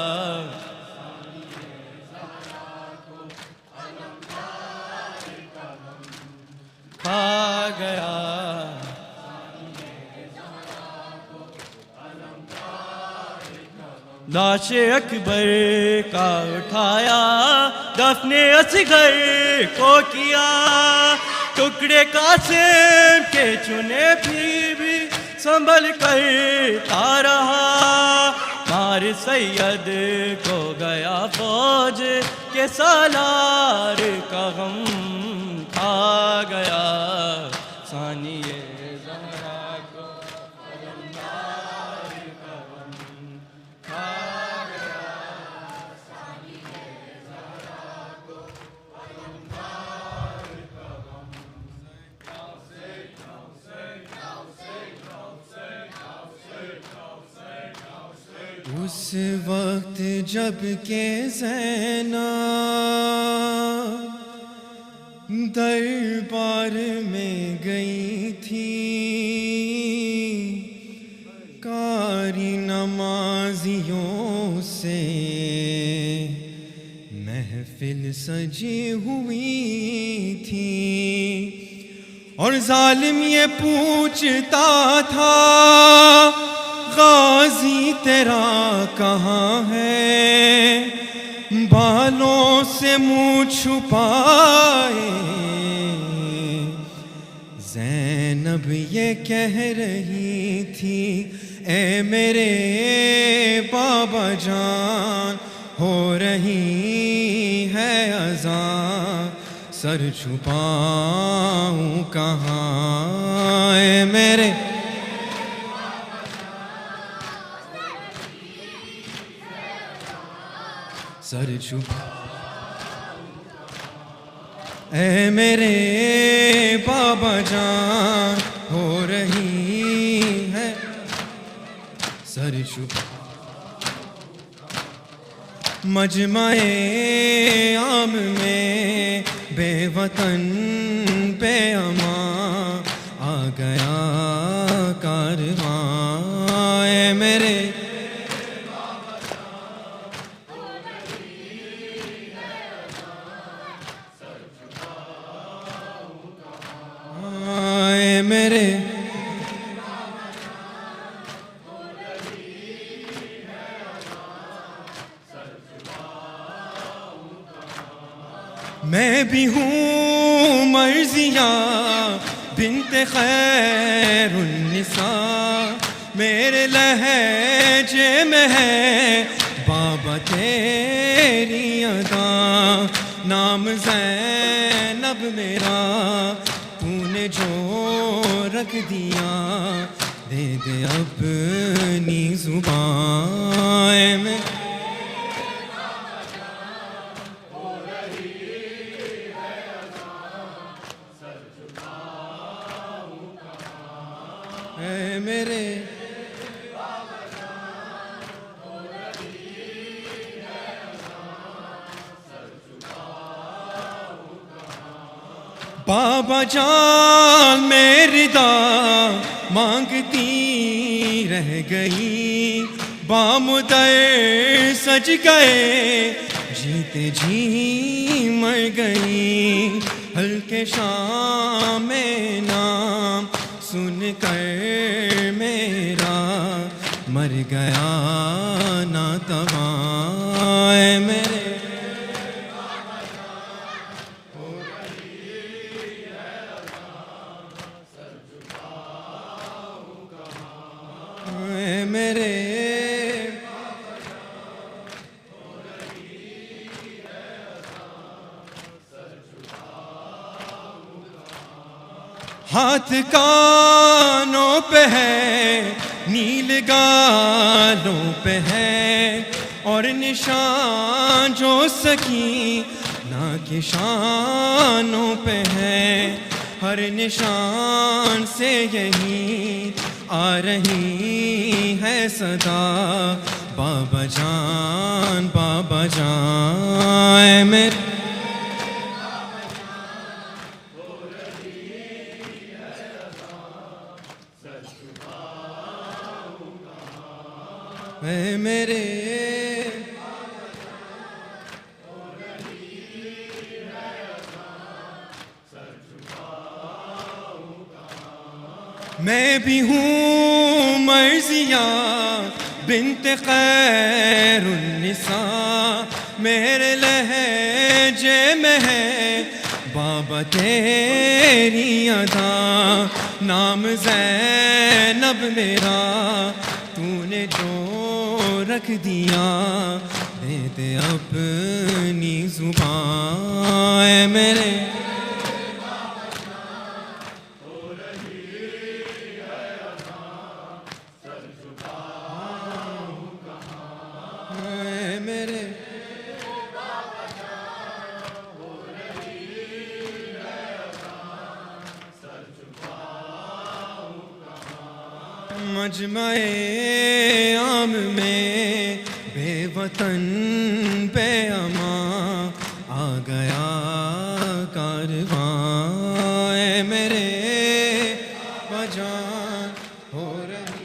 کھا گیا۔ لاش اکبر کا اٹھایا، دفن اصغر کو کیا، ٹکڑے قاسم کے چنے پھر بھی سنبھل کر تا رہا، مار سید کو گیا فوج کے سالار کا غم کھا گیا، ثانی زہرا کو علمدار کا غم کھا گیا، ثانی زہرا کو علمدار کا غم۔ اس وقت جب کہ زینب دربار میں گئی تھی، قاری نمازیوں سے محفل سجی ہوئی تھی، اور ظالم یہ پوچھتا تھا غازی تیرا کہاں ہے، بالوں سے منہ چھپائے زینب یہ کہہ رہی تھی، اے میرے بابا جان ہو رہی ہے اذان، سر چھپاؤں کہاں، اے میرے سر چھپا، اے میرے بابا جان ہو رہی ہے سر چھپا۔ مجمع عام میں بے وطن پہ امان آ گیا کارواں، اے میرے میرے میں بھی ہوں مرضیہ بنت خیر النساء، میرے لہجے میں ہے بابا تیری ادا، نام زینب میرا تو نے جو رکھ دیا، دے دے اپنی زبان میں، اے میرے بابا جان میری دا مانگتی رہ گئی، بام در سج گئے جیتے جی مر گئی، ہلکے شام میں نام سن کر میرا مر گیا ناتواں، اے میرے میرے ہاتھ کانوں پہ ہے نیل گالوں پہ ہے اور نشان جو سکینہ کے شانوں پہ ہے ہر نشان سے یہی آ رہی ہے صدا بابا جان اے میرے اے میرے میں بھی ہوں مرضیہ بنت خیر النساء میرے لہجے میں ہے بابا تیری ادا نام زینب میرا تو نے جو رکھ دیا دے دے اپنی زبان اے میرے مجمع عام میں بے وطن پہ اما آ گیا کارواں اے میرے بجان ہو رہی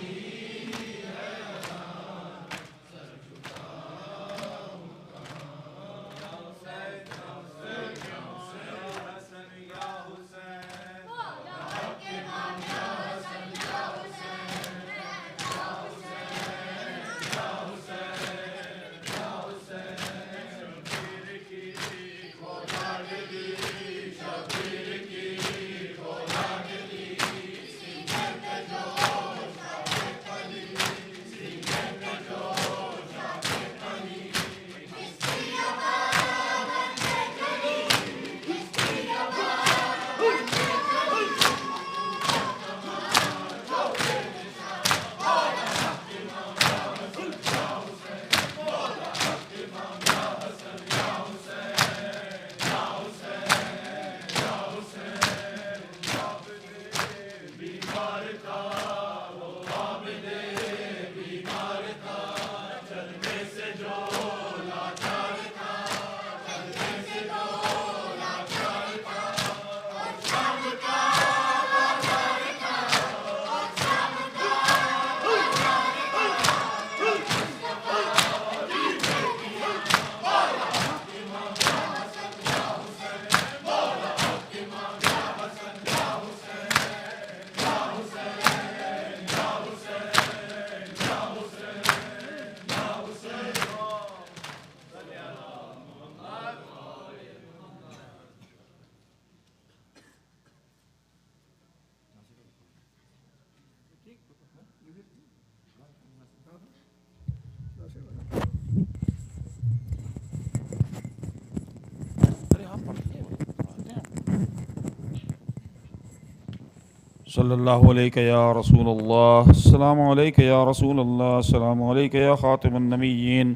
صلی اللہ علیہ یا رسول اللہ السلام علیکہ یا رسول اللہ السلام علیکہ یا خاتم النبیین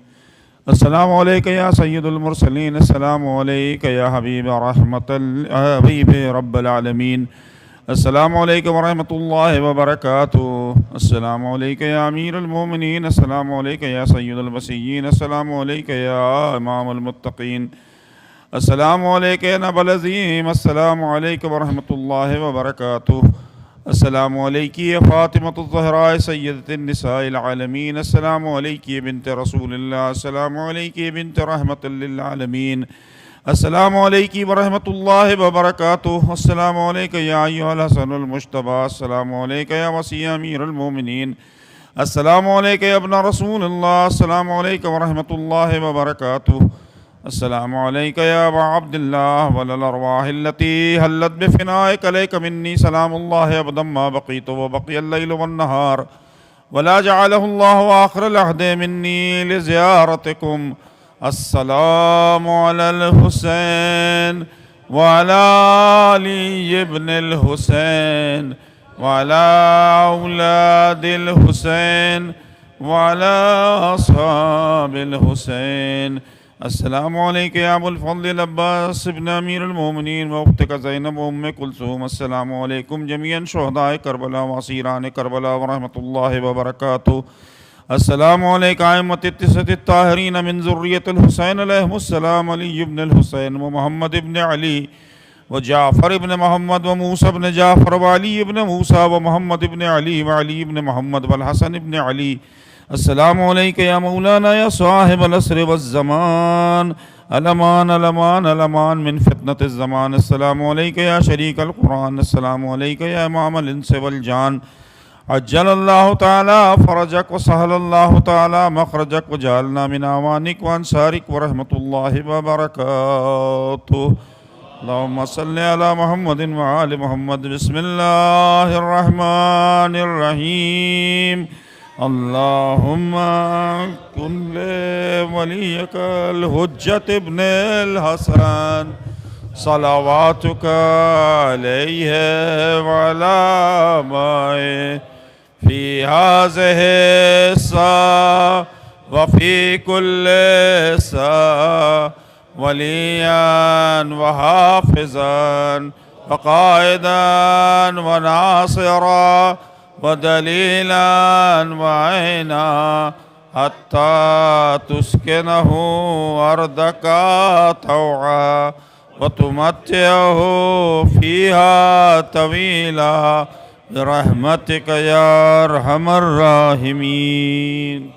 السلام علیکہ یا سید المرسلین السلام علیکہ یا حبیب حبیب رب العالمین السلام علیکم ورحمۃ اللہ وبرکاتہ السلام علیکہ یا امیر المومنین السلام علیکہ یا سید الوصیین السلام علیکہ یا امام المتقین السلام علیکہ یا نبی العظیم السلام علیکم ورحمۃ اللہ وبرکاتہ السلام علیکی یا فاطمۃ الزہراء سیدۃ النساء العالمین السلام علیکی بنت رسول اللہ السلام علیکی بنت رحمت للعالمین السلام علیکی ورحمۃ اللہ وبرکاتہ السلام علیکہ یا ایھا الحسن المجتبی السلام علیکہ یا وصی امیر المومنین السلام علیکہ یا ابن رسول اللہ السلام علیکہ ورحمۃ اللہ وبرکاتہ السلام علیکہ یا ابا عبد اللہ وللارواح التي حلت بفنائک علیک منی سلام اللہ ابدا ما بقیت وبقی اللیل والنہار ولا جعله الله آخر العهد مني لزيارتكم. السلام على الحسين وعلى علي بن الحسين وعلى أولاد الحسين وعلى أصحاب الحسين. السلام عليك يا أبو الفضل العباس ابن أمير المؤمنين وأختك زينب وأم كلثوم. السلام عليكم جميعا شهداء كربلاء وأسيران كربلاء ورحمة الله وبركاته. السلام عليك أئمة التسعة الطاهرين من ذرية الحسين عليهم السلام، علي بن الحسين ومحمد بن علي وجعفر بن محمد وموسى بن جعفر وعلي بن موسى ومحمد بن علي وعلي بن محمد والحسن بن علي. السلام عليك يا مولانا يا صاحب العصر والزمان، الامان الامان الامان من فتنة الزمان. السلام عليك يا شريك القرآن. السلام عليك يا امام الانس والجان. عجل الله تعالى فرجك وسهل الله تعالى مخرجك وجعلنا من اعوانك وانصارك ورحمة الله وبركاته. اللهم صل على محمد وآل محمد. بسم الله الرحمن الرحيم. اللهم كن لوليك الحجة ابن الحسن صلواتك عليه وعلى آبائه في هذه الساعة وفي كل ساعة وليا وحافظا وقائدا وناصرا ودليلا وعينا حتى تسكنه أرضك طوعا وتمتعه فيها طويلا برحمتك يا أرحم الراحمين.